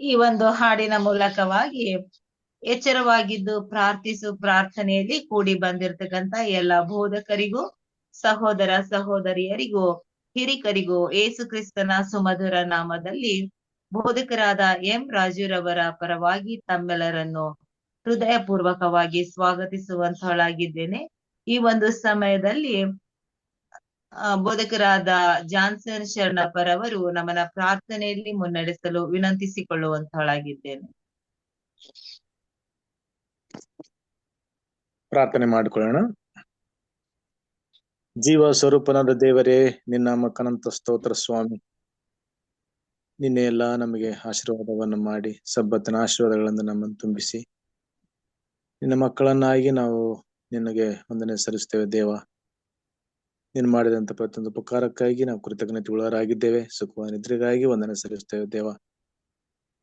ಈ ಒಂದು ಹಾಡಿನ ಮೂಲಕವಾಗಿ ಎಚ್ಚರವಾಗಿದ್ದು ಪ್ರಾರ್ಥಿಸು ಪ್ರಾರ್ಥನೆಯಲ್ಲಿ ಕೂಡಿ ಬಂದಿರತಕ್ಕಂತ ಎಲ್ಲ ಬೋಧಕರಿಗೂ, ಸಹೋದರ ಸಹೋದರಿಯರಿಗೂ, ಹಿರಿಕರಿಗೂ ಏಸು ಕ್ರಿಸ್ತನ ಸುಮಧುರ ನಾಮದಲ್ಲಿ ಬೋಧಕರಾದ ಎಂ ರಾಜುರವರ ಪರವಾಗಿ ತಮ್ಮೆಲ್ಲರನ್ನು ಹೃದಯ ಪೂರ್ವಕವಾಗಿ ಸ್ವಾಗತಿಸುವಂತಹಳಾಗಿದ್ದೇನೆ. ಈ ಒಂದು ಸಮಯದಲ್ಲಿ ಬೋಧಕರಾದ ಜಾನ್ಸನ್ ಶರಣಪ್ಪರವರು ನಮ್ಮನ್ನ ಪ್ರಾರ್ಥನೆಯಲ್ಲಿ ಮುನ್ನಡೆಸಲು ವಿನಂತಿಸಿಕೊಳ್ಳುವಂತಹಳಾಗಿದ್ದೇನೆ. ಪ್ರಾರ್ಥನೆ ಮಾಡಿಕೊಳ್ಳೋಣ. ಜೀವ ಸ್ವರೂಪನಾದ ದೇವರೇ, ನಿನ್ನ ಮಕ್ಕನಂತ ಸ್ತೋತ್ರ ಸ್ವಾಮಿ. ನಿನ್ನೆ ಎಲ್ಲ ನಮಗೆ ಆಶೀರ್ವಾದವನ್ನು ಮಾಡಿ ಸಬ್ಬತ್ತಿನ ಆಶೀರ್ವಾದಗಳಿಂದ ನಮ್ಮನ್ನು ತುಂಬಿಸಿ ನಿನ್ನ ಮಕ್ಕಳನ್ನಾಗಿ ನಾವು ನಿನಗೆ ವಂದನೆ ಸಲ್ಲಿಸ್ತೇವೆ ದೇವ. ನೀನು ಮಾಡಿದಂತ ಪ್ರತಿಯೊಂದು ಉಪಕಾರಕ್ಕಾಗಿ ನಾವು ಕೃತಜ್ಞತೆಯುಳ್ಳವರಾಗಿದ್ದೇವೆ. ಸುಖವಾದ ನಿದ್ರೆಗಾಗಿ ವಂದನೆ ಸಲ್ಲಿಸ್ತೇವೆ ದೇವ.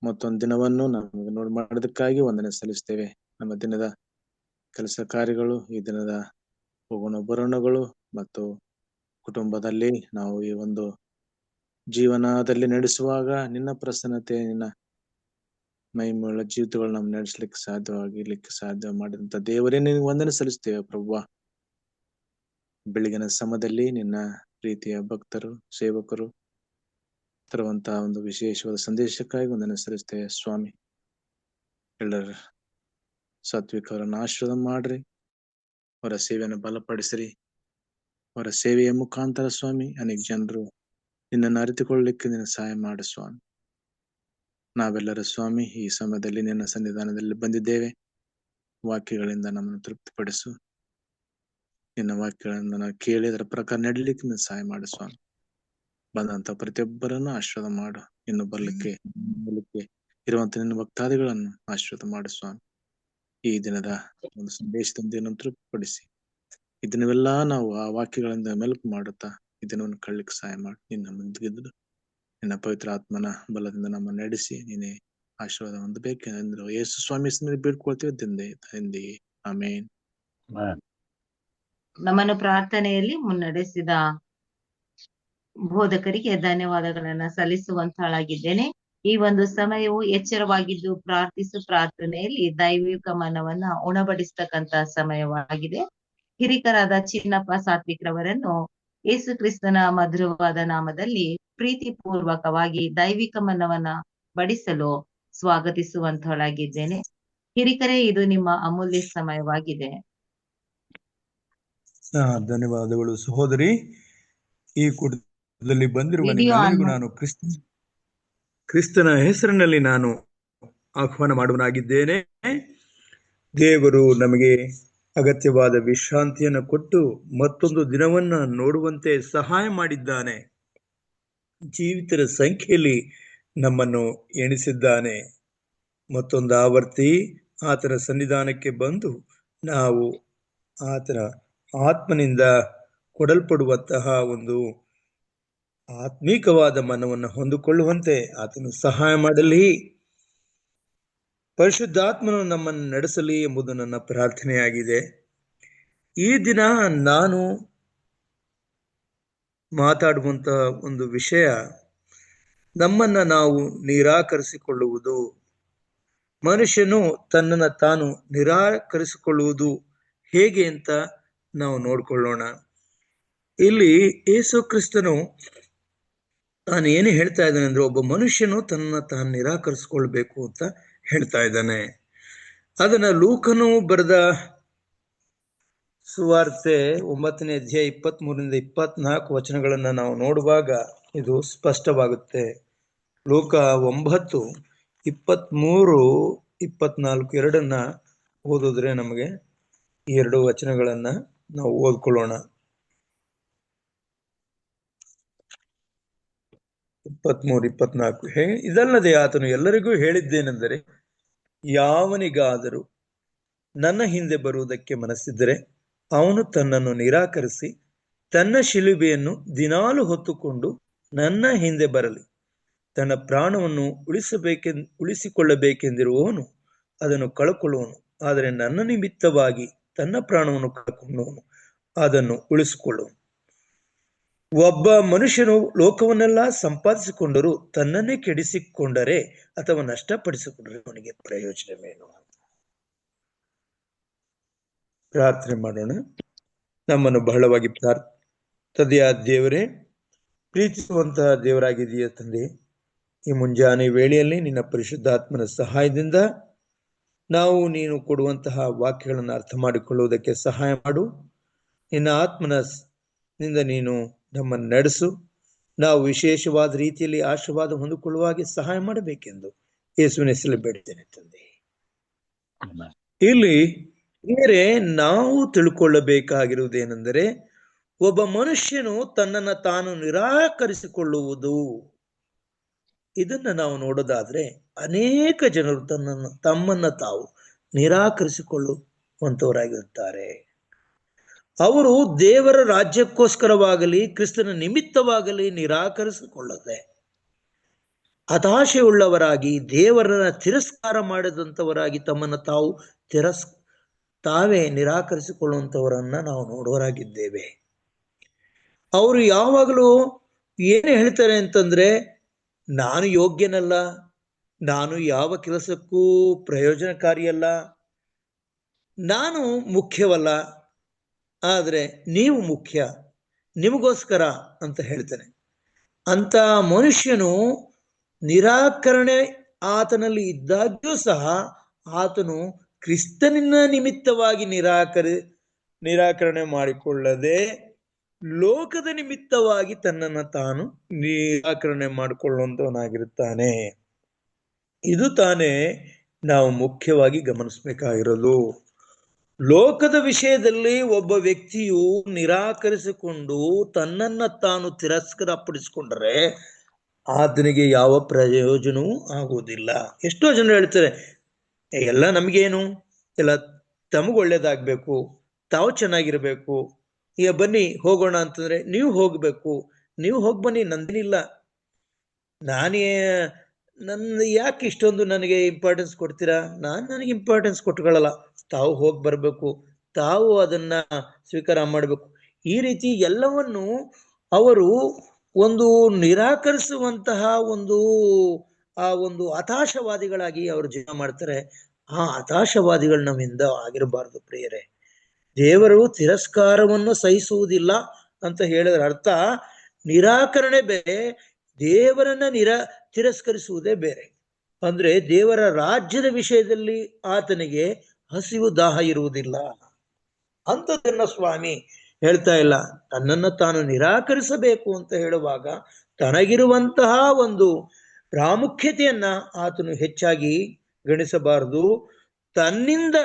ಮತ್ತೊಂದು ದಿನವನ್ನು ನಮಗೆ ನೋಡಿ ಮಾಡೋದಕ್ಕಾಗಿ ವಂದನೆ ಸಲ್ಲಿಸ್ತೇವೆ. ನಮ್ಮ ದಿನದ ಕೆಲಸ ಕಾರ್ಯಗಳು, ಈ ದಿನದ ಹೋಗೋಣ ಬರೋಣಗಳು ಮತ್ತು ಕುಟುಂಬದಲ್ಲಿ ನಾವು ಈ ಒಂದು ಜೀವನದಲ್ಲಿ ನಡೆಸುವಾಗ ನಿನ್ನ ಪ್ರಸನ್ನತೆ, ನಿನ್ನ ಮಹಿಮೆಯುಳ್ಳ ಜೀವಿತಗಳು ನಾವು ನಡೆಸಲಿಕ್ಕೆ ಸಾಧ್ಯವಾಗಿರ್ಲಿಕ್ಕೆ ಸಾಧ್ಯ ಮಾಡಿದಂತ ದೇವರೇ ನಿನಗೆ ವಂದನೆ ಸಲ್ಲಿಸ್ತೇವೆ ಪ್ರಭು. ಬೆಳಗಿನ ಸಮಯದಲ್ಲಿ ನಿನ್ನ ಪ್ರೀತಿಯ ಭಕ್ತರು, ಸೇವಕರು ತರುವಂತಹ ಒಂದು ವಿಶೇಷವಾದ ಸಂದೇಶಕ್ಕಾಗಿ ವಂದನೆ ಸಲ್ಲಿಸ್ತೇವೆ ಸ್ವಾಮಿ. ಎಲ್ಲರ ಸಾತ್ವಿಕ ಅವರನ್ನು ಆಶೀರ್ವಾದ ಮಾಡ್ರಿ, ಅವರ ಸೇವೆಯನ್ನು ಬಲಪಡಿಸ್ರಿ. ಅವರ ಸೇವೆಯ ಮುಖಾಂತರ ಸ್ವಾಮಿ ಅನೇಕ ಜನರು ನಿನ್ನನ್ನು ಅರಿತುಕೊಳ್ಳಲಿಕ್ಕೆ ನಿನ್ನ ಸಹಾಯ ಮಾಡು ಸ್ವಾಮಿ. ನಾವೆಲ್ಲರೂ ಸ್ವಾಮಿ ಈ ಸಮಯದಲ್ಲಿ ನಿನ್ನ ಸನ್ನಿಧಾನದಲ್ಲಿ ಬಂದಿದ್ದೇವೆ. ವಾಕ್ಯಗಳಿಂದ ನಮ್ಮನ್ನು ತೃಪ್ತಿಪಡಿಸು. ನಿನ್ನ ವಾಕ್ಯಗಳಿಂದ ನಾವು ಕೇಳಿ ಅದರ ಪ್ರಕಾರ ನಡೀಲಿಕ್ಕೆ ನಿನ್ನ ಸಹಾಯ ಮಾಡು ಸ್ವಾಮಿ. ಬಂದಂತ ಪ್ರತಿಯೊಬ್ಬರನ್ನು ಆಶೀರ್ವಾದ ಮಾಡು. ಇನ್ನು ಬರ್ಲಿಕ್ಕೆ ಇರುವಂತ ನಿನ್ನ ಭಕ್ತಾದಿಗಳನ್ನು ಆಶೀರ್ವಾದ ಮಾಡು ಸ್ವಾಮಿ. ಈ ದಿನದ ಒಂದು ಸಂದೇಶದಿಂದ ತೃಪ್ತಿಪಡಿಸಿ ಈ ದಿನವೆಲ್ಲ ನಾವು ಆ ವಾಕ್ಯಗಳಿಂದ ಮೆಲುಕು ಮಾಡುತ್ತಾ ಈ ದಿನವನ್ನು ಕಳ್ಲಿಕ್ಕೆ ಸಹಾಯ ಮಾಡಿ ನಿನ್ನ ಮುಂದಿದ್ದು ನಿನ್ನ ಪವಿತ್ರ ಆತ್ಮನ ಬಲದಿಂದ ನಮ್ಮ ನಡೆಸಿ ನೀನೇ ಆಶೀರ್ವಾದ ಹೊಂದಬೇಕೆಂದು ಯೇಸು ಸ್ವಾಮಿ ಬೇಡ್ಕೊಳ್ತೇವೆ ತಂದೆ. ಆಮೇನ್. ನಮ್ಮನ್ನು ಪ್ರಾರ್ಥನೆಯಲ್ಲಿ ಮುನ್ನಡೆಸಿದ ಬೋಧಕರಿಗೆ ಧನ್ಯವಾದಗಳನ್ನ ಸಲ್ಲಿಸುವಂತಹಳಾಗಿದ್ದೇನೆ. ಈ ಒಂದು ಸಮಯವು ಎಚ್ಚರವಾಗಿದ್ದು ಪ್ರಾರ್ಥಿಸು ಪ್ರಾರ್ಥನೆಯಲ್ಲಿ ದೈವಿಕ ಮನವನ್ನ ಉಣಬಡಿಸ್ತಕ್ಕಂತ ಸಮಯವಾಗಿದೆ. ಹಿರಿಕರಾದ ಚಿನ್ನಪ್ಪ ಸಾತ್ವಿಕ್ರವರನ್ನು ಯೇಸು ಕ್ರಿಸ್ತನ ಮಧುರವಾದ ನಾಮದಲ್ಲಿ ಪ್ರೀತಿ ಪೂರ್ವಕವಾಗಿ ದೈವಿಕ ಮನವನ್ನ ಬಡಿಸಲು ಸ್ವಾಗತಿಸುವಂತಹಳಾಗಿದ್ದೇನೆ. ಹಿರಿಕರೇ, ಇದು ನಿಮ್ಮ ಅಮೂಲ್ಯ ಸಮಯವಾಗಿದೆ. ಧನ್ಯವಾದಗಳು ಸಹೋದರಿ. ಈ ಕೂಟದಲ್ಲಿ ಬಂದಿರುವ ನಿಮ್ಮೆಲ್ಲರಿಗೂ ನಾನು ಕ್ರಿಸ್ತನ ಹೆಸರಿನಲ್ಲಿ ನಾನು ಆಹ್ವಾನ ಮಾಡುವನಾಗಿದ್ದೇನೆ. ದೇವರು ನಮಗೆ ಅಗತ್ಯವಾದ ವಿಶ್ರಾಂತಿಯನ್ನು ಕೊಟ್ಟು ಮತ್ತೊಂದು ದಿನವನ್ನ ನೋಡುವಂತೆ ಸಹಾಯ ಮಾಡಿದ್ದಾನೆ. ಜೀವಿತರ ಸಂಖ್ಯೆಯಲ್ಲಿ ನಮ್ಮನ್ನು ಎಣಿಸಿದ್ದಾನೆ. ಮತ್ತೊಂದು ಆವರ್ತಿ ಆತನ ಸನ್ನಿಧಾನಕ್ಕೆ ಬಂದು ನಾವು ಆತನ ಆತ್ಮನಿಂದ ಕೊಡಲ್ಪಡುವಂತಹ ಒಂದು ಆತ್ಮೀಕವಾದ ಮನವನ್ನು ಹೊಂದಿಕೊಳ್ಳುವಂತೆ ಆತನು ಸಹಾಯ ಮಾಡಲಿ. ಪರಿಶುದ್ಧಾತ್ಮನು ನಮ್ಮನ್ನು ನಡೆಸಲಿ ಎಂಬುದು ನನ್ನ ಪ್ರಾರ್ಥನೆಯಾಗಿದೆ. ಈ ದಿನ ನಾನು ಮಾತಾಡುವಂತಹ ಒಂದು ವಿಷಯ, ನಮ್ಮನ್ನ ನಾವು ನಿರಾಕರಿಸಿಕೊಳ್ಳುವುದು. ಮನುಷ್ಯನು ತನ್ನನ್ನು ತಾನು ನಿರಾಕರಿಸಿಕೊಳ್ಳುವುದು ಹೇಗೆ ಅಂತ ನಾವು ನೋಡ್ಕೊಳ್ಳೋಣ. ಇಲ್ಲಿ ಯೇಸು ಕ್ರಿಸ್ತನು ತಾನು ಏನು ಹೇಳ್ತಾ ಇದ್ದಾನೆ ಅಂದ್ರೆ, ಒಬ್ಬ ಮನುಷ್ಯನು ತನ್ನ ತಾನು ನಿರಾಕರಿಸಿಕೊಳ್ಬೇಕು ಅಂತ ಹೇಳ್ತಾ ಇದ್ದಾನೆ. ಅದನ್ನ ಲೂಕನು ಬರೆದ ಸುವಾರ್ತೆ 9ನೇ ಅಧ್ಯಾಯ 23ರಿಂದ 24 ವಚನಗಳನ್ನ ನಾವು ನೋಡುವಾಗ ಇದು ಸ್ಪಷ್ಟವಾಗುತ್ತೆ. ಲೂಕ 9:23-24 ಎರಡನ್ನ ಓದಿದ್ರೆ ನಮಗೆ ಈ ಎರಡು ವಚನಗಳನ್ನ ನಾವು ಓದ್ಕೊಳ್ಳೋಣ. 23-24 ಇದಲ್ಲದೆ ಆತನು ಎಲ್ಲರಿಗೂ ಹೇಳಿದ್ದೇನೆಂದರೆ, ಯಾವನಿಗಾದರೂ ನನ್ನ ಹಿಂದೆ ಬರುವುದಕ್ಕೆ ಮನಸ್ಸಿದ್ದರೆ ಅವನು ತನ್ನನ್ನು ನಿರಾಕರಿಸಿ ತನ್ನ ಶಿಲುಬೆಯನ್ನು ದಿನಾಲು ಹೊತ್ತುಕೊಂಡು ನನ್ನ ಹಿಂದೆ ಬರಲಿ. ತನ್ನ ಪ್ರಾಣವನ್ನು ಉಳಿಸಿಕೊಳ್ಳಬೇಕೆಂದಿರುವವನು ಅದನ್ನು ಕಳಕೊಳ್ಳುವನು. ಆದರೆ ನನ್ನ ನಿಮಿತ್ತವಾಗಿ ತನ್ನ ಪ್ರಾಣವನ್ನು ಕಳಕೊಂಡವನು ಅದನ್ನು ಉಳಿಸಿಕೊಳ್ಳುವನು. ಒಬ್ಬ ಮನುಷ್ಯನು ಲೋಕವನ್ನೆಲ್ಲ ಸಂಪಾದಿಸಿಕೊಂಡರೂ ತನ್ನನ್ನೇ ಕೆಡಿಸಿಕೊಂಡರೆ ಅಥವಾ ನಷ್ಟಪಡಿಸಿಕೊಂಡರೆ ಅವನಿಗೆ ಪ್ರಯೋಜನವೇನು? ಪ್ರಾರ್ಥನೆ ಮಾಡೋಣ. ನಮ್ಮನ್ನು ಬಹಳವಾಗಿ ತಂದೆಯ ದೇವರೇ, ಪ್ರೀತಿಸುವಂತಹ ದೇವರಾಗಿದೆಯ ತಂದೆ, ಈ ಮುಂಜಾನೆ ವೇಳೆಯಲ್ಲಿ ನಿನ್ನ ಪರಿಶುದ್ಧಾತ್ಮನ ಸಹಾಯದಿಂದ ನಾವು ನೀನು ಕೊಡುವಂತಹ ವಾಕ್ಯಗಳನ್ನು ಅರ್ಥ ಮಾಡಿಕೊಳ್ಳುವುದಕ್ಕೆ ಸಹಾಯ ಮಾಡು. ನಿನ್ನ ಆತ್ಮನಿಂದ ನೀನು ನಮ್ಮನ್ನು ನಡೆಸು. ನಾವು ವಿಶೇಷವಾದ ರೀತಿಯಲ್ಲಿ ಆಶೀರ್ವಾದ ಹೊಂದಿಕೊಳ್ಳುವ ಹಾಗೆ ಸಹಾಯ ಮಾಡಬೇಕೆಂದು ಯೇಸುವಿನ ಹೆಸರಲ್ಲಿ ಬೇಡ್ತೇನೆ ತಂದೆ. ಇಲ್ಲಿ ಬೇರೆ ನಾವು ತಿಳ್ಕೊಳ್ಳಬೇಕಾಗಿರುವುದೇನೆಂದರೆ, ಒಬ್ಬ ಮನುಷ್ಯನು ತನ್ನನ್ನು ತಾನು ನಿರಾಕರಿಸಿಕೊಳ್ಳುವುದು. ಇದನ್ನ ನಾವು ನೋಡೋದಾದ್ರೆ ಅನೇಕ ಜನರು ತಮ್ಮನ್ನ ತಾವು ನಿರಾಕರಿಸಿಕೊಳ್ಳುವಂತವರಾಗಿರುತ್ತಾರೆ. ಅವರು ದೇವರ ರಾಜ್ಯಕ್ಕೋಸ್ಕರವಾಗಲಿ ಕ್ರಿಸ್ತನ ನಿಮಿತ್ತವಾಗಲಿ ನಿರಾಕರಿಸಿಕೊಳ್ಳದೆ ಹತಾಶೆಯುಳ್ಳವರಾಗಿ ದೇವರನ್ನ ತಿರಸ್ಕಾರ ಮಾಡಿದಂಥವರಾಗಿ ತಮ್ಮನ್ನು ತಾವೇ ನಿರಾಕರಿಸಿಕೊಳ್ಳುವಂಥವರನ್ನ ನಾವು ನೋಡುವರಾಗಿದ್ದೇವೆ. ಅವರು ಯಾವಾಗಲೂ ಏನು ಹೇಳ್ತಾರೆ ಅಂತಂದ್ರೆ, ನಾನು ಯೋಗ್ಯನಲ್ಲ, ನಾನು ಯಾವ ಕೆಲಸಕ್ಕೂ ಪ್ರಯೋಜನಕಾರಿಯಲ್ಲ, ನಾನು ಮುಖ್ಯವಲ್ಲ, ಆದರೆ ನೀವು ಮುಖ್ಯ, ನಿಮಗೋಸ್ಕರ ಅಂತ ಹೇಳ್ತಾನೆ. ಅಂತ ಮನುಷ್ಯನು ನಿರಾಕರಣೆ ಆತನಲ್ಲಿ ಇದ್ದಾಗ್ಯೂ ಸಹ ಆತನು ಕ್ರಿಸ್ತನಿನ ನಿಮಿತ್ತವಾಗಿ ನಿರಾಕರಣೆ ಮಾಡಿಕೊಳ್ಳದೆ ಲೋಕದ ನಿಮಿತ್ತವಾಗಿ ತನ್ನನ್ನು ತಾನು ನಿರಾಕರಣೆ ಮಾಡಿಕೊಳ್ಳುವಂತವನಾಗಿರುತ್ತಾನೆ. ಇದು ತಾನೇ ನಾವು ಮುಖ್ಯವಾಗಿ ಗಮನಿಸಬೇಕಾಗಿರೋದು. ಲೋಕದ ವಿಷಯದಲ್ಲಿ ಒಬ್ಬ ವ್ಯಕ್ತಿಯು ನಿರಾಕರಿಸಿಕೊಂಡು ತನ್ನನ್ನು ತಾನು ತಿರಸ್ಕಾರಪಡಿಸಿಕೊಂಡರೆ ಆತನಿಗೆ ಯಾವ ಪ್ರಯೋಜನವೂ ಆಗುವುದಿಲ್ಲ. ಎಷ್ಟೋ ಜನ ಹೇಳ್ತಾರೆ, ಎಲ್ಲ ನಮಗೇನು, ಎಲ್ಲ ತಮಗ್ ಒಳ್ಳೇದಾಗ್ಬೇಕು, ತಾವು ಚೆನ್ನಾಗಿರ್ಬೇಕು, ಈಗ ಬನ್ನಿ ಹೋಗೋಣ ಅಂತಂದ್ರೆ ನೀವು ಹೋಗ್ಬೇಕು, ನೀವು ಹೋಗ್ಬನ್ನಿ, ನಂದೇನಿಲ್ಲ, ನನ್ನ ಯಾಕೆ ಇಷ್ಟೊಂದು ನನಗೆ ಇಂಪಾರ್ಟೆನ್ಸ್ ಕೊಡ್ತೀರಾ? ನನಗೆ ಇಂಪಾರ್ಟೆನ್ಸ್ ಕೊಟ್ಕೊಳ್ಳಲ್ಲ, ತಾವು ಹೋಗಿ ಬರ್ಬೇಕು, ತಾವು ಅದನ್ನ ಸ್ವೀಕಾರ ಮಾಡಬೇಕು. ಈ ರೀತಿ ಎಲ್ಲವನ್ನು ಅವರು ಒಂದು ನಿರಾಕರಿಸುವಂತಹ ಒಂದು ಹತಾಶವಾದಿಗಳಾಗಿ ಅವರು ಜೀವನ ಮಾಡ್ತಾರೆ. ಆ ಹತಾಶವಾದಿಗಳು ನಮ್ಮಿಂದ ಆಗಿರಬಾರದು ಪ್ರಿಯರೇ. ದೇವರು ತಿರಸ್ಕಾರವನ್ನು ಸಹಿಸುವುದಿಲ್ಲ ಅಂತ ಹೇಳಿದ್ರ ಅರ್ಥ ನಿರಾಕರಣೆ ಬೇರೆ, ದೇವರನ್ನ ತಿರಸ್ಕರಿಸುವುದೇ ಬೇರೆ. ಅಂದ್ರೆ ದೇವರ ರಾಜ್ಯದ ವಿಷಯದಲ್ಲಿ ಆತನಿಗೆ ಹಸಿವು ದಾಹ ಇರುವುದಿಲ್ಲ. ಅಂಥದನ್ನ ಸ್ವಾಮಿ ಹೇಳ್ತಾ ಇಲ್ಲ. ತನ್ನನ್ನು ತಾನು ನಿರಾಕರಿಸಬೇಕು ಅಂತ ಹೇಳುವಾಗ ತನಗಿರುವಂತಹ ಒಂದು ಪ್ರಾಮುಖ್ಯತೆಯನ್ನ ಆತನು ಹೆಚ್ಚಾಗಿ ಗಣಿಸಬಾರದು. ತನ್ನಿಂದ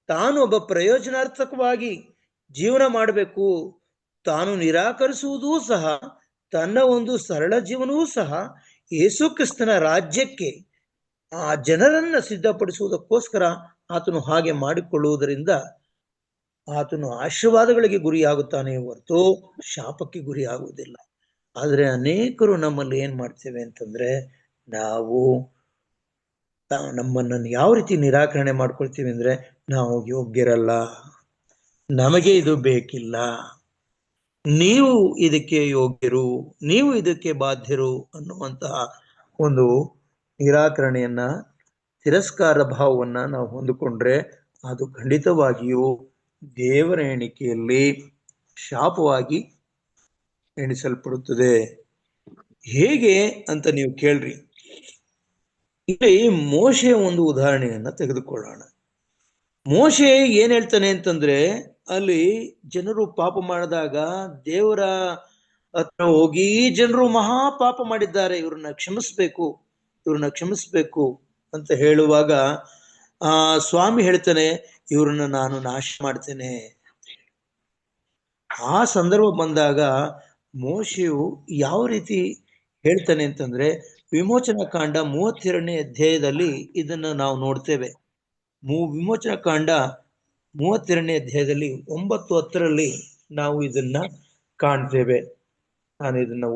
ತಾನು ಒಬ್ಬ ಪ್ರಯೋಜನಾರ್ಥಕವಾಗಿ ಜೀವನ ಮಾಡಬೇಕು. ತಾನು ನಿರಾಕರಿಸುವುದೂ ಸಹ ತನ್ನ ಒಂದು ಸರಳ ಜೀವನವೂ ಸಹ ಯೇಸು ಕ್ರಿಸ್ತನ ರಾಜ್ಯಕ್ಕೆ ಆ ಜನರನ್ನ ಸಿದ್ಧಪಡಿಸುವುದಕ್ಕೋಸ್ಕರ ಆತನು ಹಾಗೆ ಮಾಡಿಕೊಳ್ಳುವುದರಿಂದ ಆತನು ಆಶೀರ್ವಾದಗಳಿಗೆ ಗುರಿಯಾಗುತ್ತಾನೆ ಹೊರತು ಶಾಪಕ್ಕೆ ಗುರಿ ಆಗುವುದಿಲ್ಲ. ಆದ್ರೆ ಅನೇಕರು ನಮ್ಮಲ್ಲಿ ಏನ್ ಮಾಡ್ತೇವೆ ಅಂತಂದ್ರೆ, ನಾವು ನಮ್ಮನ್ನು ಯಾವ ರೀತಿ ನಿರಾಕರಣೆ ಮಾಡ್ಕೊಳ್ತೀವಿ ಅಂದ್ರೆ, ನಾವು ಯೋಗ್ಯರಲ್ಲ, ನಮಗೆ ಇದು ಬೇಕಿಲ್ಲ, ನೀವು ಇದಕ್ಕೆ ಯೋಗ್ಯರು, ನೀವು ಇದಕ್ಕೆ ಬಾಧ್ಯರು ಅನ್ನುವಂತಹ ಒಂದು ನಿರಾಕರಣೆಯನ್ನ, ತಿರಸ್ಕಾರ ಭಾವವನ್ನ ನಾವು ಹೊಂದಿಕೊಂಡ್ರೆ ಅದು ಖಂಡಿತವಾಗಿಯೂ ದೇವರ ಎಣಿಕೆಯಲ್ಲಿ ಶಾಪವಾಗಿ ಎಣಿಸಲ್ಪಡುತ್ತದೆ. ಹೇಗೆ ಅಂತ ನೀವು ಕೇಳ್ರಿ. ಇಲ್ಲಿ ಮೋಶೆಯ ಒಂದು ಉದಾಹರಣೆಯನ್ನ ತೆಗೆದುಕೊಳ್ಳೋಣ. ಮೋಶೆ ಏನ್ ಹೇಳ್ತಾನೆ ಅಂತಂದ್ರೆ, ಅಲ್ಲಿ ಜನರು ಪಾಪ ಮಾಡಿದಾಗ ದೇವರ ಹತ್ರ ಹೋಗಿ, ಜನರು ಮಹಾ ಪಾಪ ಮಾಡಿದ್ದಾರೆ, ಇವ್ರನ್ನ ಕ್ಷಮಿಸ್ಬೇಕು ಅಂತ ಹೇಳುವಾಗ ಸ್ವಾಮಿ ಹೇಳ್ತಾನೆ, ಇವ್ರನ್ನ ನಾನು ನಾಶ ಮಾಡ್ತೇನೆ. ಆ ಸಂದರ್ಭ ಬಂದಾಗ ಮೋಶೆಯು ಯಾವ ರೀತಿ ಹೇಳ್ತಾನೆ ಅಂತಂದ್ರೆ, ವಿಮೋಚನಾ ಕಾಂಡ 32ನೇ ಅಧ್ಯಾಯದಲ್ಲಿ ಇದನ್ನ ನಾವು ನೋಡ್ತೇವೆ. ವಿಮೋಚನಾ ಕಾಂಡ 32ನೇ ಅಧ್ಯಾಯದಲ್ಲಿ 9-10 ನಾವು ಇದನ್ನ ಕಾಣ್ತೇವೆ. ನಾನು ಇದನ್ನ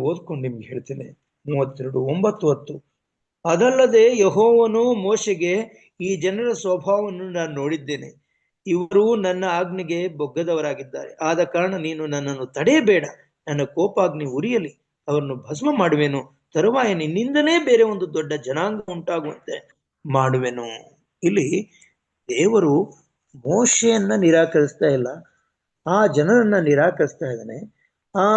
ಓದ್ಕೊಂಡು ನಿಮ್ಗೆ ಹೇಳ್ತೇನೆ. 32, 9-10. ಅದಲ್ಲದೆ ಯೆಹೋವನು ಮೋಶೆಗೆ, ಈ ಜನರ ಸ್ವಭಾವವನ್ನು ನಾನು ನೋಡಿದ್ದೇನೆ, ಇವರು ನನ್ನ ಆಜ್ಞೆಗೆ ಬೊಗ್ಗದವರಾಗಿದ್ದಾರೆ. ಆದ ಕಾರಣ ನೀನು ನನ್ನನ್ನು ತಡೆಯಬೇಡ. ನನ್ನ ಕೋಪಾಗ್ನಿ ಉರಿಯಲಿ, ಅವರನ್ನು ಭಸ್ಮ ಮಾಡುವೆನು. ತರುವಾಯ ನಿನ್ನಿಂದಲೇ ಬೇರೆ ಒಂದು ದೊಡ್ಡ ಜನಾಂಗ ಉಂಟಾಗುವಂತೆ ಮಾಡುವೆನು. ಇಲ್ಲಿ ದೇವರು ಮೋಶೆಯನ್ನ ನಿರಾಕರಿಸ್ತಾ ಇಲ್ಲ, ಆ ಜನರನ್ನ ನಿರಾಕರಿಸ್ತಾ ಇದ್ದಾನೆ. ಆ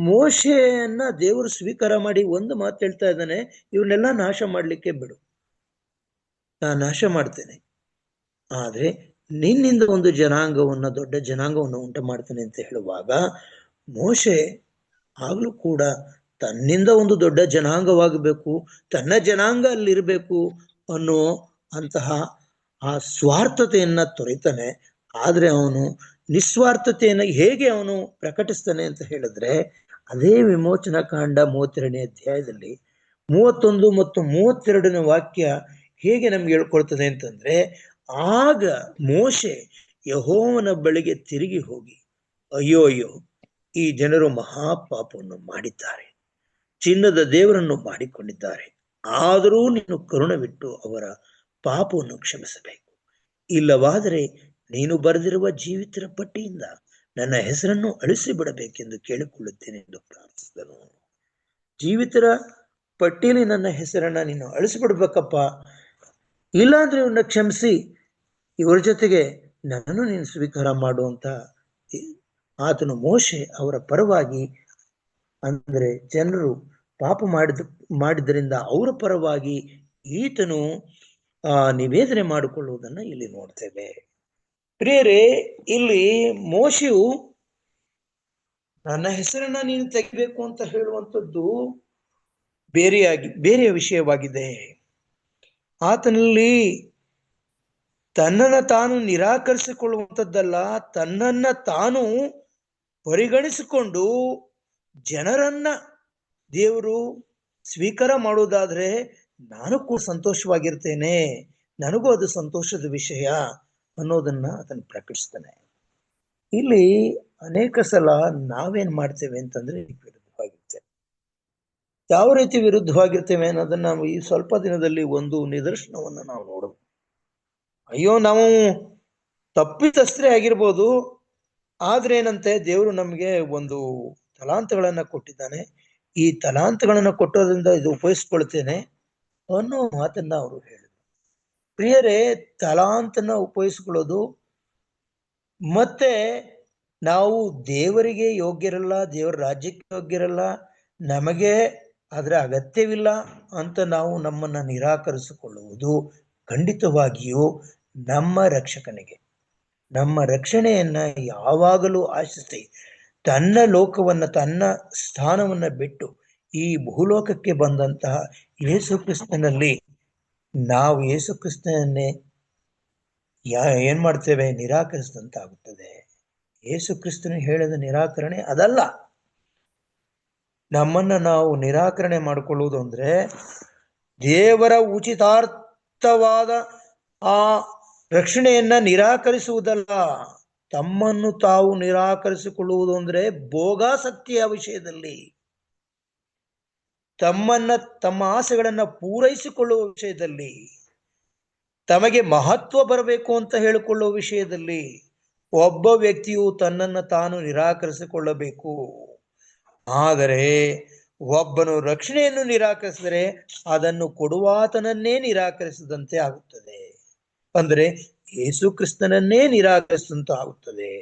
ಮೋಶೆಯನ್ನ ದೇವರು ಸ್ವೀಕಾರ ಮಾಡಿ ಒಂದು ಮಾತು ಹೇಳ್ತಾ ಇದ್ದಾನೆ, ಇವನ್ನೆಲ್ಲ ನಾಶ ಮಾಡ್ಲಿಕ್ಕೆ ಬಿಡು, ನಾನು ನಾಶ ಮಾಡ್ತೇನೆ, ಆದ್ರೆ ನಿನ್ನಿಂದ ಒಂದು ಜನಾಂಗವನ್ನ, ದೊಡ್ಡ ಜನಾಂಗವನ್ನು ಉಂಟು ಮಾಡ್ತೇನೆ ಅಂತ ಹೇಳುವಾಗ, ಮೋಶೆ ಆಗ್ಲೂ ಕೂಡ ತನ್ನಿಂದ ಒಂದು ದೊಡ್ಡ ಜನಾಂಗವಾಗಬೇಕು, ತನ್ನ ಜನಾಂಗ ಅಲ್ಲಿರ್ಬೇಕು ಅನ್ನೋ ಅಂತಹ ಆ ಸ್ವಾರ್ಥತೆಯನ್ನ ತೊರೆತಾನೆ. ಆದ್ರೆ ಅವನು ನಿಸ್ವಾರ್ಥತೆಯನ್ನ ಹೇಗೆ ಅವನು ಪ್ರಕಟಿಸ್ತಾನೆ ಅಂತ ಹೇಳಿದ್ರೆ, ಅದೇ ವಿಮೋಚನಾ ಕಾಂಡ 32ನೇ ಅಧ್ಯಾಯದಲ್ಲಿ 31 ಮತ್ತು 32ನೇ ವಾಕ್ಯ ಹೇಗೆ ನಮ್ಗೆ ಹೇಳ್ಕೊಳ್ತದೆ ಅಂತಂದ್ರೆ, ಆಗ ಮೋಶೆ ಯೆಹೋವನ ಬಳಿಗೆ ತಿರುಗಿ ಹೋಗಿ, ಅಯ್ಯೋ ಅಯ್ಯೋ, ಈ ಜನರು ಮಹಾಪಾಪವನ್ನು ಮಾಡಿದ್ದಾರೆ, ಚಿನ್ನದ ದೇವರನ್ನು ಮಾಡಿಕೊಂಡಿದ್ದಾರೆ. ಆದರೂ ನೀನು ಕರುಣವಿಟ್ಟು ಅವರ ಪಾಪವನ್ನು ಕ್ಷಮಿಸಬೇಕು, ಇಲ್ಲವಾದರೆ ನೀನು ಬರೆದಿರುವ ಜೀವಿತರ ಪಟ್ಟಿಯಿಂದ ನನ್ನ ಹೆಸರನ್ನು ಅಳಿಸಿ ಬಿಡಬೇಕೆಂದು ಕೇಳಿಕೊಳ್ಳುತ್ತೇನೆ ಎಂದು ಪ್ರಾರ್ಥಿಸಿದನು. ಜೀವಿತರ ಪಟ್ಟಿಯಲ್ಲಿ ನನ್ನ ಹೆಸರನ್ನ ನೀನು ಅಳಿಸಿಬಿಡ್ಬೇಕಪ್ಪ, ಇಲ್ಲಾಂದ್ರೆ ಇವನ್ನ ಕ್ಷಮಿಸಿ ಇವರ ಜೊತೆಗೆ ನನ್ನನ್ನು ನೀನು ಸ್ವೀಕಾರ ಮಾಡುವಂತ ಆತನು ಮೋಶೆ ಅವರ ಪರವಾಗಿ, ಅಂದ್ರೆ ಜನರು ಪಾಪ ಮಾಡಿದ್ರಿಂದ ಅವರ ಪರವಾಗಿ ಈತನು ನಿವೇದನೆ ಮಾಡಿಕೊಳ್ಳುವುದನ್ನ ಇಲ್ಲಿ ನೋಡ್ತೇವೆ. ಪ್ರಿಯರೇ, ಇಲ್ಲಿ ಮೋಶೆಯು ನನ್ನ ಹೆಸರನ್ನ ನೀನು ತೆಗಿಬೇಕು ಅಂತ ಹೇಳುವಂಥದ್ದು ಬೇರೆಯ ವಿಷಯವಾಗಿದೆ. ಆತನಲ್ಲಿ ತನ್ನನ್ನು ತಾನು ನಿರಾಕರಿಸಿಕೊಳ್ಳುವಂಥದ್ದಲ್ಲ, ತನ್ನನ್ನ ತಾನು ಪರಿಗಣಿಸಿಕೊಂಡು ಜನರನ್ನ ದೇವರು ಸ್ವೀಕಾರ ಮಾಡುವುದಾದ್ರೆ ನಾನು ಕೂಡ ಸಂತೋಷವಾಗಿರ್ತೇನೆ, ನನಗೂ ಅದು ಸಂತೋಷದ ವಿಷಯ ಅನ್ನೋದನ್ನ ಅದನ್ನು ಪ್ರಕಟಿಸ್ತಾನೆ. ಇಲ್ಲಿ ಅನೇಕ ಸಲ ನಾವೇನ್ ಮಾಡ್ತೇವೆ ಅಂತಂದ್ರೆ ವಿರುದ್ಧವಾಗಿರ್ತೇವೆ. ಯಾವ ರೀತಿ ವಿರುದ್ಧವಾಗಿರ್ತೇವೆ ಅನ್ನೋದನ್ನ ನಾವು ಈ ಸ್ವಲ್ಪ ದಿನದಲ್ಲಿ ಒಂದು ನಿದರ್ಶನವನ್ನ ನಾವು ನೋಡಬಹುದು. ಅಯ್ಯೋ, ನಾವು ತಪ್ಪಿತಸ್ಥರೇ ಆಗಿರ್ಬೋದು, ಆದ್ರೆ ಏನಂತೆ, ದೇವರು ನಮಗೆ ಒಂದು ತಲಾಂತಗಳನ್ನ ಕೊಟ್ಟಿದ್ದಾನೆ, ಈ ತಲಾಂತಗಳನ್ನ ಕೊಟ್ಟೋದ್ರಿಂದ ಇದು ಉಪಯೋಗಿಸ್ಕೊಳ್ತೇನೆ ಅನ್ನೋ ಮಾತನ್ನ ಅವರು ಹೇಳಿದ್ರು. ಪ್ರಿಯರೇ, ತಲಾಂತನ ಉಪಯೋಗಿಸ್ಕೊಳ್ಳೋದು ಮತ್ತೆ ನಾವು ದೇವರಿಗೆ ಯೋಗ್ಯರಲ್ಲ, ದೇವರ ರಾಜ್ಯಕ್ಕೆ ಯೋಗ್ಯರಲ್ಲ, ನಮಗೆ ಅದರ ಅಗತ್ಯವಿಲ್ಲ ಅಂತ ನಾವು ನಮ್ಮನ್ನ ನಿರಾಕರಿಸಿಕೊಳ್ಳುವುದು ಖಂಡಿತವಾಗಿಯೂ ನಮ್ಮ ರಕ್ಷಕನಿಗೆ, ನಮ್ಮ ರಕ್ಷಣೆಯನ್ನ ಯಾವಾಗಲೂ ಆಶಿಸಿ ತನ್ನ ಲೋಕವನ್ನ, ತನ್ನ ಸ್ಥಾನವನ್ನ ಬಿಟ್ಟು ಈ ಭೂಲೋಕಕ್ಕೆ ಬಂದಂತಹ ಯೇಸು ಕ್ರಿಸ್ತನಲ್ಲಿ ನಾವು ಯೇಸು ಕ್ರಿಸ್ತನನ್ನೇ ಏನ್ ಮಾಡ್ತೇವೆ, ನಿರಾಕರಿಸಿದಂತಾಗುತ್ತದೆ. ಯೇಸು ಕ್ರಿಸ್ತನು ಹೇಳಿದ ನಿರಾಕರಣೆ ಅದಲ್ಲ. ನಮ್ಮನ್ನ ನಾವು ನಿರಾಕರಣೆ ಮಾಡಿಕೊಳ್ಳುವುದು ಅಂದ್ರೆ ದೇವರ ಉಚಿತಾರ್ಥವಾದ ಆ ರಕ್ಷಣೆಯನ್ನ ನಿರಾಕರಿಸುವುದಲ್ಲ, ತಮ್ಮನ್ನು ತಾವು ನಿರಾಕರಿಸಿಕೊಳ್ಳುವುದು ಅಂದ್ರೆ ಭೋಗಾಸಕ್ತಿಯ ವಿಷಯದಲ್ಲಿ, ತಮ್ಮ ಆಸೆಗಳನ್ನ ಪೂರೈಸಿಕೊಳ್ಳುವ ವಿಷಯದಲ್ಲಿ, ತಮಗೆ ಮಹತ್ವ ಬರಬೇಕು ಅಂತ ಹೇಳಿಕೊಳ್ಳುವ ವಿಷಯದಲ್ಲಿ ಒಬ್ಬ ವ್ಯಕ್ತಿಯು ತನ್ನನ್ನು ತಾನು ನಿರಾಕರಿಸಿಕೊಳ್ಳಬೇಕು. ಆದರೆ ಒಬ್ಬನು ರಕ್ಷಣೆಯನ್ನು ನಿರಾಕರಿಸಿದರೆ ಅದನ್ನು ಕೊಡುವಾತನನ್ನೇ ನಿರಾಕರಿಸಿದಂತೆ ಆಗುತ್ತದೆ. ಅಂದ್ರೆ ಯೇಸು ಕ್ರಿಸ್ತನನ್ನೇ ನಿರಾಕರಿಸಿದಂತೆ ಆಗುತ್ತದೆ.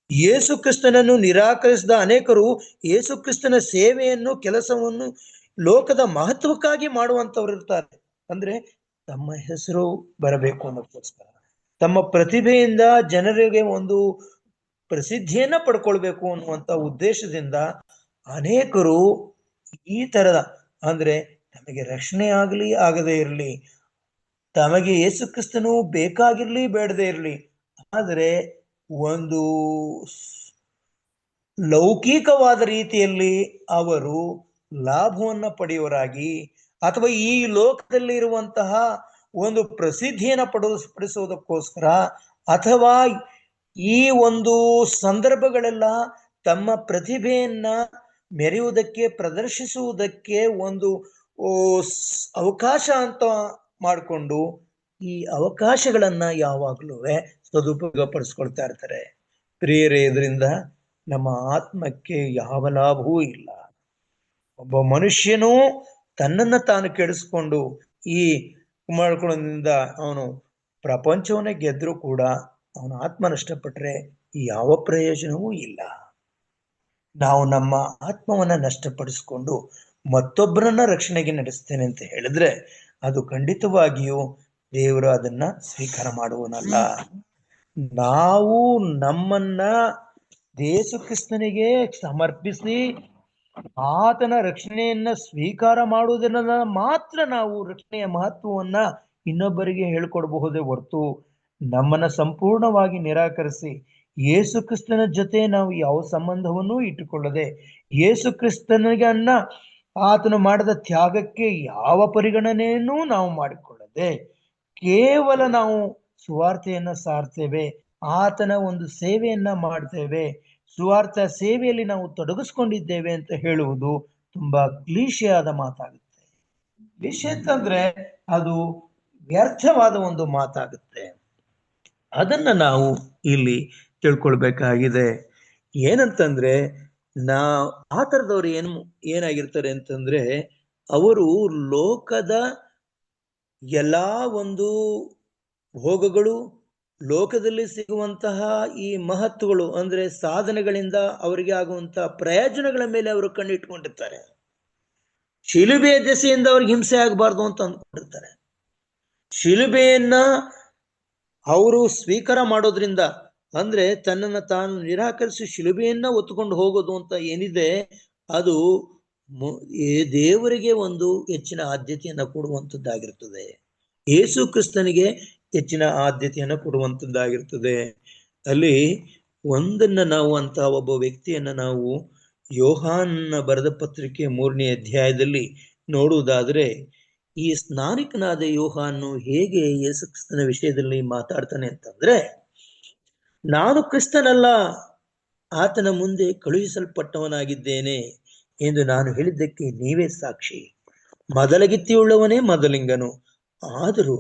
ಯೇಸು ಕ್ರಿಸ್ತನನ್ನು ನಿರಾಕರಿಸಿದ ಅನೇಕರು ಯೇಸು ಕ್ರಿಸ್ತನ ಸೇವೆಯನ್ನು, ಕೆಲಸವನ್ನು ಲೋಕದ ಮಹತ್ವಕ್ಕಾಗಿ ಮಾಡುವಂತವ್ರು ಇರ್ತಾರೆ. ಅಂದ್ರೆ ತಮ್ಮ ಹೆಸರು ಬರಬೇಕು ಅನ್ನೋದಕ್ಕೋಸ್ಕರ, ತಮ್ಮ ಪ್ರತಿಭೆಯಿಂದ ಜನರಿಗೆ ಒಂದು ಪ್ರಸಿದ್ಧಿಯನ್ನ ಪಡ್ಕೊಳ್ಬೇಕು ಅನ್ನುವಂತ ಉದ್ದೇಶದಿಂದ ಅನೇಕರು ಈ ತರದ, ಅಂದ್ರೆ ತಮಗೆ ರಕ್ಷಣೆ ಆಗಲಿ ಆಗದೇ ಇರಲಿ, ತಮಗೆ ಯೇಸು ಕ್ರಿಸ್ತನು ಬೇಕಾಗಿರ್ಲಿ ಬೇಡದೇ ಇರಲಿ, ಆದರೆ ಒಂದು ಲೌಕಿಕವಾದ ರೀತಿಯಲ್ಲಿ ಅವರು ಲಾಭವನ್ನ ಪಡೆಯುವರಾಗಿ, ಅಥವಾ ಈ ಲೋಕದಲ್ಲಿ ಇರುವಂತಹ ಒಂದು ಪ್ರಸಿದ್ಧಿಯನ್ನ ಪಡಿಸೋದಕ್ಕೋಸ್ಕರ, ಅಥವಾ ಈ ಒಂದು ಸಂದರ್ಭಗಳೆಲ್ಲ ತಮ್ಮ ಪ್ರತಿಭೆಯನ್ನ ಮೆರೆಯುವುದಕ್ಕೆ, ಪ್ರದರ್ಶಿಸುವುದಕ್ಕೆ ಒಂದು ಅವಕಾಶ ಅಂತ ಮಾಡಿಕೊಂಡು ಈ ಅವಕಾಶಗಳನ್ನ ಯಾವಾಗಲೂ ಸದುಪಯೋಗ ಪಡಿಸ್ಕೊಳ್ತಾ ಇರ್ತಾರೆ. ಪ್ರಿಯರೇ, ಇದರಿಂದ ನಮ್ಮ ಆತ್ಮಕ್ಕೆ ಯಾವ ಲಾಭವೂ ಇಲ್ಲ. ಒಬ್ಬ ಮನುಷ್ಯನು ತನ್ನನ್ನು ತಾನು ಕೆಡಿಸ್ಕೊಂಡು ಈ ಮಾಡ್ಕೊಳ್ಳೋದ್ರಿಂದ ಅವನು ಪ್ರಪಂಚವನ್ನೇ ಗೆದ್ರೂ ಕೂಡ ಅವನ ಆತ್ಮ ನಷ್ಟಪಟ್ಟರೆ ಯಾವ ಪ್ರಯೋಜನವೂ ಇಲ್ಲ. ನಾವು ನಮ್ಮ ಆತ್ಮವನ್ನ ನಷ್ಟಪಡಿಸ್ಕೊಂಡು ಮತ್ತೊಬ್ಬರನ್ನ ರಕ್ಷಣೆಗೆ ನಡೆಸ್ತೇನೆ ಅಂತ ಹೇಳಿದ್ರೆ ಅದು ಖಂಡಿತವಾಗಿಯೂ ದೇವರು ಅದನ್ನ ಸ್ವೀಕಾರ ಮಾಡುವನಲ್ಲ. ನಾವು ನಮ್ಮನ್ನ ಯೇಸು ಕ್ರಿಸ್ತನಿಗೆ ಸಮರ್ಪಿಸಿ ಆತನ ರಕ್ಷಣೆಯನ್ನ ಸ್ವೀಕಾರ ಮಾಡುವುದರಿಂದ ಮಾತ್ರ ನಾವು ರಕ್ಷಣೆಯ ಮಹತ್ವವನ್ನ ಇನ್ನೊಬ್ಬರಿಗೆ ಹೇಳ್ಕೊಡ್ಬಹುದೇ ಹೊರತು ನಮ್ಮನ್ನ ಸಂಪೂರ್ಣವಾಗಿ ನಿರಾಕರಿಸಿ ಯೇಸು ಕ್ರಿಸ್ತನ ಜೊತೆ ನಾವು ಯಾವ ಸಂಬಂಧವನ್ನೂ ಇಟ್ಟುಕೊಳ್ಳದೆ ಯೇಸು ಕ್ರಿಸ್ತನಿಗನ್ನ ಆತನು ಮಾಡಿದ ತ್ಯಾಗಕ್ಕೆ ಯಾವ ಪರಿಗಣನೆಯನ್ನೂ ನಾವು ಮಾಡಿಕೊಳ್ಳದೆ ಕೇವಲ ನಾವು ಸುವಾರ್ತೆಯನ್ನ ಸಾರ್ತೇವೆ, ಆತನ ಒಂದು ಸೇವೆಯನ್ನ ಮಾಡ್ತೇವೆ, ಸುವಾರ್ಥ ಸೇವೆಯಲ್ಲಿ ನಾವು ತೊಡಗಿಸ್ಕೊಂಡಿದ್ದೇವೆ ಅಂತ ಹೇಳುವುದು ತುಂಬಾ ಕ್ಲೀಶೆಯಾದ ಮಾತಾಗುತ್ತೆ. ಕ್ಲೀಶೆ ಅಂತಂದ್ರೆ ಅದು ವ್ಯರ್ಥವಾದ ಒಂದು ಮಾತಾಗುತ್ತೆ. ಅದನ್ನ ನಾವು ಇಲ್ಲಿ ತಿಳ್ಕೊಳ್ಬೇಕಾಗಿದೆ. ಏನಂತಂದ್ರೆ ಆ ಥರದವ್ರು ಏನಾಗಿರ್ತಾರೆ ಅಂತಂದ್ರೆ ಅವರು ಲೋಕದ ಎಲ್ಲಾ ಒಂದು ಭೋಗಗಳು, ಲೋಕದಲ್ಲಿ ಸಿಗುವಂತಹ ಈ ಮಹತ್ವಗಳು ಅಂದ್ರೆ ಸಾಧನೆಗಳಿಂದ ಅವರಿಗೆ ಆಗುವಂತಹ ಪ್ರಯೋಜನಗಳ ಮೇಲೆ ಅವರು ಕಣ್ಣಿಟ್ಕೊಂಡಿರ್ತಾರೆ. ಶಿಲುಬೆಯ ದೆಸೆಯಿಂದ ಅವ್ರಿಗೆ ಹಿಂಸೆ ಆಗಬಾರ್ದು ಅಂತ ಅಂದ್ಕೊಂಡಿರ್ತಾರೆ. ಶಿಲುಬೆಯನ್ನ ಅವರು ಸ್ವೀಕಾರ ಮಾಡೋದ್ರಿಂದ ಅಂದ್ರೆ ತನ್ನನ್ನು ತಾನು ನಿರಾಕರಿಸಿ ಶಿಲುಬೆಯನ್ನ ಹೊತ್ತುಕೊಂಡು ಹೋಗೋದು ಅಂತ ಏನಿದೆ ಅದು ದೇವರಿಗೆ ಒಂದು ಹೆಚ್ಚಿನ ಆದ್ಯತೆಯನ್ನು ಕೊಡುವಂಥದ್ದಾಗಿರ್ತದೆ. ಯೇಸು ಕ್ರಿಸ್ತನಿಗೆ ಹೆಚ್ಚಿನ ಆದ್ಯತೆಯನ್ನು ಕೊಡುವಂಥದ್ದಾಗಿರ್ತದೆ. ಅಲ್ಲಿ ಒಂದನ್ನ ನಾವು ಅಂತ ಒಬ್ಬ ವ್ಯಕ್ತಿಯನ್ನ ನಾವು ಯೋಹಾನನ ಬರೆದ ಪತ್ರಿಕೆ 3ನೇ ಅಧ್ಯಾಯದಲ್ಲಿ ನೋಡುವುದಾದ್ರೆ ಈ ಸ್ನಾನಿಕನಾದ ಯೋಹಾನು ಹೇಗೆ ಯೇಸು ಕ್ರಿಸ್ತನ ವಿಷಯದಲ್ಲಿ ಮಾತಾಡ್ತಾನೆ ಅಂತಂದ್ರೆ, ನಾನು ಕ್ರಿಸ್ತನಲ್ಲ, ಆತನ ಮುಂದೆ ಕಳುಹಿಸಲ್ಪಟ್ಟವನಾಗಿದ್ದೇನೆ ಎಂದು ನಾನು ಹೇಳಿದ್ದಕ್ಕೆ ನೀವೇ ಸಾಕ್ಷಿ. ಮೊದಲಗಿತ್ತಿಯುಳ್ಳವನೇ ಮೊದಲಿಂಗನು, ಆದರೂ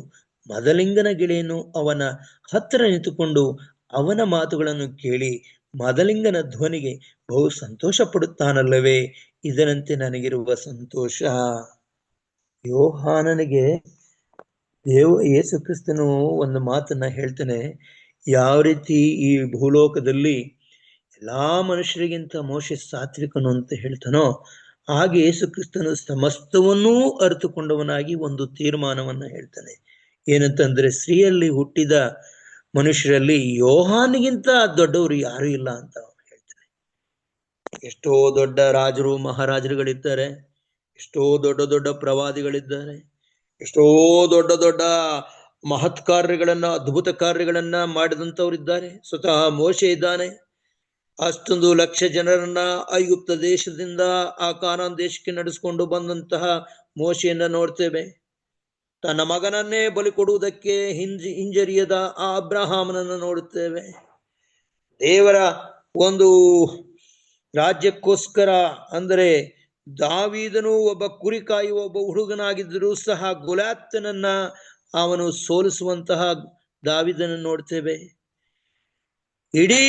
ಮೊದಲಿಂಗನ ಗೆಳೆಯನು ಅವನ ಹತ್ತಿರ ನಿಂತುಕೊಂಡು ಅವನ ಮಾತುಗಳನ್ನು ಕೇಳಿ ಮೊದಲಿಂಗನ ಧ್ವನಿಗೆ ಬಹು ಸಂತೋಷ ಪಡುತ್ತಾನಲ್ಲವೇ, ಇದರಂತೆ ನನಗಿರುವ ಸಂತೋಷ. ಯೋಹಾನನಿಗೆ ಯೇಸು ಕ್ರಿಸ್ತನು ಒಂದು ಮಾತನ್ನ ಹೇಳ್ತಾನೆ, ಯಾವ ರೀತಿ ಈ ಭೂಲೋಕದಲ್ಲಿ ಎಲ್ಲಾ ಮನುಷ್ಯರಿಗಿಂತ ಮೋಶೆ ಸಾತ್ವಿಕನು ಅಂತ ಹೇಳ್ತಾನೋ ಹಾಗೆ ಯೇಸು ಕ್ರಿಸ್ತನು ಸಮಸ್ತವನ್ನೂ ಅರಿತುಕೊಂಡವನಾಗಿ ಒಂದು ತೀರ್ಮಾನವನ್ನ ಹೇಳ್ತಾನೆ. ಏನಂತಂದ್ರೆ, ಸ್ತ್ರೀಯಲ್ಲಿ ಹುಟ್ಟಿದ ಮನುಷ್ಯರಲ್ಲಿ ಯೋಹಾನಿಗಿಂತ ದೊಡ್ಡವರು ಯಾರು ಇಲ್ಲ ಅಂತ ಹೇಳ್ತಾನೆ. ಎಷ್ಟೋ ದೊಡ್ಡ ರಾಜರು ಮಹಾರಾಜರುಗಳಿದ್ದಾರೆ, ಎಷ್ಟೋ ದೊಡ್ಡ ದೊಡ್ಡ ಪ್ರವಾದಿಗಳಿದ್ದಾರೆ, ಎಷ್ಟೋ ದೊಡ್ಡ ದೊಡ್ಡ ಮಹತ್ ಕಾರ್ಯಗಳನ್ನ ಅದ್ಭುತ ಕಾರ್ಯಗಳನ್ನ ಮಾಡಿದಂಥವ್ರಿದ್ದಾರೆ. ಸ್ವತಃ ಮೋಶೆ ಇದ್ದಾನೆ. ಅಷ್ಟೊಂದು ಲಕ್ಷ ಜನರನ್ನ ಐಗುಪ್ತ ದೇಶದಿಂದ ಆ ಕಾನಾನ್ ದೇಶಕ್ಕೆ ನಡೆಸ್ಕೊಂಡು ಬಂದಂತಹ ಮೋಶೆಯನ್ನ ನೋಡ್ತೇವೆ. ತನ್ನ ಮಗನನ್ನೇ ಬಲಿ ಕೊಡುವುದಕ್ಕೆ ಹಿಂಜರಿಯದ ಆ ಅಬ್ರಹಾಮನನ್ನ ನೋಡುತ್ತೇವೆ. ದೇವರ ಒಂದು ರಾಜ್ಯಕ್ಕೋಸ್ಕರ ಅಂದರೆ ದಾವೀದನು ಒಬ್ಬ ಕುರಿ ಕಾಯುವ ಒಬ್ಬ ಹುಡುಗನಾಗಿದ್ದರೂ ಸಹ ಗೊಲ್ಯಾತನನ್ನ ಅವನು ಸೋಲಿಸುವಂತಹ ದಾವೀದನನ್ನು ನೋಡ್ತೇವೆ. ಇಡೀ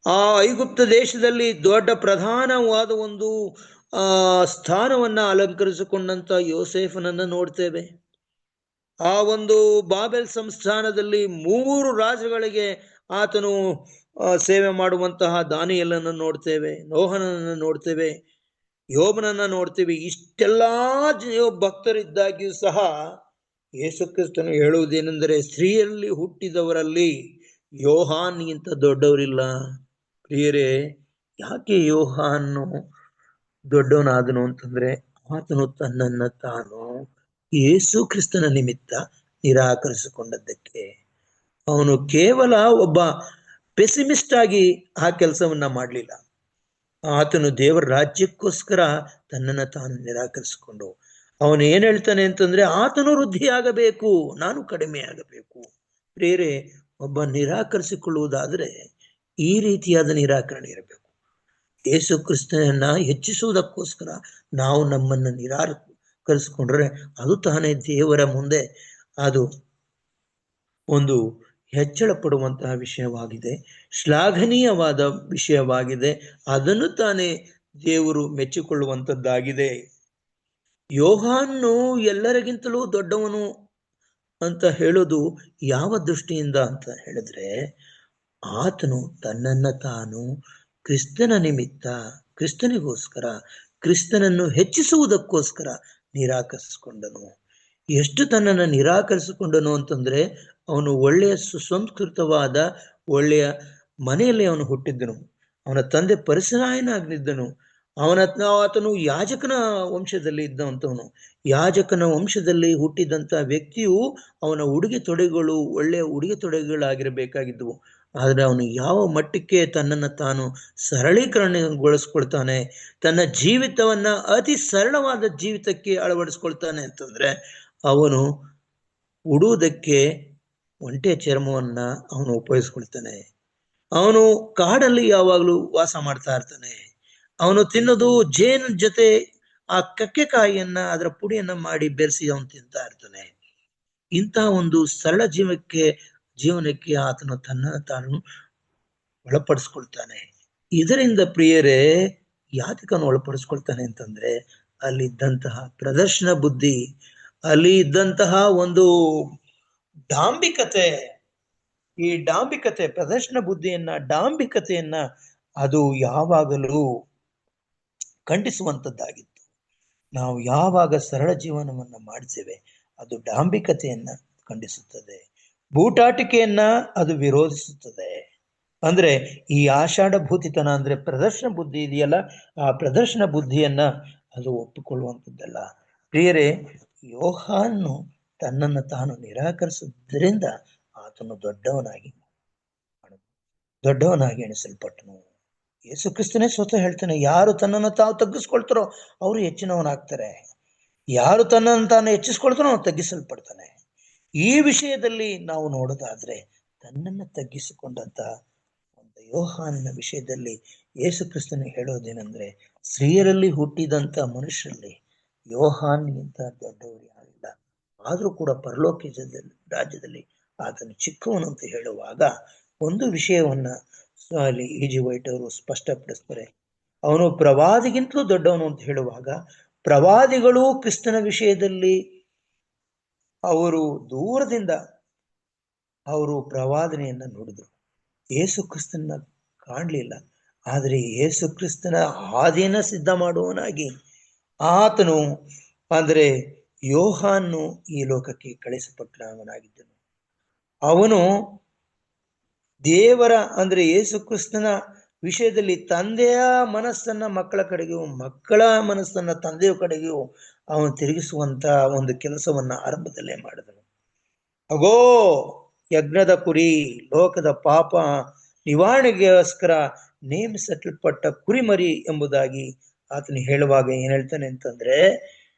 ಆ ಐಗುಪ್ತ ದೇಶದಲ್ಲಿ ದೊಡ್ಡ ಪ್ರಧಾನವಾದ ಒಂದು ಸ್ಥಾನವನ್ನ ಅಲಂಕರಿಸಿಕೊಂಡಂತ ಯೋಸೇಫನನ್ನ ನೋಡ್ತೇವೆ. ಆ ಒಂದು ಬಾಬೆಲ್ ಸಂಸ್ಥಾನದಲ್ಲಿ 3 ರಾಜರುಗಳಿಗೆ ಆತನು ಸೇವೆ ಮಾಡುವಂತಹ ದಾನಿಯೇಲನನ್ನು ನೋಡ್ತೇವೆ, ನೋಹನನ್ನ ನೋಡ್ತೇವೆ, ಯೋಬನನ್ನ ನೋಡ್ತೇವೆ. ಇಷ್ಟೆಲ್ಲಾ ಭಕ್ತರಿದ್ದಾಗಿಯೂ ಸಹ ಯೇಸು ಕ್ರಿಸ್ತನು ಹೇಳುವುದೇನೆಂದರೆ, ಸ್ತ್ರೀಯಲ್ಲಿ ಹುಟ್ಟಿದವರಲ್ಲಿ ಯೋಹಾನ್ಗಿಂತ ದೊಡ್ಡವರಿಲ್ಲ. ಪ್ರಿಯರೇ, ಯಾಕೆ ಯೋಹಾನು ದೊಡ್ಡವನಾದನು ಅಂತಂದ್ರೆ, ಆತನು ತನ್ನನ್ನ ತಾನು ಯೇಸು ಕ್ರಿಸ್ತನ ನಿಮಿತ್ತ ನಿರಾಕರಿಸಿಕೊಂಡದ್ದಕ್ಕೆ. ಅವನು ಕೇವಲ ಒಬ್ಬ ಪೆಸಿಮಿಸ್ಟ್ ಆಗಿ ಆ ಕೆಲಸವನ್ನ ಮಾಡಲಿಲ್ಲ. ಆತನು ದೇವರ ರಾಜ್ಯಕ್ಕೋಸ್ಕರ ತನ್ನನ್ನು ತಾನು ನಿರಾಕರಿಸಿಕೊಂಡು ಅವನು ಏನ್ ಹೇಳ್ತಾನೆ ಅಂತಂದ್ರೆ, ಆತನು ವೃದ್ಧಿಯಾಗಬೇಕು, ನಾನು ಕಡಿಮೆ ಆಗಬೇಕು. ಪ್ರಿಯರೇ, ಒಬ್ಬ ನಿರಾಕರಿಸಿಕೊಳ್ಳುವುದಾದ್ರೆ ಈ ರೀತಿಯಾದ ನಿರಾಕರಣೆ ಇರಬೇಕು. ಯೇಸು ಕ್ರಿಸ್ತನನ್ನ ಹೆಚ್ಚಿಸುವುದಕ್ಕೋಸ್ಕರ ನಾವು ನಮ್ಮನ್ನು ನಿರಾಕರಿಸಿಕೊಂಡ್ರೆ ಅದು ತಾನೇ ದೇವರ ಮುಂದೆ ಅದು ಒಂದು ಹೆಚ್ಚಳ ಪಡುವಂತಹ ವಿಷಯವಾಗಿದೆ, ಶ್ಲಾಘನೀಯವಾದ ವಿಷಯವಾಗಿದೆ. ಅದನ್ನು ತಾನೇ ದೇವರು ಮೆಚ್ಚಿಕೊಳ್ಳುವಂಥದ್ದಾಗಿದೆ. ಯೋಹಾನು ಎಲ್ಲರಿಗಿಂತಲೂ ದೊಡ್ಡವನು ಅಂತ ಹೇಳೋದು ಯಾವ ದೃಷ್ಟಿಯಿಂದ ಅಂತ ಹೇಳಿದ್ರೆ, ಆತನು ತನ್ನನ್ನ ತಾನು ಕ್ರಿಸ್ತನ ನಿಮಿತ್ತ, ಕ್ರಿಸ್ತನಿಗೋಸ್ಕರ, ಕ್ರಿಸ್ತನನ್ನು ಹೆಚ್ಚಿಸುವುದಕ್ಕೋಸ್ಕರ ನಿರಾಕರಿಸಿಕೊಂಡನು. ಎಷ್ಟು ತನ್ನನ್ನು ನಿರಾಕರಿಸಿಕೊಂಡನು ಅಂತಂದ್ರೆ, ಅವನು ಒಳ್ಳೆಯ ಸುಸಂಸ್ಕೃತವಾದ ಒಳ್ಳೆಯ ಮನೆಯಲ್ಲಿ ಅವನು ಹುಟ್ಟಿದ್ದನು. ಅವನ ತಂದೆ ಪರಿಸರಾಯನಾಗಿದ್ದನು. ಆತನು ಯಾಜಕನ ವಂಶದಲ್ಲಿ ಇದ್ದಂಥವನು. ಯಾಜಕನ ವಂಶದಲ್ಲಿ ಹುಟ್ಟಿದಂತ ವ್ಯಕ್ತಿಯು ಅವನ ಉಡುಗೆ ತೊಡೆಗಳು ಒಳ್ಳೆಯ ಉಡುಗೆ ತೊಡೆಗಳಾಗಿರಬೇಕಾಗಿದ್ದವು. ಆದ್ರೆ ಅವನು ಯಾವ ಮಟ್ಟಕ್ಕೆ ತನ್ನನ್ನು ತಾನು ಸರಳೀಕರಣಗೊಳಿಸ್ಕೊಳ್ತಾನೆ, ತನ್ನ ಜೀವಿತವನ್ನ ಅತಿ ಸರಳವಾದ ಜೀವಿತಕ್ಕೆ ಅಳವಡಿಸ್ಕೊಳ್ತಾನೆ ಅಂತಂದ್ರೆ, ಅವನು ಉಡುವುದಕ್ಕೆ ಒಂಟೆ ಚರ್ಮವನ್ನ ಅವನು ಉಪಯೋಗಿಸ್ಕೊಳ್ತಾನೆ. ಅವನು ಕಾಡಲ್ಲಿ ಯಾವಾಗಲೂ ವಾಸ ಮಾಡ್ತಾ ಇರ್ತಾನೆ. ಅವನು ತಿನ್ನೋದು ಜೇನು ಜೊತೆ ಆ ಕಕ್ಕೆಕಾಯಿಯನ್ನ, ಅದರ ಪುಡಿಯನ್ನ ಮಾಡಿ ಬೆರೆಸಿ ಅವನು ತಿಂತಾ ಇರ್ತಾನೆ. ಇಂಥ ಒಂದು ಸರಳ ಜೀವನಕ್ಕೆ ಆತನು ತನ್ನ ತಾನು ಒಳಪಡಿಸ್ಕೊಳ್ತಾನೆ. ಇದರಿಂದ ಪ್ರಿಯರೇ, ಯಾತಕನು ಒಳಪಡಿಸ್ಕೊಳ್ತಾನೆ ಅಂತಂದ್ರೆ, ಅಲ್ಲಿದ್ದಂತಹ ಪ್ರದರ್ಶನ ಬುದ್ಧಿ, ಅಲ್ಲಿ ಇದ್ದಂತಹ ಒಂದು ಡಾಂಬಿಕತೆ, ಈ ಡಾಂಬಿಕತೆ, ಪ್ರದರ್ಶನ ಬುದ್ಧಿಯನ್ನ, ಡಾಂಬಿಕತೆಯನ್ನ ಅದು ಯಾವಾಗಲೂ ಖಂಡಿಸುವಂಥದ್ದಾಗಿತ್ತು. ನಾವು ಯಾವಾಗ ಸರಳ ಜೀವನವನ್ನ ಮಾಡಿದ್ದೇವೆ, ಅದು ಡಾಂಬಿಕತೆಯನ್ನ ಖಂಡಿಸುತ್ತದೆ, ಬೂಟಾಟಿಕೆಯನ್ನ ಅದು ವಿರೋಧಿಸುತ್ತದೆ. ಅಂದ್ರೆ ಈ ಆಷಾಢಭೂತಿತನ ಅಂದ್ರೆ ಪ್ರದರ್ಶನ ಬುದ್ಧಿ ಇದೆಯಲ್ಲ, ಆ ಪ್ರದರ್ಶನ ಬುದ್ಧಿಯನ್ನ ಅದು ಒಪ್ಪಿಕೊಳ್ಳುವಂಥದ್ದಲ್ಲ. ಪ್ರಿಯರೇ, ಯೋಹಾನು ತನ್ನನ್ನು ತಾನು ನಿರಾಕರಿಸುವುದರಿಂದ ಆತನು ದೊಡ್ಡವನಾಗಿ ಎಣಿಸಲ್ಪಟ್ಟನು. ಯೇಸು ಕ್ರಿಸ್ತನೇ ಸ್ವತಃ ಹೇಳ್ತಾನೆ, ಯಾರು ತನ್ನನ್ನು ತಾವು ತಗ್ಗಿಸ್ಕೊಳ್ತಾರೋ ಅವರು ಹೆಚ್ಚಿನವನಾಗ್ತಾರೆ, ಯಾರು ತನ್ನನ್ನು ತಾನು ಹೆಚ್ಚಿಸ್ಕೊಳ್ತಾನೋ ಅವನು ತಗ್ಗಿಸಲ್ಪಡ್ತಾನೆ. ಈ ವಿಷಯದಲ್ಲಿ ನಾವು ನೋಡೋದಾದ್ರೆ, ತನ್ನನ್ನು ತಗ್ಗಿಸಿಕೊಂಡಂತ ಒಂದು ಯೋಹಾನನ ವಿಷಯದಲ್ಲಿ ಯೇಸು ಕ್ರಿಸ್ತನು ಹೇಳೋದೇನೆಂದ್ರೆ, ಸ್ತ್ರೀಯರಲ್ಲಿ ಹುಟ್ಟಿದಂತ ಮನುಷ್ಯರಲ್ಲಿ ಯೋಹಾನಿಗಿಂತ ದೊಡ್ಡವರು ಯಾರಿಲ್ಲ, ಆದ್ರೂ ಕೂಡ ಪರಲೋಕ ರಾಜ್ಯದಲ್ಲಿ ಆತನು ಚಿಕ್ಕವನು ಅಂತ ಹೇಳುವಾಗ ಒಂದು ವಿಷಯವನ್ನ ಅಲ್ಲಿ E.G. ವೈಟ್ ಅವರು ಸ್ಪಷ್ಟಪಡಿಸ್ತಾರೆ. ಅವನು ಪ್ರವಾದಿಗಿಂತಲೂ ದೊಡ್ಡವನು ಅಂತ ಹೇಳುವಾಗ, ಪ್ರವಾದಿಗಳು ಕ್ರಿಸ್ತನ ವಿಷಯದಲ್ಲಿ ಅವರು ದೂರದಿಂದ ಅವರು ಪ್ರವಾದನೆಯನ್ನ ನೋಡಿದ್ರು, ಯೇಸು ಕ್ರಿಸ್ತನ ಕಾಣಲಿಲ್ಲ. ಆದರೆ ಯೇಸು ಕ್ರಿಸ್ತನ ಹಾದಿಯನ್ನ ಸಿದ್ಧ ಮಾಡುವವನಾಗಿ ಆತನು ಅಂದ್ರೆ ಯೋಹಾನು ಈ ಲೋಕಕ್ಕೆ ಕಳಿಸಲ್ಪಟ್ಟವನಾಗಿದ್ದನು. ಅವನು ದೇವರ ಅಂದ್ರೆ ಯೇಸು ಕ್ರಿಸ್ತನ ವಿಷಯದಲ್ಲಿ ತಂದೆಯ ಮನಸ್ಸನ್ನ ಮಕ್ಕಳ ಕಡೆಗೂ, ಮಕ್ಕಳ ಮನಸ್ಸನ್ನ ತಂದೆಯ ಕಡೆಗೂ ಅವನು ತಿರುಗಿಸುವಂತ ಒಂದು ಕೆಲಸವನ್ನ ಆರಂಭದಲ್ಲೇ ಮಾಡಿದನು. ಅಗೋ ಯಜ್ಞದ ಕುರಿ, ಲೋಕದ ಪಾಪ ನಿವಾರಣೆಗೋಸ್ಕರ ನೇಮಿಸಲ್ಪಟ್ಟ ಕುರಿಮರಿ ಎಂಬುದಾಗಿ ಆತನು ಹೇಳುವಾಗ ಏನ್ ಹೇಳ್ತಾನೆ ಅಂತಂದ್ರೆ,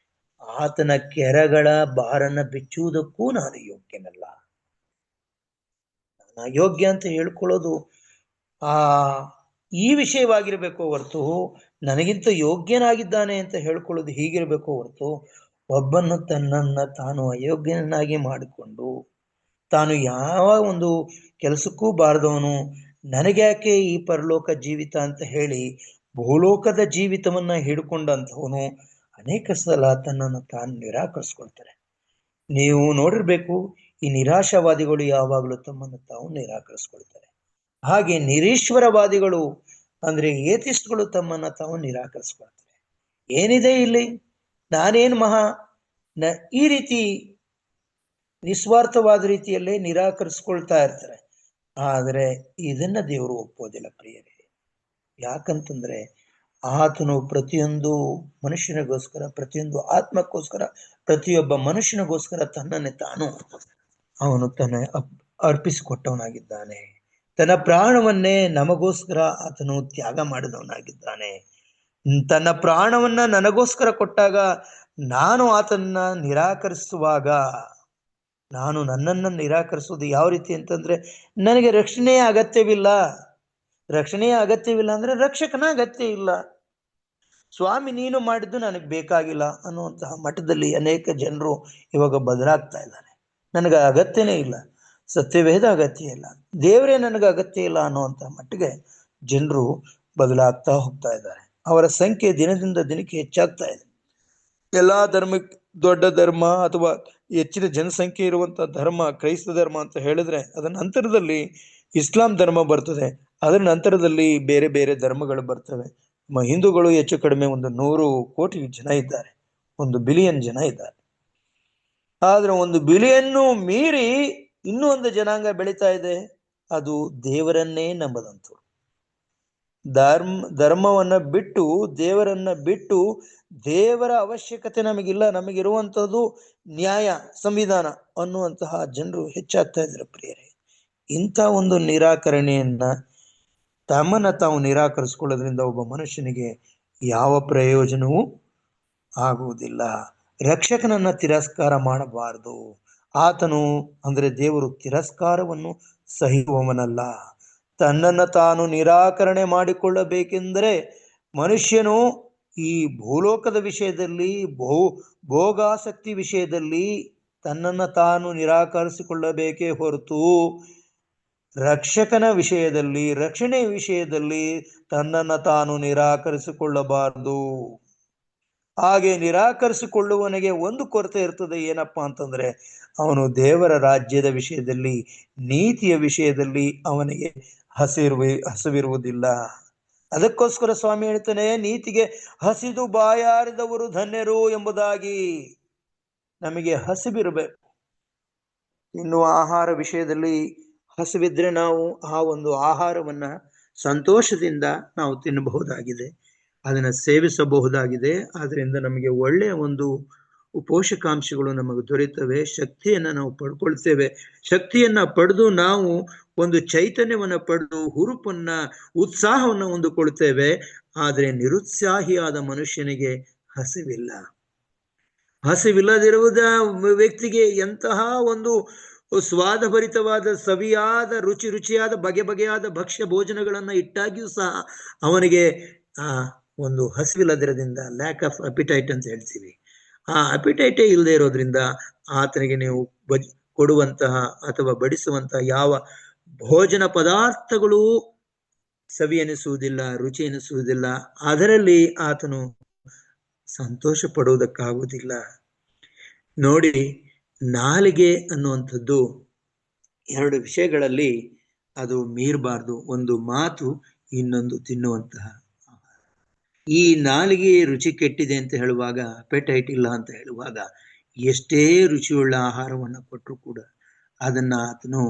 ಆತನ ಕೆರಗಳ ಭಾರನ ಬಿಚ್ಚುವುದಕ್ಕೂ ನಾನು ಯೋಗ್ಯನಲ್ಲ. ನಾನು ಅಯೋಗ್ಯ ಅಂತ ಹೇಳ್ಕೊಳ್ಳೋದು ಈ ವಿಷಯವಾಗಿರ್ಬೇಕು ಹೊರತು, ನನಗಿಂತ ಯೋಗ್ಯನಾಗಿದ್ದಾನೆ ಅಂತ ಹೇಳ್ಕೊಳ್ಳೋದು ಹೀಗಿರ್ಬೇಕು ಹೊರತು, ಒಬ್ಬನ್ನು ತನ್ನನ್ನ ತಾನು ಅಯೋಗ್ಯನಾಗಿ ಮಾಡಿಕೊಂಡು ತಾನು ಯಾವ ಒಂದು ಕೆಲಸಕ್ಕೂ ಬಾರದವನು, ನನಗ್ಯಾಕೆ ಈ ಪರಲೋಕ ಜೀವಿತ ಅಂತ ಹೇಳಿ ಭೂಲೋಕದ ಜೀವಿತವನ್ನ ಹಿಡ್ಕೊಂಡಂಥವನು ಅನೇಕ ಸಲ ತನ್ನನ್ನು ತಾನು ನಿರಾಕರಿಸ್ಕೊಳ್ತಾರೆ. ನೀವು ನೋಡಿರ್ಬೇಕು, ಈ ನಿರಾಶಾವಾದಿಗಳು ಯಾವಾಗಲೂ ತಮ್ಮನ್ನು ತಾವು ನಿರಾಕರಿಸ್ಕೊಳ್ತಾರೆ. ಹಾಗೆ ನಿರೀಶ್ವರವಾದಿಗಳು ಅಂದ್ರೆ ಏತಿಸ್ಟ್ಗಳು ತಮ್ಮನ್ನ ತಾವು ನಿರಾಕರಿಸ್ಕೊಳ್ತಾರೆ. ಏನಿದೆ ಇಲ್ಲಿ, ನಾನೇನು ಈ ರೀತಿ ನಿಸ್ವಾರ್ಥವಾದ ರೀತಿಯಲ್ಲೇ ನಿರಾಕರಿಸ್ಕೊಳ್ತಾ ಇರ್ತಾರೆ. ಆದರೆ ಇದನ್ನ ದೇವರು ಒಪ್ಪೋದಿಲ್ಲ ಪ್ರಿಯರೇ. ಯಾಕಂತಂದ್ರೆ ಆತನು ಪ್ರತಿಯೊಂದು ಮನುಷ್ಯನಿಗೋಸ್ಕರ, ಪ್ರತಿಯೊಂದು ಆತ್ಮಕ್ಕೋಸ್ಕರ, ಪ್ರತಿಯೊಬ್ಬ ಮನುಷ್ಯನಿಗೋಸ್ಕರ ತನ್ನನ್ನೇ ತಾನು ಅವನು ಅರ್ಪಿಸಿಕೊಟ್ಟವನಾಗಿದ್ದಾನೆ. ತನ್ನ ಪ್ರಾಣವನ್ನೇ ನಮಗೋಸ್ಕರ ಆತನು ತ್ಯಾಗ ಮಾಡಿದವನಾಗಿದ್ದಾನೆ. ತನ್ನ ಪ್ರಾಣವನ್ನ ನನಗೋಸ್ಕರ ಕೊಟ್ಟಾಗ, ನಾನು ಆತನ್ನ ನಿರಾಕರಿಸುವಾಗ, ನಾನು ನನ್ನನ್ನು ನಿರಾಕರಿಸೋದು ಯಾವ ರೀತಿ ಅಂತಂದ್ರೆ, ನನಗೆ ರಕ್ಷಣೆಯ ಅಗತ್ಯವಿಲ್ಲ ಅಂದ್ರೆ ರಕ್ಷಕನ ಅಗತ್ಯ ಇಲ್ಲ, ಸ್ವಾಮಿ ನೀನು ಮಾಡಿದ್ದು ನನಗೆ ಬೇಕಾಗಿಲ್ಲ ಅನ್ನುವಂತಹ ಮಟ್ಟದಲ್ಲಿ ಅನೇಕ ಜನರು ಇವಾಗ ಬದಲಾಗ್ತಾ ಇದ್ದಾರೆ. ನನಗೆ ಅಗತ್ಯನೇ ಇಲ್ಲ. ಸತ್ಯವೇದ ಅಗತ್ಯ ಇಲ್ಲ, ದೇವರೇ ನನಗೆ ಅಗತ್ಯ ಇಲ್ಲ ಅನ್ನುವಂಥ ಮಟ್ಟಿಗೆ ಜನರು ಬದಲಾಗ್ತಾ ಹೋಗ್ತಾ ಇದ್ದಾರೆ. ಅವರ ಸಂಖ್ಯೆ ದಿನದಿಂದ ದಿನಕ್ಕೆ ಹೆಚ್ಚಾಗ್ತಾ ಇದೆ. ಎಲ್ಲಾ ಧರ್ಮಕ್ಕೆ ದೊಡ್ಡ ಧರ್ಮ ಅಥವಾ ಹೆಚ್ಚಿನ ಜನಸಂಖ್ಯೆ ಇರುವಂತಹ ಧರ್ಮ ಕ್ರೈಸ್ತ ಧರ್ಮ ಅಂತ ಹೇಳಿದ್ರೆ, ಅದರ ನಂತರದಲ್ಲಿ ಇಸ್ಲಾಂ ಧರ್ಮ ಬರ್ತದೆ. ಅದರ ನಂತರದಲ್ಲಿ ಬೇರೆ ಬೇರೆ ಧರ್ಮಗಳು ಬರ್ತವೆ. ನಮ್ಮ ಹಿಂದೂಗಳು ಹೆಚ್ಚು ಕಡಿಮೆ 100 ಕೋಟಿ ಜನ ಇದ್ದಾರೆ, 1 ಬಿಲಿಯನ್ ಜನ ಇದ್ದಾರೆ. ಆದ್ರೆ 1 ಬಿಲಿಯನ್ನು ಮೀರಿ ಇನ್ನೂ ಒಂದು ಜನಾಂಗ ಬೆಳೀತಾ ಇದೆ, ಅದು ದೇವರನ್ನೇ ನಂಬದಂಥವ್ರು. ಧರ್ಮವನ್ನ ಬಿಟ್ಟು, ದೇವರನ್ನ ಬಿಟ್ಟು, ದೇವರ ಅವಶ್ಯಕತೆ ನಮಗಿಲ್ಲ, ನಮಗಿರುವಂಥದ್ದು ನ್ಯಾಯ, ಸಂವಿಧಾನ ಅನ್ನುವಂತಹ ಜನರು ಹೆಚ್ಚಾಗ್ತಾ ಇದ್ದಾರೆ ಪ್ರಿಯರೇ. ಇಂಥ ಒಂದು ನಿರಾಕರಣೆಯನ್ನ, ತಮ್ಮನ್ನ ತಾವು ನಿರಾಕರಿಸಿಕೊಳ್ಳೋದ್ರಿಂದ ಒಬ್ಬ ಮನುಷ್ಯನಿಗೆ ಯಾವ ಪ್ರಯೋಜನವೂ ಆಗುವುದಿಲ್ಲ. ರಕ್ಷಕನನ್ನ ತಿರಸ್ಕಾರ ಮಾಡಬಾರದು. ಆತನು ಅಂದ್ರೆ ದೇವರು ತಿರಸ್ಕಾರವನ್ನು ಸಹಿಸುವವನಲ್ಲ. ತನ್ನನ್ನು ತಾನು ನಿರಾಕರಣೆ ಮಾಡಿಕೊಳ್ಳಬೇಕೆಂದರೆ ಮನುಷ್ಯನು ಈ ಭೂಲೋಕದ ವಿಷಯದಲ್ಲಿ, ಭೋಗಾಸಕ್ತಿ ವಿಷಯದಲ್ಲಿ ತನ್ನನ್ನು ತಾನು ನಿರಾಕರಿಸಿಕೊಳ್ಳಬೇಕೇ ಹೊರತು ರಕ್ಷಕನ ವಿಷಯದಲ್ಲಿ, ರಕ್ಷಣೆಯ ವಿಷಯದಲ್ಲಿ ತನ್ನನ್ನು ತಾನು ನಿರಾಕರಿಸಿಕೊಳ್ಳಬಾರದು. ಹಾಗೆ ನಿರಾಕರಿಸಿಕೊಳ್ಳುವವನಿಗೆ ಒಂದು ಕೊರತೆ ಇರ್ತದೆ. ಏನಪ್ಪಾ ಅಂತಂದ್ರೆ, ಅವನು ರಾಜ್ಯದ ವಿಷಯದಲ್ಲಿ, ನೀತಿಯ ವಿಷಯದಲ್ಲಿ ಅವನಿಗೆ ಹಸಿವಿರುವುದಿಲ್ಲ. ಅದಕ್ಕೋಸ್ಕರ ಸ್ವಾಮಿ ಹೇಳ್ತಾನೆ, ನೀತಿಗೆ ಹಸಿದು ಬಾಯಾರಿದವರು ಧನ್ಯರು ಎಂಬುದಾಗಿ. ನಮಗೆ ಹಸಿವಿರಬೇಕು. ಇನ್ನು ಆಹಾರ ವಿಷಯದಲ್ಲಿ ಹಸಿವಿದ್ರೆ ನಾವು ಆ ಒಂದು ಆಹಾರವನ್ನ ಸಂತೋಷದಿಂದ ನಾವು ತಿನ್ನಬಹುದಾಗಿದೆ, ಅದನ್ನ ಸೇವಿಸಬಹುದಾಗಿದೆ. ಆದ್ರಿಂದ ನಮಗೆ ಒಳ್ಳೆಯ ಒಂದು ಪೋಷಕಾಂಶಗಳು ನಮಗೆ ದೊರೆಯುತ್ತವೆ, ಶಕ್ತಿಯನ್ನ ನಾವು ಪಡ್ಕೊಳ್ತೇವೆ. ಶಕ್ತಿಯನ್ನ ಪಡೆದು ನಾವು ಒಂದು ಚೈತನ್ಯವನ್ನ ಪಡೆದು ಹುರುಪನ್ನ, ಉತ್ಸಾಹವನ್ನ ಹೊಂದಿಕೊಳ್ತೇವೆ. ಆದ್ರೆ ನಿರುತ್ಸಾಹಿಯಾದ ಮನುಷ್ಯನಿಗೆ ಹಸಿವಿಲ್ಲ. ಹಸಿವಿಲ್ಲದಿರುವುದ ವ್ಯಕ್ತಿಗೆ ಎಂತಹ ಒಂದು ಸ್ವಾದಭರಿತವಾದ, ಸವಿಯಾದ, ರುಚಿಯಾದ, ಬಗೆಯಾದ ಭಕ್ಷ್ಯ ಭೋಜನಗಳನ್ನ ಇಟ್ಟಾಗಿಯೂ ಸಹ ಅವನಿಗೆ ಒಂದು ಹಸಿವಿಲ್ಲದಿರೋದ್ರಿಂದ, ಲ್ಯಾಕ್ ಆಫ್ ಅಪಿಟೈಟ್ ಅಂತ ಹೇಳ್ತೀವಿ, ಆ ಅಪಿಟೈಟೇ ಇಲ್ಲದೆ ಇರೋದ್ರಿಂದ ಆತನಿಗೆ ನೀವು ಕೊಡುವಂತಹ ಅಥವಾ ಬಡಿಸುವಂತಹ ಯಾವ ಭೋಜನ ಪದಾರ್ಥಗಳು ಸವಿ ಎನಿಸುವುದಿಲ್ಲ, ರುಚಿ ಎನಿಸುವುದಿಲ್ಲ. ಅದರಲ್ಲಿ ಆತನು ಸಂತೋಷ ಪಡುವುದಕ್ಕಾಗುವುದಿಲ್ಲ. ನೋಡಿ, ನಾಲಿಗೆ ಅನ್ನುವಂಥದ್ದು 2 ವಿಷಯಗಳಲ್ಲಿ ಅದು ಮೀರಬಾರ್ದು. ಒಂದು ಮಾತು, ಇನ್ನೊಂದು ತಿನ್ನುವಂತಹ ಆಹಾರ. ಈ ನಾಲಿಗೆ ರುಚಿ ಕೆಟ್ಟಿದೆ ಅಂತ ಹೇಳುವಾಗ, ಅಪೆಟೈಟ್ ಇಲ್ಲ ಅಂತ ಹೇಳುವಾಗ, ಎಷ್ಟೇ ರುಚಿಯುಳ್ಳ ಆಹಾರವನ್ನು ಕೊಟ್ಟರು ಕೂಡ ಅದನ್ನ ಆತನು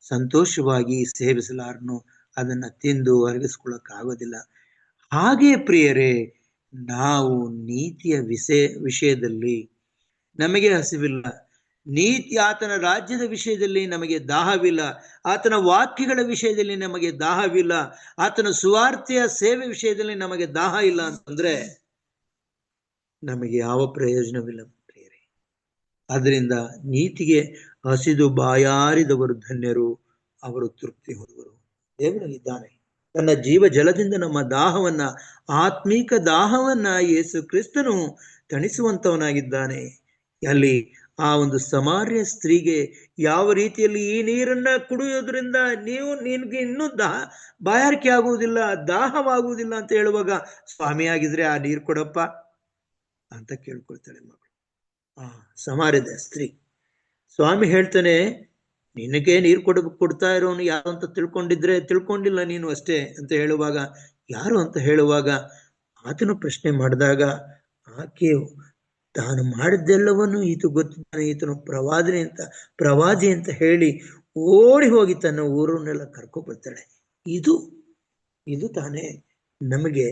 ಸಂತೋಷವಾಗಿ ಸೇವಿಸಲಾರನು, ಅದನ್ನ ತಿಂದು ಅರಗಿಸ್ಕೊಳ್ಳೋಕ್ಕಾಗೋದಿಲ್ಲ. ಹಾಗೆ ಪ್ರಿಯರೇ, ನಾವು ನೀತಿಯ ವಿಷಯದಲ್ಲಿ ನಮಗೆ ಹಸಿವಿಲ್ಲ, ಆತನ ರಾಜ್ಯದ ವಿಷಯದಲ್ಲಿ ನಮಗೆ ದಾಹವಿಲ್ಲ, ಆತನ ವಾಕ್ಯಗಳ ವಿಷಯದಲ್ಲಿ ನಮಗೆ ದಾಹವಿಲ್ಲ, ಆತನ ಸುವಾರ್ತೆಯ ಸೇವೆ ವಿಷಯದಲ್ಲಿ ನಮಗೆ ದಾಹ ಇಲ್ಲ ಅಂತಂದ್ರೆ ನಮಗೆ ಯಾವ ಪ್ರಯೋಜನವಿಲ್ಲ ಪ್ರಿಯರೇ. ಅದರಿಂದ ನೀತಿಗೆ ಹಸಿದು ಬಾಯಾರಿದವರು ಧನ್ಯರು, ಅವರು ತೃಪ್ತಿ ಹೊಂದುವರು. ದೇವರಿದ್ದಾನೆ, ತನ್ನ ಜೀವ ಜಲದಿಂದ ನಮ್ಮ ದಾಹವನ್ನ, ಆತ್ಮೀಕ ದಾಹವನ್ನ ಯೇಸು ಕ್ರಿಸ್ತನು ತಣಿಸುವಂತವನಾಗಿದ್ದಾನೆ. ಅಲ್ಲಿ ಆ ಒಂದು ಸಮಾರ್ಯ ಸ್ತ್ರೀಗೆ ಯಾವ ರೀತಿಯಲ್ಲಿ ಈ ನೀರನ್ನ ಕುಡಿಯೋದ್ರಿಂದ ನಿನ್ಗೆ ಇನ್ನೂ ಬಾಯಾರಿಕೆ ಆಗುವುದಿಲ್ಲ, ದಾಹವಾಗುವುದಿಲ್ಲ ಅಂತ ಹೇಳುವಾಗ, ಸ್ವಾಮಿ ಆಗಿದ್ರೆ ಆ ನೀರು ಕೊಡಪ್ಪ ಅಂತ ಕೇಳ್ಕೊಳ್ತಾಳೆ ಮಗಳು. ಸಮಾರ್ಯದ ಸ್ತ್ರೀ. ಸ್ವಾಮಿ ಹೇಳ್ತಾನೆ, ನಿನಗೆ ನೀರು ಕೊಡ್ತಾ ಇರೋನು ಯಾರು ಅಂತ ತಿಳ್ಕೊಂಡಿಲ್ಲ ನೀನು ಅಷ್ಟೇ ಅಂತ ಹೇಳುವಾಗ, ಯಾರು ಅಂತ ಹೇಳುವಾಗ ಆತನು ಪ್ರಶ್ನೆ ಮಾಡಿದಾಗ, ಆಕೆ ತಾನು ಮಾಡಿದ್ದೆಲ್ಲವನ್ನು ಈತ ಗೊತ್ತಿದ್ದಾನೆ, ಈತನು ಪ್ರವಾದಿ ಅಂತ ಹೇಳಿ ಓಡಿ ಹೋಗಿ ತನ್ನ ಊರನ್ನೆಲ್ಲ ಕರ್ಕೊಬರ್ತಾಳೆ. ಇದು ತಾನೇ ನಮಗೆ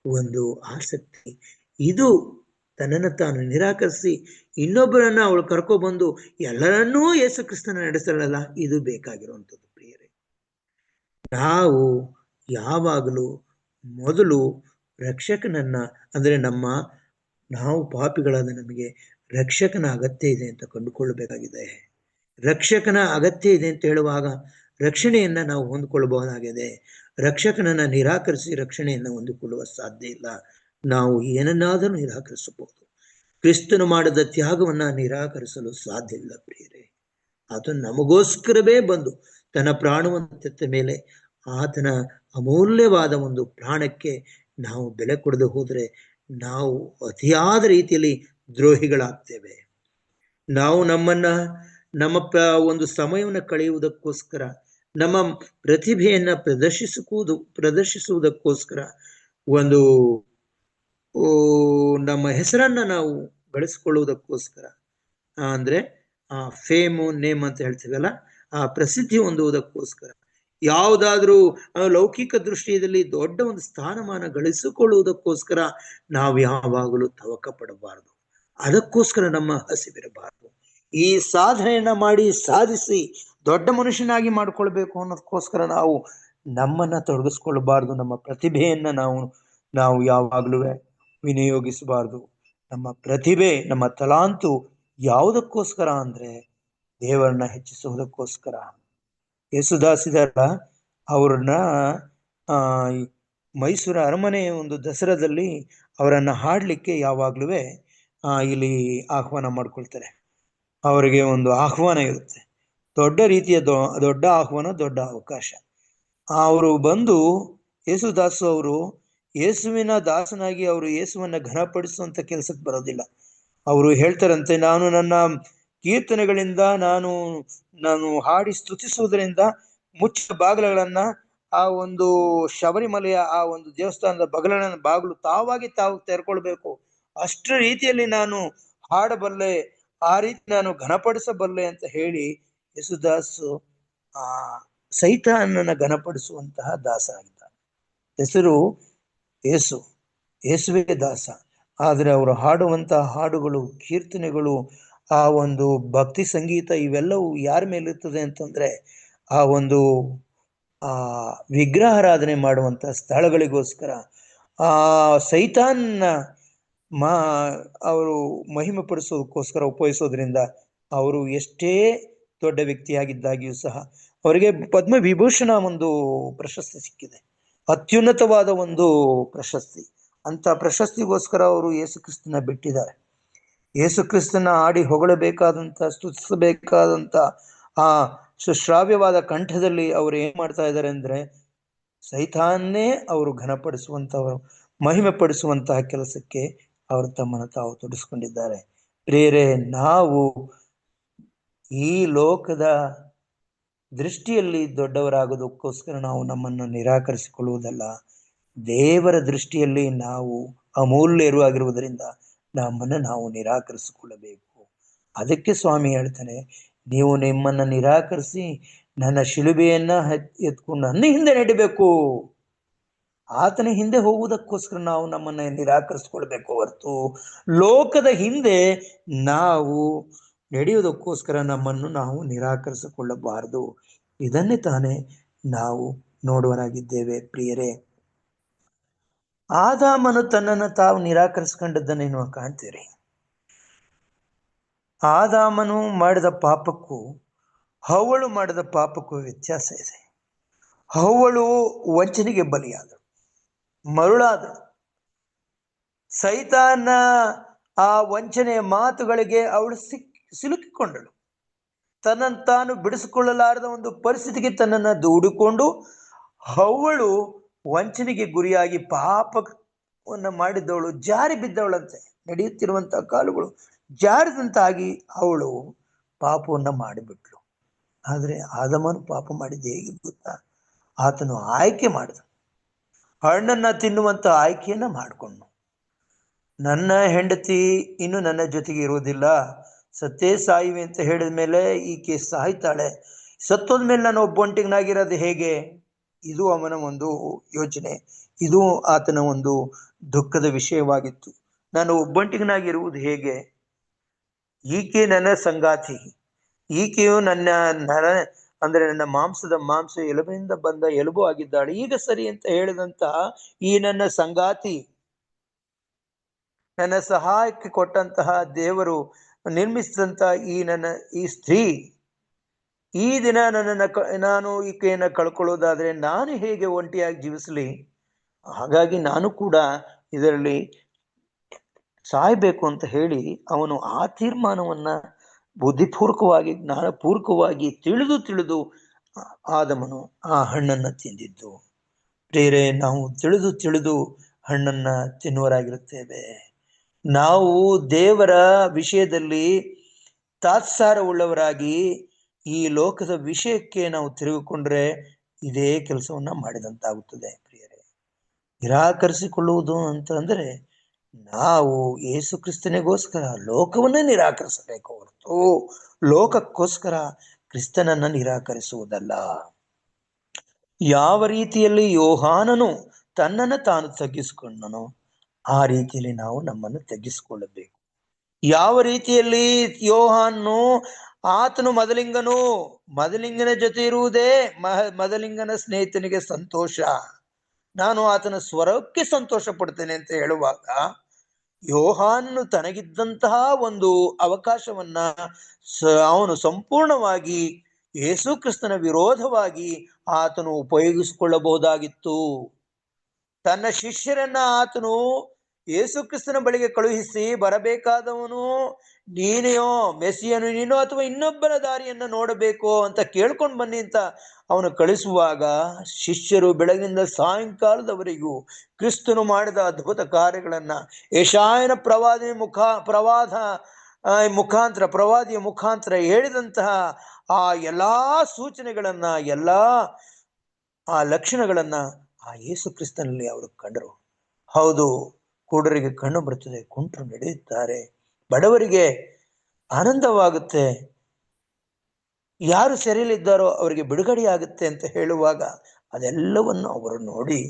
ಒಂದು ಆಸಕ್ತಿ. ಇದು ತನ್ನನ್ನು ತಾನು ನಿರಾಕರಿಸಿ ಇನ್ನೊಬ್ಬರನ್ನ ಅವಳು ಕರ್ಕೊಬಂದು ಎಲ್ಲರನ್ನೂ ಯೇಸು ಕ್ರಿಸ್ತನ ನಡೆಸಲಲ್ಲ, ಇದು ಬೇಕಾಗಿರುವಂಥದ್ದು ಪ್ರಿಯರೇ. ನಾವು ಯಾವಾಗಲೂ ಮೊದಲು ರಕ್ಷಕನನ್ನ, ಅಂದ್ರೆ ನಾವು ಪಾಪಿಗಳಾದ ನಮಗೆ ರಕ್ಷಕನ ಅಗತ್ಯ ಇದೆ ಅಂತ ಕಂಡುಕೊಳ್ಳಬೇಕಾಗಿದೆ. ರಕ್ಷಕನ ಅಗತ್ಯ ಇದೆ ಅಂತ ಹೇಳುವಾಗ ರಕ್ಷಣೆಯನ್ನ ನಾವು ಹೊಂದಿಕೊಳ್ಳಬಹುದಾಗಿದೆ. ರಕ್ಷಕನನ್ನ ನಿರಾಕರಿಸಿ ರಕ್ಷಣೆಯನ್ನ ಹೊಂದಿಕೊಳ್ಳುವ ಸಾಧ್ಯ ಇಲ್ಲ. ನಾವು ಏನನ್ನಾದರೂ ನಿರಾಕರಿಸಬಹುದು, ಕ್ರಿಸ್ತನು ಮಾಡಿದ ತ್ಯಾಗವನ್ನ ನಿರಾಕರಿಸಲು ಸಾಧ್ಯವಿಲ್ಲ ಪ್ರಿಯರೇ. ಆತ ನಮಗೋಸ್ಕರವೇ ಬಂದು ತನ್ನ ಪ್ರಾಣವನ್ನು ತೆತ್ತ ಮೇಲೆ ಆತನ ಅಮೂಲ್ಯವಾದ ಒಂದು ಪ್ರಾಣಕ್ಕೆ ನಾವು ಬೆಲೆ ಕೊಡದೆ ಹೋದರೆ ನಾವು ಅತಿಯಾದ ರೀತಿಯಲ್ಲಿ ದ್ರೋಹಿಗಳಾಗ್ತೇವೆ. ನಾವು ನಮ್ಮ ಒಂದು ಸಮಯವನ್ನು ಕಳೆಯುವುದಕ್ಕೋಸ್ಕರ, ನಮ್ಮ ಪ್ರತಿಭೆಯನ್ನ ಪ್ರದರ್ಶಿಸುವುದಕ್ಕೋಸ್ಕರ, ಒಂದು ನಮ್ಮ ಹೆಸರನ್ನ ನಾವು ಬೆಳೆಸ್ಕೊಳ್ಳುವುದಕ್ಕೋಸ್ಕರ, ಅಂದ್ರೆ ಆ ಫೇಮು ನೇಮ್ ಅಂತ ಹೇಳ್ತೀವಲ್ಲ, ಆ ಪ್ರಸಿದ್ಧಿ ಹೊಂದುವುದಕ್ಕೋಸ್ಕರ, ಯಾವುದಾದ್ರೂ ಲೌಕಿಕ ದೃಷ್ಟಿಯಲ್ಲಿ ದೊಡ್ಡ ಒಂದು ಸ್ಥಾನಮಾನ ಗಳಿಸಿಕೊಳ್ಳುವುದಕ್ಕೋಸ್ಕರ ನಾವು ಯಾವಾಗಲೂ ತವಕ ಪಡಬಾರದು. ಅದಕ್ಕೋಸ್ಕರ ನಮ್ಮ ಹಸಿವಿರಬಾರದು. ಈ ಸಾಧನೆಯನ್ನ ಮಾಡಿ ಸಾಧಿಸಿ ದೊಡ್ಡ ಮನುಷ್ಯನಾಗಿ ಮಾಡ್ಕೊಳ್ಬೇಕು ಅನ್ನೋದಕ್ಕೋಸ್ಕರ ನಾವು ನಮ್ಮನ್ನ ತೊಡಗಿಸ್ಕೊಳ್ಬಾರ್ದು. ನಮ್ಮ ಪ್ರತಿಭೆಯನ್ನ ನಾವು ಯಾವಾಗಲೂ ವಿನಿಯೋಗಿಸಬಾರ್ದು. ನಮ್ಮ ಪ್ರತಿಭೆ, ನಮ್ಮ ತಲಾಂತು ಯಾವುದಕ್ಕೋಸ್ಕರ ಅಂದ್ರೆ ದೇವರನ್ನ ಹೆಚ್ಚಿಸುವುದಕ್ಕೋಸ್ಕರ. ಯೇಸುದಾಸಿದಾರ ಅವ್ರನ್ನ ಮೈಸೂರು ಅರಮನೆ ಒಂದು ದಸರಾದಲ್ಲಿ ಅವರನ್ನ ಹಾಡ್ಲಿಕ್ಕೆ ಯಾವಾಗ್ಲೂ ಇಲ್ಲಿ ಆಹ್ವಾನ ಮಾಡ್ಕೊಳ್ತಾರೆ. ಅವರಿಗೆ ಒಂದು ಆಹ್ವಾನ ಇರುತ್ತೆ, ದೊಡ್ಡ ರೀತಿಯ ದೊಡ್ಡ ಆಹ್ವಾನ, ದೊಡ್ಡ ಅವಕಾಶ. ಅವರು ಬಂದು ಯೇಸುದಾಸು ಅವರು ಯೇಸುವಿನ ದಾಸನಾಗಿ ಅವರು ಯೇಸುವನ್ನ ಘನಪಡಿಸುವಂತ ಕೆಲಸಕ್ಕೆ ಬರೋದಿಲ್ಲ. ಅವರು ಹೇಳ್ತಾರಂತೆ, ನಾನು ನನ್ನ ಕೀರ್ತನೆಗಳಿಂದ ನಾನು ಹಾಡಿ ಸ್ತುತಿಸುವುದರಿಂದ ಮುಚ್ಚಿದ ಬಾಗಿಲುಗಳನ್ನ, ಆ ಒಂದು ಶಬರಿಮಲೆಯ ಆ ಒಂದು ದೇವಸ್ಥಾನದ ಬಾಗಿಲು ತಾವು ತೆರ್ಕೊಳ್ಬೇಕು, ಅಷ್ಟರ ರೀತಿಯಲ್ಲಿ ನಾನು ಹಾಡಬಲ್ಲೆ, ಆ ರೀತಿ ನಾನು ಘನಪಡಿಸಬಲ್ಲೆ ಅಂತ ಹೇಳಿ ಯೇಸುದಾಸು ಸೈತಾನನ ಘನಪಡಿಸುವಂತಹ ದಾಸ ಆಗಿದ್ದಾರೆ. ಹೆಸರು ಯೇಸುವೇ ದಾಸ. ಆದರೆ ಅವರು ಹಾಡುವಂತಹ ಹಾಡುಗಳು, ಕೀರ್ತನೆಗಳು, ಆ ಒಂದು ಭಕ್ತಿ ಸಂಗೀತ ಇವೆಲ್ಲವೂ ಯಾರ ಮೇಲಿರ್ತದೆ ಅಂತಂದ್ರೆ ಆ ಒಂದು ವಿಗ್ರಹಾರಾಧನೆ ಮಾಡುವಂತ ಸ್ಥಳಗಳಿಗೋಸ್ಕರ ಸೈತಾನ್ನ ಅವರು ಮಹಿಮೆ ಪಡಿಸೋದಕ್ಕೋಸ್ಕರ ಉಪಯೋಗಿಸೋದ್ರಿಂದ ಅವರು ಎಷ್ಟೇ ದೊಡ್ಡ ವ್ಯಕ್ತಿಯಾಗಿದ್ದಾಗಿಯೂ ಸಹ ಅವರಿಗೆ ಪದ್ಮವಿಭೂಷಣ ಒಂದು ಪ್ರಶಸ್ತಿ ಸಿಕ್ಕಿದೆ, ಅತ್ಯುನ್ನತವಾದ ಒಂದು ಪ್ರಶಸ್ತಿ. ಅಂತ ಪ್ರಶಸ್ತಿಗೋಸ್ಕರ ಅವರು ಯೇಸು ಕ್ರಿಸ್ತನ ಬಿಟ್ಟಿದ್ದಾರೆ. ಯೇಸು ಕ್ರಿಸ್ತನ ಆಡಿ ಹೊಗಳಬೇಕಾದಂತ, ಸ್ತುತಿಸಬೇಕಾದಂತ ಆ ಸುಶ್ರಾವ್ಯವಾದ ಕಂಠದಲ್ಲಿ ಅವರು ಏನ್ ಮಾಡ್ತಾ ಇದ್ದಾರೆ ಅಂದ್ರೆ ಸೈತಾನ್ನೇ ಅವರು ಘನಪಡಿಸುವಂತವರು, ಮಹಿಮೆ ಪಡಿಸುವಂತಹ ಕೆಲಸಕ್ಕೆ ಅವರು ತಮ್ಮನ್ನು ತಾವು ತೊಡಗಿಸ್ಕೊಂಡಿದ್ದಾರೆ. ಪ್ರಿಯರೇ, ನಾವು ಈ ಲೋಕದ ದೃಷ್ಟಿಯಲ್ಲಿ ದೊಡ್ಡವರಾಗೋದಕ್ಕೋಸ್ಕರ ನಾವು ನಮ್ಮನ್ನು ನಿರಾಕರಿಸಿಕೊಳ್ಳುವುದಲ್ಲ, ದೇವರ ದೃಷ್ಟಿಯಲ್ಲಿ ನಾವು ಅಮೂಲ್ಯರು ಆಗಿರುವುದರಿಂದ ನಮ್ಮನ್ನು ನಾವು ನಿರಾಕರಿಸಿಕೊಳ್ಳಬೇಕು. ಅದಕ್ಕೆ ಸ್ವಾಮಿ ಹೇಳ್ತಾನೆ, ನೀವು ನಿಮ್ಮನ್ನ ನಿರಾಕರಿಸಿ ನನ್ನ ಶಿಲುಬೆಯನ್ನ ಎತ್ಕೊಂಡು ನನ್ನ ಹಿಂದೆ ನಡಿಬೇಕು. ಆತನ ಹಿಂದೆ ಹೋಗುವುದಕ್ಕೋಸ್ಕರ ನಾವು ನಮ್ಮನ್ನ ನಿರಾಕರಿಸಿಕೊಳ್ಬೇಕು ಹೊರತು ಲೋಕದ ಹಿಂದೆ ನಾವು ನಡೆಯುವುದಕ್ಕೋಸ್ಕರ ನಮ್ಮನ್ನು ನಾವು ನಿರಾಕರಿಸಿಕೊಳ್ಳಬಾರದು. ಇದನ್ನೇ ತಾನೇ ನಾವು ನೋಡುವರಾಗಿದ್ದೇವೆ. ಪ್ರಿಯರೇ, ಆದಾಮನು ತನ್ನನ್ನು ತಾವು ನಿರಾಕರಿಸಿಕೊಂಡದ್ದನ್ನು ನೀವು ಕಾಣ್ತೀರಿ. ಆದಾಮನು ಮಾಡಿದ ಪಾಪಕ್ಕೂ ಹವ್ವಳು ಮಾಡಿದ ಪಾಪಕ್ಕೂ ವ್ಯತ್ಯಾಸ ಇದೆ. ಹವ್ವಳು ವಂಚನೆಗೆ ಬಲಿಯಾದಳು, ಮರುಳಾದಳು. ಸೈತಾನ ಆ ವಂಚನೆಯ ಮಾತುಗಳಿಗೆ ಅವಳು ಸಿಲುಕಿಕೊಂಡಳು. ತನ್ನನ್ನು ತಾನು ಬಿಡಿಸಿಕೊಳ್ಳಲಾರದ ಒಂದು ಪರಿಸ್ಥಿತಿಗೆ ತನ್ನನ್ನು ದೂಡಿಕೊಂಡು ಹವ್ವಳು ವಂಚನೆಗೆ ಗುರಿಯಾಗಿ ಪಾಪವನ್ನು ಮಾಡಿದ್ದವಳು ಜಾರಿ ಬಿದ್ದವಳಂತೆ. ನಡೆಯುತ್ತಿರುವಂತಹ ಕಾಲುಗಳು ಜಾರಿದಂತಾಗಿ ಅವಳು ಪಾಪವನ್ನು ಮಾಡಿಬಿಟ್ಲು. ಆದರೆ ಆದಮನು ಪಾಪ ಮಾಡಿದ್ದು ಹೇಗೆ ಗೊತ್ತಾ? ಆತನು ಆಯ್ಕೆ ಮಾಡಿದ, ಹಣ್ಣನ್ನ ತಿನ್ನುವಂತ ಆಯ್ಕೆಯನ್ನ ಮಾಡಿಕೊಂಡು, ನನ್ನ ಹೆಂಡತಿ ಇನ್ನು ನನ್ನ ಜೊತೆಗೆ ಇರುವುದಿಲ್ಲ, ಸತ್ತೇ ಸಾಯುವೆ ಅಂತ ಹೇಳಿದ ಮೇಲೆ ಈಕೆ ಸಾಯ್ತಾಳೆ, ಸತ್ತೋದ್ಮೇಲೆ ನಾನು ಒಬ್ಬೊಂಟಿಗನಾಗಿರೋದು ಹೇಗೆ? ಇದು ಅವನ ಒಂದು ಯೋಚನೆ, ಇದು ಆತನ ಒಂದು ದುಃಖದ ವಿಷಯವಾಗಿತ್ತು. ನಾನು ಒಬ್ಬೊಂಟಿಗನಾಗಿರುವುದು ಹೇಗೆ? ಈಕೆ ನನ್ನ ಸಂಗಾತಿ, ಈಕೆಯು ನನ್ನ ಅಂದ್ರೆ ನನ್ನ ಮಾಂಸದ ಮಾಂಸ, ಎಲುಬಿನಿಂದ ಬಂದ ಎಲುಬು ಆಗಿದ್ದಾಳೆ. ಈಗ ಸರಿ ಅಂತ ಹೇಳಿದಂತ ಈ ನನ್ನ ಸಂಗಾತಿ, ನನ್ನ ಸಹಾಯಕ್ಕೆ ಕೊಟ್ಟಂತಹ ದೇವರು ನಿರ್ಮಿಸಿದಂತ ಈ ಸ್ತ್ರೀ ಈ ದಿನ ನಾನು ಈಕೆಯನ್ನು ಕಳ್ಕೊಳ್ಳೋದಾದ್ರೆ ನಾನು ಹೇಗೆ ಒಂಟಿಯಾಗಿ ಜೀವಿಸಲಿ? ಹಾಗಾಗಿ ನಾನು ಕೂಡ ಇದರಲ್ಲಿ ಸಾಯ್ಬೇಕು ಅಂತ ಹೇಳಿ ಅವನು ಆ ತೀರ್ಮಾನವನ್ನ ಬುದ್ಧಿಪೂರ್ವಕವಾಗಿ ಜ್ಞಾನಪೂರ್ವಕವಾಗಿ ತಿಳಿದು ಆದಮನು ಆ ಹಣ್ಣನ್ನ ತಿಂದಿದ್ದು. ಪ್ರಿಯರೇ, ನಾವು ತಿಳಿದು ಹಣ್ಣನ್ನ ತಿನ್ನುವರಾಗಿರುತ್ತೇವೆ. ನಾವು ದೇವರ ವಿಷಯದಲ್ಲಿ ತಾತ್ಸಾರವುಳ್ಳವರಾಗಿ ಈ ಲೋಕದ ವಿಷಯಕ್ಕೆ ನಾವು ತಿರುಗಿಕೊಂಡ್ರೆ ಇದೇ ಕೆಲಸವನ್ನ ಮಾಡಿದಂತಾಗುತ್ತದೆ. ಪ್ರಿಯರೇ, ನಿರಾಕರಿಸಿಕೊಳ್ಳುವುದು ಅಂತಂದ್ರೆ ನಾವು ಯೇಸು ಕ್ರಿಸ್ತನಿಗೋಸ್ಕರ ಲೋಕವನ್ನೇ ನಿರಾಕರಿಸಬೇಕು ಹೊರತು ಲೋಕಕ್ಕೋಸ್ಕರ ಕ್ರಿಸ್ತನನ್ನ ನಿರಾಕರಿಸುವುದಲ್ಲ. ಯಾವ ರೀತಿಯಲ್ಲಿ ಯೋಹಾನನು ತನ್ನನ್ನು ತಾನು ತಗ್ಗಿಸಿಕೊಂಡನೋ ಆ ರೀತಿಯಲ್ಲಿ ನಾವು ನಮ್ಮನ್ನು ತಗ್ಗಿಸಿಕೊಳ್ಳಬೇಕು. ಯಾವ ರೀತಿಯಲ್ಲಿ ಯೋಹಾನು ಆತನು ಮದಲಿಂಗನ ಜೊತೆ ಇರುವುದೇ ಮದಲಿಂಗನ ಸ್ನೇಹಿತನಿಗೆ ಸಂತೋಷ, ನಾನು ಆತನ ಸ್ವರಕ್ಕೆ ಸಂತೋಷ ಪಡ್ತೇನೆ ಅಂತ ಹೇಳುವಾಗ ಯೋಹಾನು ತನಗಿದ್ದಂತಹ ಒಂದು ಅವಕಾಶವನ್ನ ಅವನು ಸಂಪೂರ್ಣವಾಗಿ ಯೇಸು ಕ್ರಿಸ್ತನ ವಿರೋಧವಾಗಿ ಆತನು ಉಪಯೋಗಿಸಿಕೊಳ್ಳಬಹುದಾಗಿತ್ತು. ತನ್ನ ಶಿಷ್ಯರನ್ನ ಆತನು ಯೇಸು ಕ್ರಿಸ್ತನ ಬಳಿಗೆ ಕಳುಹಿಸಿ, ಬರಬೇಕಾದವನು ನೀನೆಯೋ, ಮೆಸ್ಸಿಯನು ನೀನು, ಅಥವಾ ಇನ್ನೊಬ್ಬರ ದಾರಿಯನ್ನ ನೋಡಬೇಕು ಅಂತ ಕೇಳ್ಕೊಂಡು ಬನ್ನಿ ಅಂತ ಅವನು ಕಳಿಸುವಾಗ ಶಿಷ್ಯರು ಬೆಳಗಿನಿಂದ ಸಾಯಂಕಾಲದವರೆಗೂ ಕ್ರಿಸ್ತನು ಮಾಡಿದ ಅದ್ಭುತ ಕಾರ್ಯಗಳನ್ನ ಯೆಶಾಯನ ಪ್ರವಾದಿಯ ಮುಖಾಂತರ ಹೇಳಿದಂತಹ ಆ ಎಲ್ಲಾ ಸೂಚನೆಗಳನ್ನ, ಎಲ್ಲಾ ಆ ಲಕ್ಷಣಗಳನ್ನ ಆ ಯೇಸು ಕ್ರಿಸ್ತನಲ್ಲಿ ಅವರು ಕಂಡರು. ಹೌದು, ಕುರುಡರಿಗೆ ಕಣ್ಣು ಬರುತ್ತದೆ, ಕುಂಟರು ನಡೆಯುತ್ತಾರೆ, ಬಡವರಿಗೆ ಆನಂದವಾಗುತ್ತೆ, ಯಾರು ಸೆರೆಯಲ್ಲಿದ್ದಾರೋ ಅವರಿಗೆ ಬಿಡುಗಡೆ ಆಗುತ್ತೆ ಅಂತ ಹೇಳುವಾಗ ಅದೆಲ್ಲವನ್ನು ಅವರು ನೋಡಿ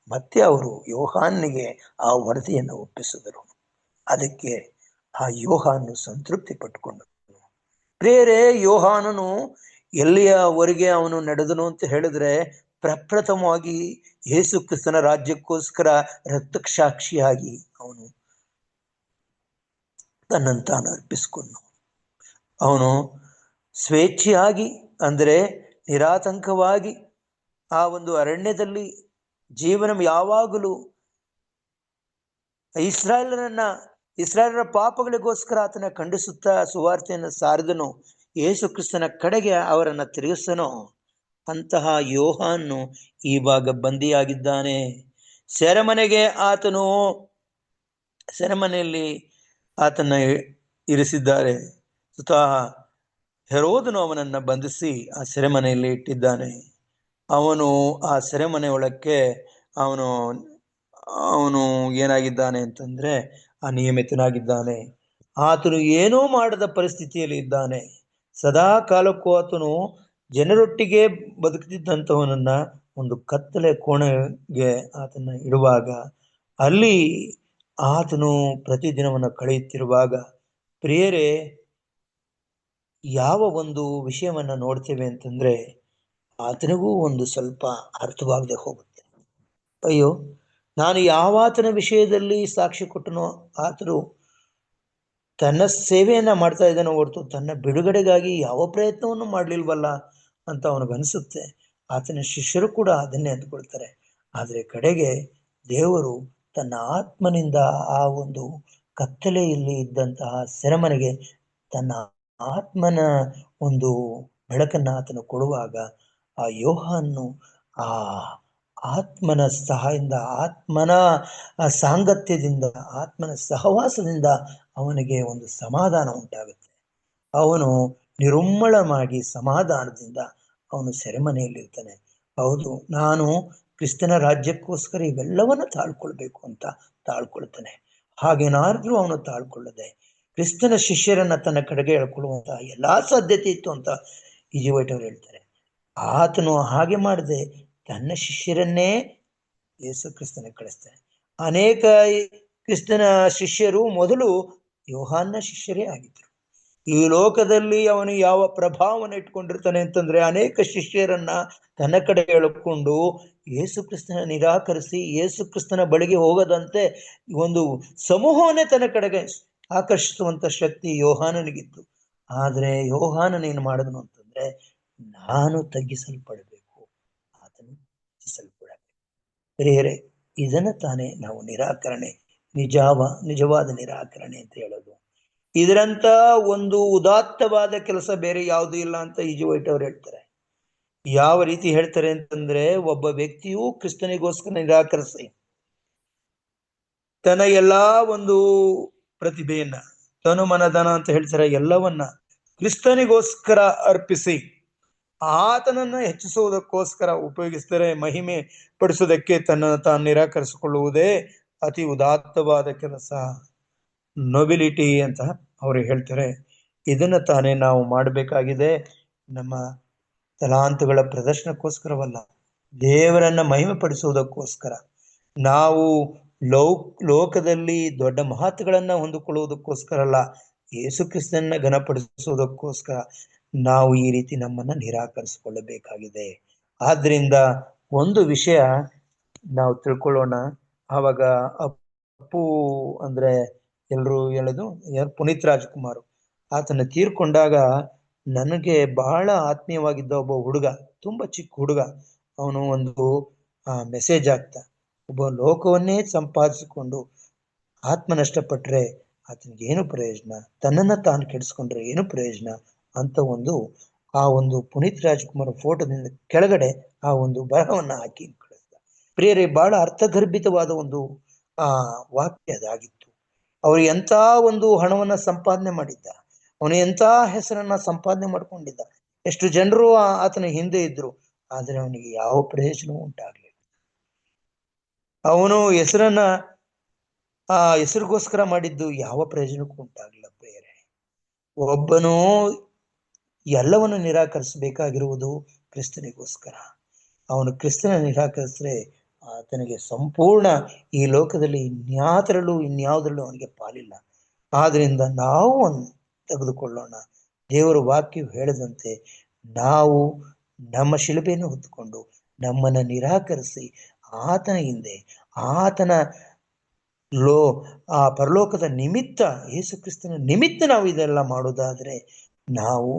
ಮತ್ತೆ ಅವರು ಯೋಹಾನನಿಗೆ ಆ ವರದಿಯನ್ನು ಒಪ್ಪಿಸಿದರು. ಅದಕ್ಕೆ ಆ ಯೋಹಾನು ಸಂತೃಪ್ತಿ ಪಟ್ಟುಕೊಂಡನು. ಪ್ರಿಯರೇ, ಯೋಹಾನನು ಎಲ್ಲಿಯವರೆಗೆ ಅವನು ನಡೆದನು ಅಂತ ಹೇಳಿದ್ರೆ, ಪ್ರಪ್ರಥಮವಾಗಿ ಯೇಸು ಕ್ರಿಸ್ತನ ರಾಜ್ಯಕ್ಕೋಸ್ಕರ ರಕ್ತಸಾಕ್ಷಿಯಾಗಿ ಅವನು ತನ್ನನ್ನು ತಾನು ಅರ್ಪಿಸಿಕೊಂಡು ಅವನು ಸ್ವೇಚ್ಛೆಯಾಗಿ, ಅಂದರೆ ನಿರಾತಂಕವಾಗಿ ಆ ಒಂದು ಅರಣ್ಯದಲ್ಲಿ ಜೀವನ ಯಾವಾಗಲೂ ಇಸ್ರಾಯೇಲರ ಪಾಪಗಳಿಗೋಸ್ಕರ ಆತನ ಖಂಡಿಸುತ್ತಾ ಸುವಾರ್ತೆಯನ್ನು ಸಾರಿದನು, ಯೇಸು ಕ್ರಿಸ್ತನ ಕಡೆಗೆ ಅವರನ್ನ ತಿರುಗಿಸನೋ ಅಂತಹ ಯೋಹಾನು ಈವಾಗ ಬಂದಿಯಾಗಿದ್ದಾನೆ. ಸೆರೆಮನೆಯಲ್ಲಿ ಆತನ ಇರಿಸಿದ್ದಾರೆ. ಸ್ವತಃ ಹೆರೋದನು ಅವನನ್ನ ಬಂಧಿಸಿ ಆ ಸೆರೆಮನೆಯಲ್ಲಿ ಇಟ್ಟಿದ್ದಾನೆ. ಅವನು ಆ ಸೆರೆಮನೆ ಒಳಕ್ಕೆ ಅವನು ಏನಾಗಿದ್ದಾನೆ ಅಂತಂದ್ರೆ ಅನಿಯಮಿತನಾಗಿದ್ದಾನೆ. ಆತನು ಏನೋ ಮಾಡದ ಪರಿಸ್ಥಿತಿಯಲ್ಲಿ ಇದ್ದಾನೆ. ಸದಾ ಕಾಲಕ್ಕೂ ಆತನು ಜನರೊಟ್ಟಿಗೆ ಬದುಕುತ್ತಿದ್ದಂಥವನನ್ನ ಒಂದು ಕತ್ತಲೆ ಕೋಣೆಗೆ ಆತನ ಇಡುವಾಗ, ಅಲ್ಲಿ ಆತನು ಪ್ರತಿದಿನವನ್ನು ಕಳೆಯುತ್ತಿರುವಾಗ, ಪ್ರಿಯರೇ, ಯಾವ ಒಂದು ವಿಷಯವನ್ನ ನೋಡ್ತೇವೆ ಅಂತಂದ್ರೆ ಆತನಿಗೂ ಒಂದು ಸ್ವಲ್ಪ ಅರ್ಥವಾಗದೆ ಹೋಗುತ್ತೆ. ಅಯ್ಯೋ, ನಾನು ಯಾವಾತನ ವಿಷಯದಲ್ಲಿ ಸಾಕ್ಷಿ ಕೊಟ್ಟನೋ ಆತನು ತನ್ನ ಸೇವೆಯನ್ನ ಮಾಡ್ತಾ ಇದ್ದಾನೆ ಹೊರತು ತನ್ನ ಬಿಡುಗಡೆಗಾಗಿ ಯಾವ ಪ್ರಯತ್ನವನ್ನು ಮಾಡಲಿಲ್ವಲ್ಲ ಅಂತ ಅವನಿಗನ್ಸುತ್ತೆ. ಆತನ ಶಿಷ್ಯರು ಕೂಡ ಅದನ್ನೇ ಅಂದ್ಕೊಳ್ತಾರೆ. ಆದರೆ ಕಡೆಗೆ ದೇವರು ತನ್ನ ಆತ್ಮನಿಂದ ಆ ಒಂದು ಕತ್ತಲೆಯಲ್ಲಿ ಇದ್ದಂತಹ ಸೆರೆಮನೆಗೆ ತನ್ನ ಆತ್ಮನ ಒಂದು ಬೆಳಕನ್ನ ಆತನು ಕೊಡುವಾಗ ಆ ಯೋಹಾನು ಆ ಆತ್ಮನ ಸಹಾಯದಿಂದ, ಆತ್ಮನ ಸಾಂಗತ್ಯದಿಂದ, ಆತ್ಮನ ಸಹವಾಸದಿಂದ ಅವನಿಗೆ ಒಂದು ಸಮಾಧಾನ ಉಂಟಾಗುತ್ತೆ. ಅವನು ನಿರುಮ್ಮಳವಾಗಿ ಸಮಾಧಾನದಿಂದ ಅವನು ಸೆರೆಮನೆಯಲ್ಲಿರ್ತಾನೆ. ಹೌದು, ನಾನು ಕ್ರಿಸ್ತನ ರಾಜ್ಯಕ್ಕೋಸ್ಕರ ಇವೆಲ್ಲವನ್ನು ತಾಳ್ಕೊಳ್ಬೇಕು ಅಂತ ತಾಳ್ಕೊಳ್ತಾನೆ. ಹಾಗೇನಾದ್ರೂ ಅವನು ತಾಳ್ಕೊಳ್ಳದೆ ಕ್ರಿಸ್ತನ ಶಿಷ್ಯರನ್ನ ತನ್ನ ಕಡೆಗೆ ಎಳ್ಕೊಳ್ಳುವಂತ ಎಲ್ಲಾ ಸಾಧ್ಯತೆ ಇತ್ತು ಅಂತ ಇಜಿವೈಟ್ ಅವರು ಹೇಳ್ತಾರೆ. ಆತನು ಹಾಗೆ ಮಾಡದೆ ತನ್ನ ಶಿಷ್ಯರನ್ನೇ ಯೇಸು ಕ್ರಿಸ್ತನ ಕಳಿಸ್ತಾನೆ. ಅನೇಕ ಕ್ರಿಸ್ತನ ಶಿಷ್ಯರು ಮೊದಲು ಯೋಹಾನನ ಶಿಷ್ಯರೇ ಆಗಿದ್ರು. ಈ ಲೋಕದಲ್ಲಿ ಅವನು ಯಾವ ಪ್ರಭಾವವನ್ನು ಇಟ್ಕೊಂಡಿರ್ತಾನೆ ಅಂತಂದ್ರೆ, ಅನೇಕ ಶಿಷ್ಯರನ್ನ ತನ್ನ ಕಡೆ ಎಳ್ಕೊಂಡು ಯೇಸು ಕ್ರಿಸ್ತನ ನಿರಾಕರಿಸಿ ಯೇಸು ಕ್ರಿಸ್ತನ ಬಳಿಗೆ ಹೋಗದಂತೆ ಒಂದು ಸಮೂಹವನ್ನೇ ತನ್ನ ಕಡೆಗೆ ಆಕರ್ಷಿಸುವಂತ ಶಕ್ತಿ ಯೋಹಾನನಿಗಿತ್ತು. ಆದ್ರೆ ಯೋಹಾನನೇನು ಮಾಡಿದನು ಅಂತಂದ್ರೆ, ನಾನು ತಗ್ಗಿಸಲ್ಪಡಬೇಕು, ಆತನು ಹೆಚ್ಚಿಸಲ್ಪಡಬೇಕು. ಪ್ರಿಯರೇ, ಇದನ್ನ ತಾನೇ ನಾವು ನಿರಾಕರಣೆ, ನಿಜವಾದ ನಿರಾಕರಣೆ ಅಂತ ಹೇಳೋದು. ಇದರಂತ ಒಂದು ಉದಾತ್ತವಾದ ಕೆಲಸ ಬೇರೆ ಯಾವುದು ಇಲ್ಲ ಅಂತ ಇ.ಜಿ. ವೈಟ್ ಅವರು ಹೇಳ್ತಾರೆ. ಯಾವ ರೀತಿ ಹೇಳ್ತಾರೆ ಅಂತಂದ್ರೆ, ಒಬ್ಬ ವ್ಯಕ್ತಿಯು ಕ್ರಿಸ್ತನಿಗೋಸ್ಕರ ನಿರಾಕರಿಸಿ ತನ್ನ ಎಲ್ಲಾ ಒಂದು ಪ್ರತಿಭೆಯನ್ನ, ತನು ಮನಧನ ಅಂತ ಹೇಳ್ತಾರೆ, ಎಲ್ಲವನ್ನ ಕ್ರಿಸ್ತನಿಗೋಸ್ಕರ ಅರ್ಪಿಸಿ ಆತನನ್ನ ಹೆಚ್ಚಿಸುವುದಕ್ಕೋಸ್ಕರ ಉಪಯೋಗಿಸಿದರೆ, ಮಹಿಮೆ ಪಡಿಸುವುದಕ್ಕೆ ತನ್ನನ್ನು ತಾನು ನಿರಾಕರಿಸಿಕೊಳ್ಳುವುದೇ ಅತಿ ಉದಾತ್ತವಾದ ಕೆಲಸ, ನೊಬಿಲಿಟಿ ಅಂತ ಅವರು ಹೇಳ್ತಾರೆ. ಇದನ್ನ ತಾನೇ ನಾವು ಮಾಡಬೇಕಾಗಿದೆ. ನಮ್ಮ ತಲಾಂತುಗಳ ಪ್ರದರ್ಶನಕ್ಕೋಸ್ಕರವಲ್ಲ, ದೇವರನ್ನ ಮಹಿಮೆ ಪಡಿಸುವುದಕ್ಕೋಸ್ಕರ, ನಾವು ಲೋಕದಲ್ಲಿ ದೊಡ್ಡ ಮಹತ್ವಗಳನ್ನ ಹೊಂದಿಕೊಳ್ಳುವುದಕ್ಕೋಸ್ಕರ ಅಲ್ಲ, ಯೇಸು ಕ್ರಿಸ್ತನನ್ನ ಘನಪಡಿಸುವುದಕ್ಕೋಸ್ಕರ ನಾವು ಈ ರೀತಿ ನಮ್ಮನ್ನ ನಿರಾಕರಿಸಿಕೊಳ್ಳಬೇಕಾಗಿದೆ. ಆದ್ರಿಂದ ಒಂದು ವಿಷಯ ನಾವು ತಿಳ್ಕೊಳ್ಳೋಣ. ಆವಾಗ ಅಪ್ಪು ಅಂದ್ರೆ ಎಲ್ರು ಹೇಳೋದು ಪುನೀತ್ ರಾಜ್ಕುಮಾರ್, ಆತನ ತೀರ್ಕೊಂಡಾಗ ನನಗೆ ಬಹಳ ಆತ್ಮೀಯವಾಗಿದ್ದ ಒಬ್ಬ ಹುಡುಗ, ತುಂಬಾ ಚಿಕ್ಕ ಹುಡುಗ, ಅವನು ಒಂದು ಮೆಸೇಜ್ ಆಗ್ತಾ, ಒಬ್ಬ ಲೋಕವನ್ನೇ ಸಂಪಾದಿಸಿಕೊಂಡು ಆತ್ಮ ನಷ್ಟಪಟ್ರೆ ಆತನಿಗೆ ಏನು ಪ್ರಯೋಜನ, ತನ್ನನ್ನ ತಾನು ಕೆಡಿಸ್ಕೊಂಡ್ರೆ ಏನು ಪ್ರಯೋಜನ ಅಂತ ಆ ಒಂದು ಪುನೀತ್ ರಾಜ್ಕುಮಾರ್ ಫೋಟೋದಿಂದ ಕೆಳಗಡೆ ಆ ಒಂದು ಬರಹವನ್ನ ಹಾಕಿ ಕಳಿಸ್ದ. ಪ್ರಿಯರೇ, ಬಹಳ ಅರ್ಥಗರ್ಭಿತವಾದ ಒಂದು ವಾಕ್ಯ ಅದಾಗಿತ್ತು. ಅವರು ಎಂಥ ಒಂದು ಹಣವನ್ನ ಸಂಪಾದನೆ ಮಾಡಿದ್ದ, ಅವನು ಎಂಥ ಹೆಸರನ್ನ ಸಂಪಾದನೆ ಮಾಡ್ಕೊಂಡಿದ್ದ, ಎಷ್ಟು ಜನರು ಆತನ ಹಿಂದೆ ಇದ್ರು, ಆದ್ರೆ ಅವನಿಗೆ ಯಾವ ಪ್ರಯೋಜನವೂ ಉಂಟಾಗ್ಲಿಲ್ಲ. ಅವನು ಹೆಸರಿಗೋಸ್ಕರ ಮಾಡಿದ್ದು ಯಾವ ಪ್ರಯೋಜನಕ್ಕೂ ಉಂಟಾಗ್ಲಿಲ್ಲ. ಪ್ರಿಯರೇ, ಒಬ್ಬನು ಎಲ್ಲವನ್ನು ನಿರಾಕರಿಸಬೇಕಾಗಿರುವುದು ಕ್ರಿಸ್ತನಿಗೋಸ್ಕರ. ಅವನು ಕ್ರಿಸ್ತನ ನಿರಾಕರಿಸಿದ್ರೆ ಆತನಿಗೆ ಸಂಪೂರ್ಣ ಈ ಲೋಕದಲ್ಲಿ ಇನ್ಯಾವುದರಲ್ಲೂ ಅವನಿಗೆ ಪಾಲಿಲ್ಲ. ಆದ್ರಿಂದ ನಾವು ತೆಗೆದುಕೊಳ್ಳೋಣ. ದೇವರ ವಾಕ್ಯವು ಹೇಳಿದಂತೆ ನಾವು ನಮ್ಮ ಶಿಲುಬೆಯನ್ನು ಹೊತ್ತುಕೊಂಡು ನಮ್ಮನ್ನ ನಿರಾಕರಿಸಿ ಆತನ ಹಿಂದೆ, ಆತನ ಪರಲೋಕದ ನಿಮಿತ್ತ, ಯೇಸು ಕ್ರಿಸ್ತನ ನಿಮಿತ್ತ ನಾವು ಇದೆಲ್ಲ ಮಾಡೋದಾದ್ರೆ ನಾವು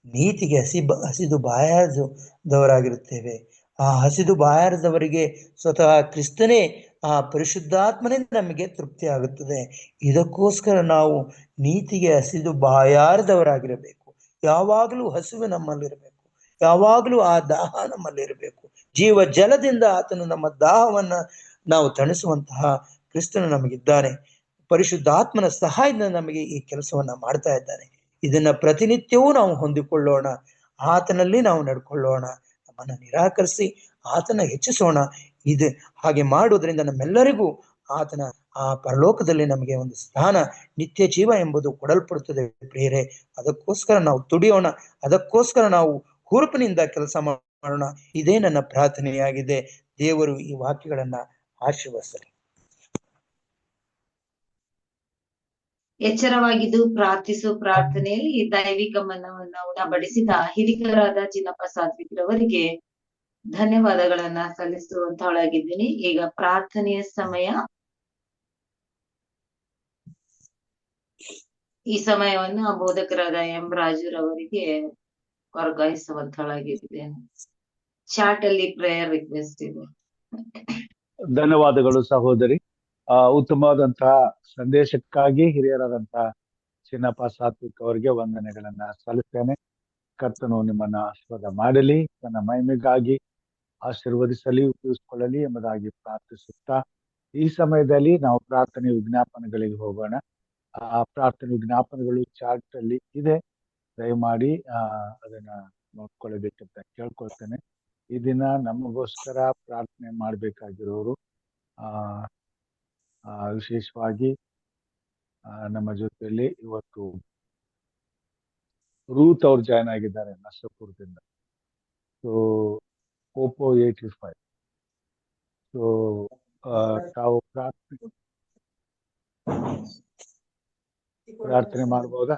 ನೀತಿಗೆ ಹಸಿದು ಬಾಯಾರದವರಾಗಿರುತ್ತೇವೆ. ಆ ಹಸಿದು ಬಾಯಾರದವರಿಗೆ ಸ್ವತಃ ಕ್ರಿಸ್ತನೇ, ಆ ಪರಿಶುದ್ಧಾತ್ಮನೇ ನಮಗೆ ತೃಪ್ತಿ ಆಗುತ್ತದೆ. ಇದಕ್ಕೋಸ್ಕರ ನಾವು ನೀತಿಗೆ ಹಸಿದು ಬಾಯಾರದವರಾಗಿರಬೇಕು. ಯಾವಾಗಲೂ ಹಸಿವು ನಮ್ಮಲ್ಲಿರಬೇಕು, ಯಾವಾಗಲೂ ಆ ದಾಹ ನಮ್ಮಲ್ಲಿರಬೇಕು. ಜೀವ ಜಲದಿಂದ ಆತನು ನಮ್ಮ ದಾಹವನ್ನ ನಾವು ತಣಿಸುವಂತಹ ಕ್ರಿಸ್ತನು ನಮಗಿದ್ದಾನೆ. ಪರಿಶುದ್ಧಾತ್ಮನ ಸಹಾಯದಿಂದ ನಮಗೆ ಈ ಕೆಲಸವನ್ನ ಮಾಡ್ತಾ ಇದ್ದಾನೆ. ಇದನ್ನ ಪ್ರತಿನಿತ್ಯವೂ ನಾವು ಹೊಂದಿಕೊಳ್ಳೋಣ, ಆತನಲ್ಲಿ ನಾವು ನಡ್ಕೊಳ್ಳೋಣ, ನಮ್ಮನ್ನ ನಿರಾಕರಿಸಿ ಆತನ ಹೆಚ್ಚಿಸೋಣ. ಹಾಗೆ ಮಾಡುವುದರಿಂದ ನಮ್ಮೆಲ್ಲರಿಗೂ ಆತನ ಆ ಪರಲೋಕದಲ್ಲಿ ನಮಗೆ ಒಂದು ಸ್ಥಾನ, ನಿತ್ಯ ಜೀವ ಎಂಬುದು ಕೊಡಲ್ಪಡುತ್ತದೆ. ಪ್ರಿಯರೇ, ಅದಕ್ಕೋಸ್ಕರ ನಾವು ದುಡಿಯೋಣ, ಅದಕ್ಕೋಸ್ಕರ ನಾವು ಹುರುಪಿನಿಂದ ಕೆಲಸ ಮಾಡೋಣ. ಇದೇ ನನ್ನ ಪ್ರಾರ್ಥನೆಯಾಗಿದೆ. ದೇವರು ಈ ವಾಕ್ಯಗಳನ್ನ ಆಶೀರ್ವದಿಸಲಿ. ಎಚ್ಚರವಾಗಿದ್ದು ಪ್ರಾರ್ಥಿಸು ಪ್ರಾರ್ಥನೆಯಲ್ಲಿ ದೈವಿಕ ಮನವನ್ನ ಉಣಬಡಿಸಿದ ಹಿರಿಕರಾದ ಚಿನ್ನಪ್ಪ ಸಾತ್ವಿಕರವರಿಗೆ ಧನ್ಯವಾದಗಳನ್ನ ಸಲ್ಲಿಸುವಂತಹೊಳಗಿದ್ದೀನಿ. ಈಗ ಪ್ರಾರ್ಥನೆಯ ಸಮಯ. ಈ ಸಮಯವನ್ನ ಬೋಧಕರಾದ ಎಂ ರಾಜುರವರಿಗೆ ವರ್ಗಾಯಿಸುವಂತಹೊಳಗಿದ್ದೇನೆ. ಚಾಟ್ ಅಲ್ಲಿ ಪ್ರೇಯರ್ ರಿಕ್ವೆಸ್ಟ್ ಇದೆ. ಧನ್ಯವಾದಗಳು ಸಹೋದರಿ. ಉತ್ತಮವಾದಂತಹ ಸಂದೇಶಕ್ಕಾಗಿ ಹಿರಿಯರಾದಂತಹ ಚಿನ್ನಪ್ಪ ಸಾತ್ವಿಕ್ ಅವರಿಗೆ ವಂದನೆಗಳನ್ನ ಸಲ್ಲಿಸ್ತೇನೆ. ಕರ್ತನು ನಿಮ್ಮನ್ನ ಆಶೀರ್ವಾದ ಮಾಡಲಿ, ತನ್ನ ಮಹಿಮೆಗಾಗಿ ಆಶೀರ್ವದಿಸಲಿ, ಉಪಯೋಗಿಸಿಕೊಳ್ಳಲಿ ಎಂಬುದಾಗಿ ಪ್ರಾರ್ಥಿಸುತ್ತಾ ಈ ಸಮಯದಲ್ಲಿ ನಾವು ಪ್ರಾರ್ಥನೆ ವಿಜ್ಞಾಪನೆಗಳಿಗೆ ಹೋಗೋಣ. ಆ ಪ್ರಾರ್ಥನೆ ವಿಜ್ಞಾಪನೆಗಳು ಚಾರ್ಟ್ ಅಲ್ಲಿ ಇದೆ, ದಯಮಾಡಿ ಅದನ್ನ ನೋಡ್ಕೊಳ್ಬೇಕಂತ ಕೇಳ್ಕೊಳ್ತೇನೆ. ಈ ದಿನ ನಮಗೋಸ್ಕರ ಪ್ರಾರ್ಥನೆ ಮಾಡ್ಬೇಕಾಗಿರೋರು ವಿಶೇಷವಾಗಿ ನಮ್ಮ ಜೊತೆಯಲ್ಲಿ ಇವತ್ತು ರೂತ್ ಅವ್ರು ಜಾಯ್ನ್ ಆಗಿದ್ದಾರೆ ನಷ್ಟಪುರದಿಂದ. ಸೊ ಪೋಪೋ 85. ಸೊ ತಾವು ಪ್ರಾರ್ಥನೆ ಮಾಡಬಹುದಾ?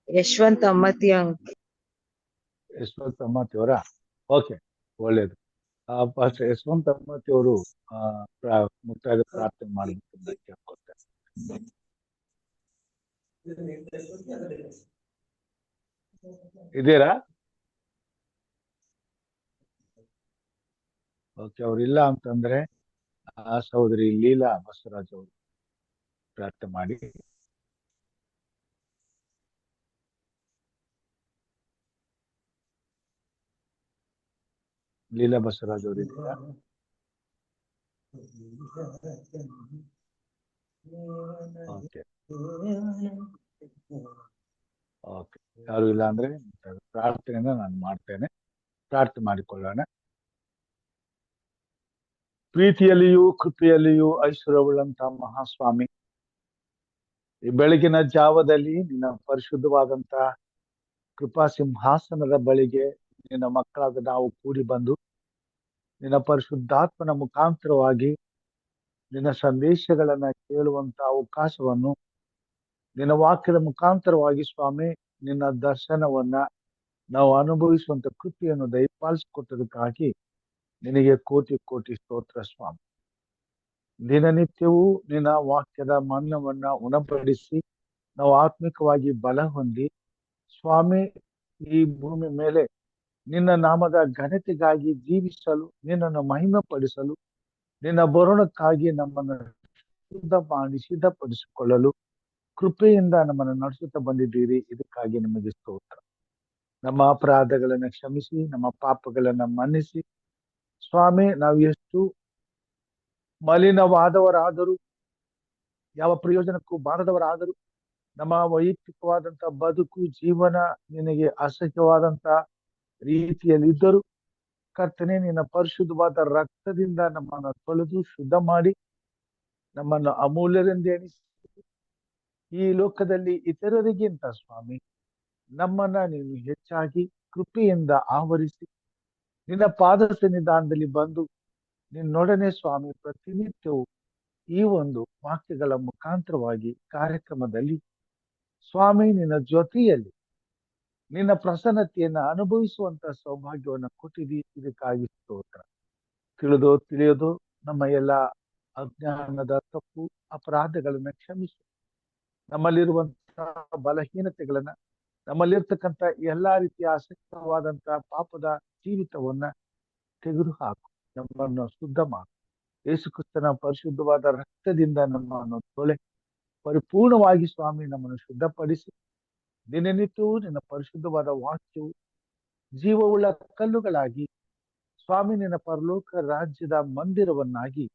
ಯಶವಂತ್ ಅಮ್ಮತಿ ಅವರ ಓಕೆ, ಒಳ್ಳೇದು. ಯಶವಂತ್ ಅಮ್ಮತಿ ಅವರು ಮುಕ್ತಾಯದ ಪ್ರಾರ್ಥನೆ ಮಾಡಬೇಕಂತ ಕೇಳ್ಕೊಳ್ತಾರೆ. ಇದೀರಾ? ಓಕೆ, ಅವ್ರಿಲ್ಲ ಅಂತಂದ್ರೆ ಸಹೋದರಿ ಲೀಲಾ ಬಸವರಾಜ್ ಅವರು ಪ್ರಾರ್ಥನೆ ಮಾಡಿ. ಲೀಲಾ ಬಸವರಾಜ್ ಅವರು ಇದ್ದೀರಾ? ಓಕೆ ಓಕೆ, ಯಾರು ಇಲ್ಲ ಅಂದ್ರೆ ಪ್ರಾರ್ಥನೆಯನ್ನ ನಾನು ಮಾಡ್ತೇನೆ. ಪ್ರಾರ್ಥನೆ ಮಾಡಿಕೊಳ್ಳೋಣ. ಪ್ರೀತಿಯಲ್ಲಿಯೂ ಕೃಪೆಯಲ್ಲಿಯೂ ಐಶ್ವರ್ಯವುಳ್ಳಂತ ಮಹಾಸ್ವಾಮಿ, ಈ ಬೆಳಗಿನ ಜಾವದಲ್ಲಿ ನಿನ್ನ ಪರಿಶುದ್ಧವಾದಂತ ಕೃಪಾ ಸಿಂಹಾಸನದ ಬಳಿಗೆ ನಿನ್ನ ಮಕ್ಕಳಾದ ನಾವು ಕೂಡಿ ಬಂದು ನಿನ್ನ ಪರಿಶುದ್ಧಾತ್ಮನ ಮುಖಾಂತರವಾಗಿ ನಿನ್ನ ಸಂದೇಶಗಳನ್ನ ಕೇಳುವಂತ ಅವಕಾಶವನ್ನು, ನಿನ್ನ ವಾಕ್ಯದ ಮುಖಾಂತರವಾಗಿ ಸ್ವಾಮಿ ನಿನ್ನ ದರ್ಶನವನ್ನ ನಾವು ಅನುಭವಿಸುವಂತ ಕೃಪೆಯನ್ನು ದಯಪಾಲಿಸಿಕೊಟ್ಟದಕ್ಕಾಗಿ ನಿನಗೆ ಕೋಟಿ ಕೋಟಿ ಸ್ತೋತ್ರ ಸ್ವಾಮಿ. ದಿನನಿತ್ಯವೂ ನಿನ್ನ ವಾಕ್ಯದ ಮನ್ನವನ್ನ ಉಣಪಡಿಸಿ ನಾವು ಆತ್ಮಿಕವಾಗಿ ಬಲ ಹೊಂದಿ ಸ್ವಾಮಿ ಈ ಭೂಮಿ ಮೇಲೆ ನಿನ್ನ ನಾಮದ ಘನತೆಗಾಗಿ ಜೀವಿಸಲು, ನಿನ್ನನ್ನು ಮಹಿಮೆ ಪಡಿಸಲು, ನಿನ್ನ ಬರುಣಕ್ಕಾಗಿ ನಮ್ಮನ್ನು ಶುದ್ಧ ಮಾಡಿ ಸಿದ್ಧಪಡಿಸಿಕೊಳ್ಳಲು ಕೃಪೆಯಿಂದ ನಮ್ಮನ್ನು ನಡೆಸುತ್ತಾ ಬಂದಿದ್ದೀರಿ. ಇದಕ್ಕಾಗಿ ನಿಮಗೆ ಸ್ತೋತ್ರ. ನಮ್ಮ ಅಪರಾಧಗಳನ್ನ ಕ್ಷಮಿಸಿ, ನಮ್ಮ ಪಾಪಗಳನ್ನ ಮನ್ನಿಸಿ ಸ್ವಾಮಿ, ನಾವು ಎಷ್ಟು ಮಲಿನವಾದವರಾದರೂ, ಯಾವ ಪ್ರಯೋಜನಕ್ಕೂ ಬಾರದವರಾದರೂ, ನಮ್ಮ ವೈಯಕ್ತಿಕವಾದಂತ ಬದುಕು ಜೀವನ ನಿನಗೆ ಅಸಹ್ಯವಾದಂತ ರೀತಿಯಲ್ಲಿದ್ದರೂ ಕರ್ತನೆ ನಿನ್ನ ಪರಿಶುದ್ಧವಾದ ರಕ್ತದಿಂದ ನಮ್ಮನ್ನು ತೊಳೆದು ಶುದ್ಧ ಮಾಡಿ ನಮ್ಮನ್ನು ಅಮೂಲ್ಯರೆಂದು ಎಣಿಸಿ ಈ ಲೋಕದಲ್ಲಿ ಇತರರಿಗಿಂತ ಸ್ವಾಮಿ ನಮ್ಮನ್ನ ನೀನು ಹೆಚ್ಚಾಗಿ ಕೃಪೆಯಿಂದ ಆವರಿಸಿ ನಿನ್ನ ಪಾದ ಸನ್ನಿಧಾನದಲ್ಲಿ ಬಂದು ನಿನ್ನೊಡನೆ ಸ್ವಾಮಿ ಪ್ರತಿನಿತ್ಯವೂ ಈ ಒಂದು ವಾಕ್ಯಗಳ ಮುಖಾಂತರವಾಗಿ ಕಾರ್ಯಕ್ರಮದಲ್ಲಿ ಸ್ವಾಮಿ ನಿನ್ನ ಜೊತೆಯಲ್ಲಿ ನಿನ್ನ ಪ್ರಸನ್ನತೆಯನ್ನ ಅನುಭವಿಸುವಂತ ಸೌಭಾಗ್ಯವನ್ನು ಕೊಟ್ಟಿದಿ. ಇದಕ್ಕಾಗಿ ಸ್ತೋತ್ರ. ತಿಳಿಯೋದು ನಮ್ಮ ಎಲ್ಲ ಅಜ್ಞಾನದ ತಪ್ಪು ಅಪರಾಧಗಳನ್ನ ಕ್ಷಮಿಸು. ನಮ್ಮಲ್ಲಿರುವಂತಹ ಬಲಹೀನತೆಗಳನ್ನ, ನಮ್ಮಲ್ಲಿರ್ತಕ್ಕಂಥ ಎಲ್ಲಾ ರೀತಿಯ ಅಸಕ್ತವಾದಂತ ಪಾಪದ ಜೀವಿತವನ್ನ ತೆಗೆದು ಹಾಕು. ನಮ್ಮನ್ನು ಶುದ್ಧ ಮಾಡು. ಯೇಸು ಕ್ರಿಸ್ತನ ಪರಿಶುದ್ಧವಾದ ರಕ್ತದಿಂದ ನಮ್ಮನ್ನು ತೊಳೆ ಪರಿಪೂರ್ಣವಾಗಿ ಸ್ವಾಮಿ ನಮ್ಮನ್ನು ಶುದ್ಧಪಡಿಸಿ ದಿನನಿತ್ಯವೂ ನಿನ್ನ ಪರಿಶುದ್ಧವಾದ ವಾಕ್ಯವು ಜೀವವುಳ್ಳ ಕಲ್ಲುಗಳಾಗಿ ಸ್ವಾಮಿ ನಿನ್ನ ಪರಲೋಕ ರಾಜ್ಯದ ಮಂದಿರವನ್ನಾಗಿ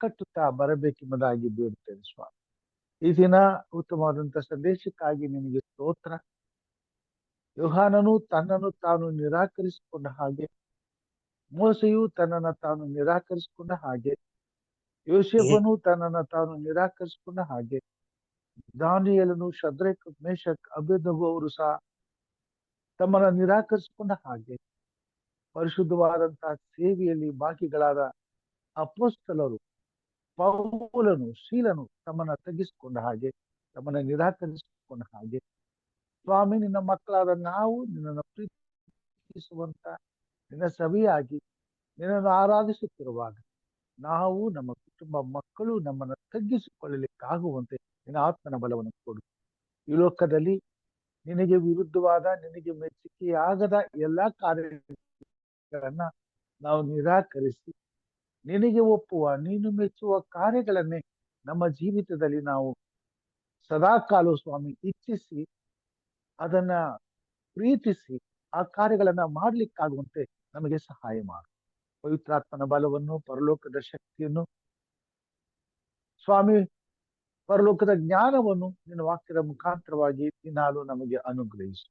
ಕಟ್ಟುತ್ತಾ ಬರಬೇಕೆಂಬುದಾಗಿ ಬೇಡುತ್ತೇನೆ ಸ್ವಾಮಿ. ಈ ದಿನ ಉತ್ತಮವಾದಂತ ಸಂದೇಶಕ್ಕಾಗಿ ನಿನಗೆ ಸ್ತೋತ್ರ. ಯೋಹಾನನು ತನ್ನನ್ನು ತಾನು ನಿರಾಕರಿಸಿಕೊಂಡ ಹಾಗೆ, ಮೋಸೆಯು ತನ್ನನ್ನು ತಾನು ನಿರಾಕರಿಸಿಕೊಂಡ ಹಾಗೆ, ಯೋಸೇಫನು ತನ್ನನ್ನು ತಾನು ನಿರಾಕರಿಸಿಕೊಂಡ ಹಾಗೆ, ದಾನಿಯೇಲನು, ಶದ್ರಕ್, ಮೇಷಕ್, ಅಬೇದ್ನೆಗೋ ಅವರು ಸಹ ತಮ್ಮನ್ನು ನಿರಾಕರಿಸಿಕೊಂಡ ಹಾಗೆ, ಪರಿಶುದ್ಧವಾದಂತಹ ಸೇವೆಯಲ್ಲಿ ಭಾಗಿಗಳಾದ ಅಪೊಸ್ತಲರು ಪೌಲನು, ಶೀಲನು ತಮ್ಮನ್ನ ತಗ್ಗಿಸಿಕೊಂಡ ಹಾಗೆ, ತಮ್ಮನ್ನ ನಿರಾಕರಿಸಿಕೊಂಡ ಹಾಗೆ ಸ್ವಾಮಿ ನಿನ್ನ ಮಕ್ಕಳಾದ ನಾವು ನಿನ್ನನ್ನು ಪ್ರೀತಿಸುವಂತ ನಿನ್ನ ಸಭೆಯಾಗಿ ನಿನ್ನನ್ನು ಆರಾಧಿಸುತ್ತಿರುವಾಗ ನಾವು ನಮ್ಮ ಕುಟುಂಬ ಮಕ್ಕಳು ನಮ್ಮನ್ನು ತಗ್ಗಿಸಿಕೊಳ್ಳಲಿಕ್ಕಾಗುವಂತೆ ನಿನ್ನ ಆತ್ಮನ ಬಲವನ್ನು ಕೊಡು. ಈ ಲೋಕದಲ್ಲಿ ನಿನಗೆ ವಿರುದ್ಧವಾದ, ನಿನಗೆ ಮೆಚ್ಚುಗೆಯಾಗದ ಎಲ್ಲಾ ಕಾರ್ಯಗಳನ್ನ ನಾವು ನಿರಾಕರಿಸಿ ನಿನಗೆ ಒಪ್ಪುವ, ನೀನು ಮೆಚ್ಚುವ ಕಾರ್ಯಗಳನ್ನೇ ನಮ್ಮ ಜೀವಿತದಲ್ಲಿ ನಾವು ಸದಾಕಾಲ ಸ್ವಾಮಿ ಇಚ್ಛಿಸಿ ಅದನ್ನ ಪ್ರೀತಿಸಿ ಆ ಕಾರ್ಯಗಳನ್ನ ಮಾಡ್ಲಿಕ್ಕಾಗುವಂತೆ ನಮಗೆ ಸಹಾಯ ಮಾಡು. ಪವಿತ್ರಾತ್ಮನ ಬಲವನ್ನು, ಪರಲೋಕದ ಶಕ್ತಿಯನ್ನು ಸ್ವಾಮಿ, ಪರಲೋಕದ ಜ್ಞಾನವನ್ನು ನಿನ್ನ ವಾಕ್ಯದ ಮುಖಾಂತರವಾಗಿ ದಿನಾಲು ನಮಗೆ ಅನುಗ್ರಹಿಸು.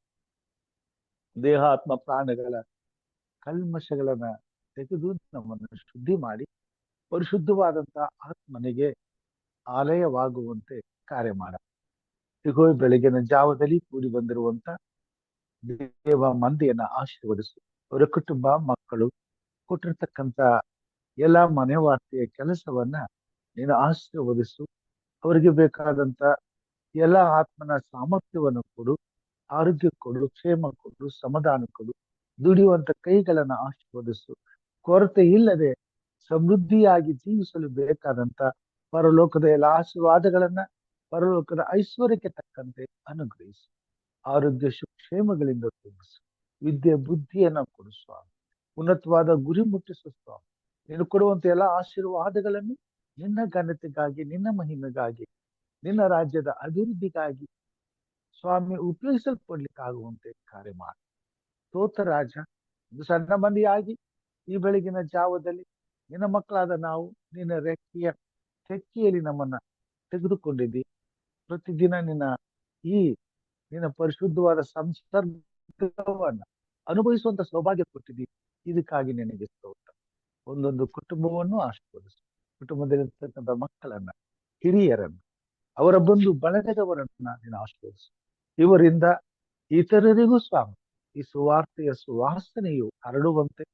ದೇಹ ಆತ್ಮ ಪ್ರಾಣಗಳ ಕಲ್ಮಶಗಳನ್ನ ತೆಗೆದು ನಮ್ಮನ್ನು ಶುದ್ಧಿ ಮಾಡಿ ಪರಿಶುದ್ಧವಾದಂತ ಆತ್ಮನಿಗೆ ಆಲಯವಾಗುವಂತೆ ಕಾರ್ಯ ಮಾಡ. ಇಗೋ ಬೆಳಗಿನ ಜಾವದಲ್ಲಿ ಕೂಡಿ ಬಂದಿರುವಂತ ದೇವ ಮಂದಿಯನ್ನ ಆಶೀರ್ವದಿಸು. ಅವರ ಕುಟುಂಬ ಮಕ್ಕಳು ಕೊಟ್ಟಿರ್ತಕ್ಕಂಥ ಎಲ್ಲ ಮನೆವಾರ್ತೆಯ ಕೆಲಸವನ್ನ ನೀನು ಆಶೀರ್ವದಿಸು. ಅವರಿಗೆ ಬೇಕಾದಂತ ಎಲ್ಲ ಆತ್ಮನ ಸಾಮರ್ಥ್ಯವನ್ನು ಕೊಡು, ಆರೋಗ್ಯ ಕೊಡು, ಕ್ಷೇಮ ಕೊಡು, ಸಮಾಧಾನ ಕೊಡು. ದುಡಿಯುವಂತ ಕೈಗಳನ್ನ ಆಶೀರ್ವದಿಸು. ಕೊರತೆ ಇಲ್ಲದೆ ಸಮೃದ್ಧಿಯಾಗಿ ಜೀವಿಸಲು ಬೇಕಾದಂತ ಪರಲೋಕದ ಎಲ್ಲ ಆಶೀರ್ವಾದಗಳನ್ನ ಪರಲೋಕದ ಐಶ್ವರ್ಯಕ್ಕೆ ತಕ್ಕಂತೆ ಅನುಗ್ರಹಿಸು. ಆರೋಗ್ಯ ಕ್ಷೇಮಗಳಿಂದ ತುಂಬಿಸು. ವಿದ್ಯೆ ಬುದ್ಧಿಯನ್ನ ಕೊಡು ಸ್ವಾಮಿ. ಉನ್ನತವಾದ ಗುರಿ ಮುಟ್ಟಿಸು ಸ್ವಾಮಿ. ನೀನು ಕೊಡುವಂತ ಎಲ್ಲ ಆಶೀರ್ವಾದಗಳನ್ನು ನಿನ್ನ ಘನತೆಗಾಗಿ, ನಿನ್ನ ಮಹಿಮೆಗಾಗಿ, ನಿನ್ನ ರಾಜ್ಯದ ಅಭಿವೃದ್ಧಿಗಾಗಿ ಸ್ವಾಮಿ ಉಪಯೋಗಿಸಲ್ಪಡ್ಲಿಕ್ಕಾಗುವಂತೆ ಕಾರ್ಯ ಮಾಡಿ. ಸ್ತೋತ್ರ ರಾಜ. ಒಂದು ಸಣ್ಣ ಮಂದಿಯಾಗಿ ಈ ಬೆಳಗಿನ ಜಾವದಲ್ಲಿ ನಿನ್ನ ಮಕ್ಕಳಾದ ನಾವು ನಿನ್ನ ರೆಕ್ಕೆಯ ತೆಕ್ಕೆಯಲ್ಲಿ ನಮ್ಮನ್ನ ತೆಗೆದುಕೊಂಡಿದ್ದಿ. ಪ್ರತಿದಿನ ಈ ನಿನ್ನ ಪರಿಶುದ್ಧವಾದ ಸಂಸರ್ಗವನ್ನ ಅನುಭವಿಸುವಂತ ಸೌಭಾಗ್ಯ ಕೊಟ್ಟಿದ್ದಿ. ಇದಕ್ಕಾಗಿ ನಿನಗೆ ಸ್ತೋತ್ರ. ಒಂದೊಂದು ಕುಟುಂಬವನ್ನು ಆಶೀರ್ವದಿಸು. ಕುಟುಂಬದಲ್ಲಿರ್ತಕ್ಕಂಥ ಮಕ್ಕಳನ್ನ, ಹಿರಿಯರನ್ನ, ಅವರ ಬಂಧು ಬಳಗದವರನ್ನ ನೀನು ಆಶೀರ್ವದಿಸು. ಇವರಿಂದ ಇತರರಿಗೂ ಸ್ವಾಮಿ ಈ ಸುವಾರ್ತೆಯ ಸುವಾಸನೆಯು ಹರಡುವಂತೆ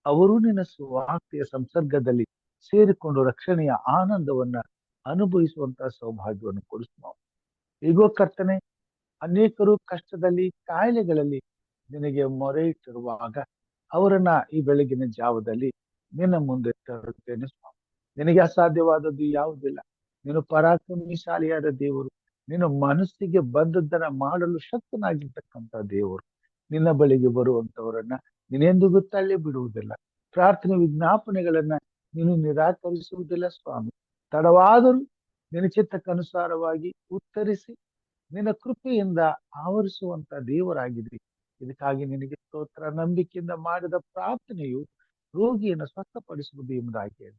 ಅವರು ನಿನ್ನ ಸುವಾರ್ತೆಯ ಸಂಸರ್ಗದಲ್ಲಿ ಸೇರಿಕೊಂಡು ರಕ್ಷಣೆಯ ಆನಂದವನ್ನ ಅನುಭವಿಸುವಂತಹ ಸೌಭಾಗ್ಯವನ್ನು ಕೊಡಿಸು. ಈಗೋ ಕರ್ತನೆ, ಅನೇಕರು ಕಷ್ಟದಲ್ಲಿ, ಕಾಯಿಲೆಗಳಲ್ಲಿ ನಿನಗೆ ಮೊರೆ ಇಟ್ಟಿರುವಾಗ ಅವರನ್ನ ಈ ಬೆಳಗಿನ ಜಾವದಲ್ಲಿ ನಿನ್ನ ಮುಂದೆ ತರುತ್ತೇನೆ ಸ್ವಾಮಿ. ನಿನಗೆ ಅಸಾಧ್ಯವಾದದ್ದು ಯಾವುದಿಲ್ಲ. ನೀನು ಪರಾಕ್ರಮಶಾಲಿಯಾದ ದೇವರು. ನೀನು ಮನಸ್ಸಿಗೆ ಬಂದದ್ದನ್ನ ಮಾಡಲು ಶಕ್ತನಾಗಿರ್ತಕ್ಕಂಥ ದೇವರು. ನಿನ್ನ ಬಳಿಗೆ ಬರುವಂತವರನ್ನ ನೀನೆಂದಿಗೂ ತಳ್ಳಿ ಬಿಡುವುದಿಲ್ಲ. ಪ್ರಾರ್ಥನೆ ವಿಜ್ಞಾಪನೆಗಳನ್ನ ನೀನು ನಿರಾಕರಿಸುವುದಿಲ್ಲ ಸ್ವಾಮಿ. ತಡವಾದರೂ ನಿನ್ನ ಚಿತ್ತಕ್ಕನುಸಾರವಾಗಿ ಉತ್ತರಿಸಿ ನಿನ್ನ ಕೃಪೆಯಿಂದ ಆವರಿಸುವಂತ ದೇವರಾಗಿದೆ. ಇದಕ್ಕಾಗಿ ನಿನಗೆ ಸ್ತೋತ್ರ. ನಂಬಿಕೆಯಿಂದ ಮಾಡಿದ ಪ್ರಾರ್ಥನೆಯು ರೋಗಿಯನ್ನು ಸ್ವಸ್ಥಪಡಿಸುವುದು ಎಂಬುದಾಗಿ ಹೇಳಿ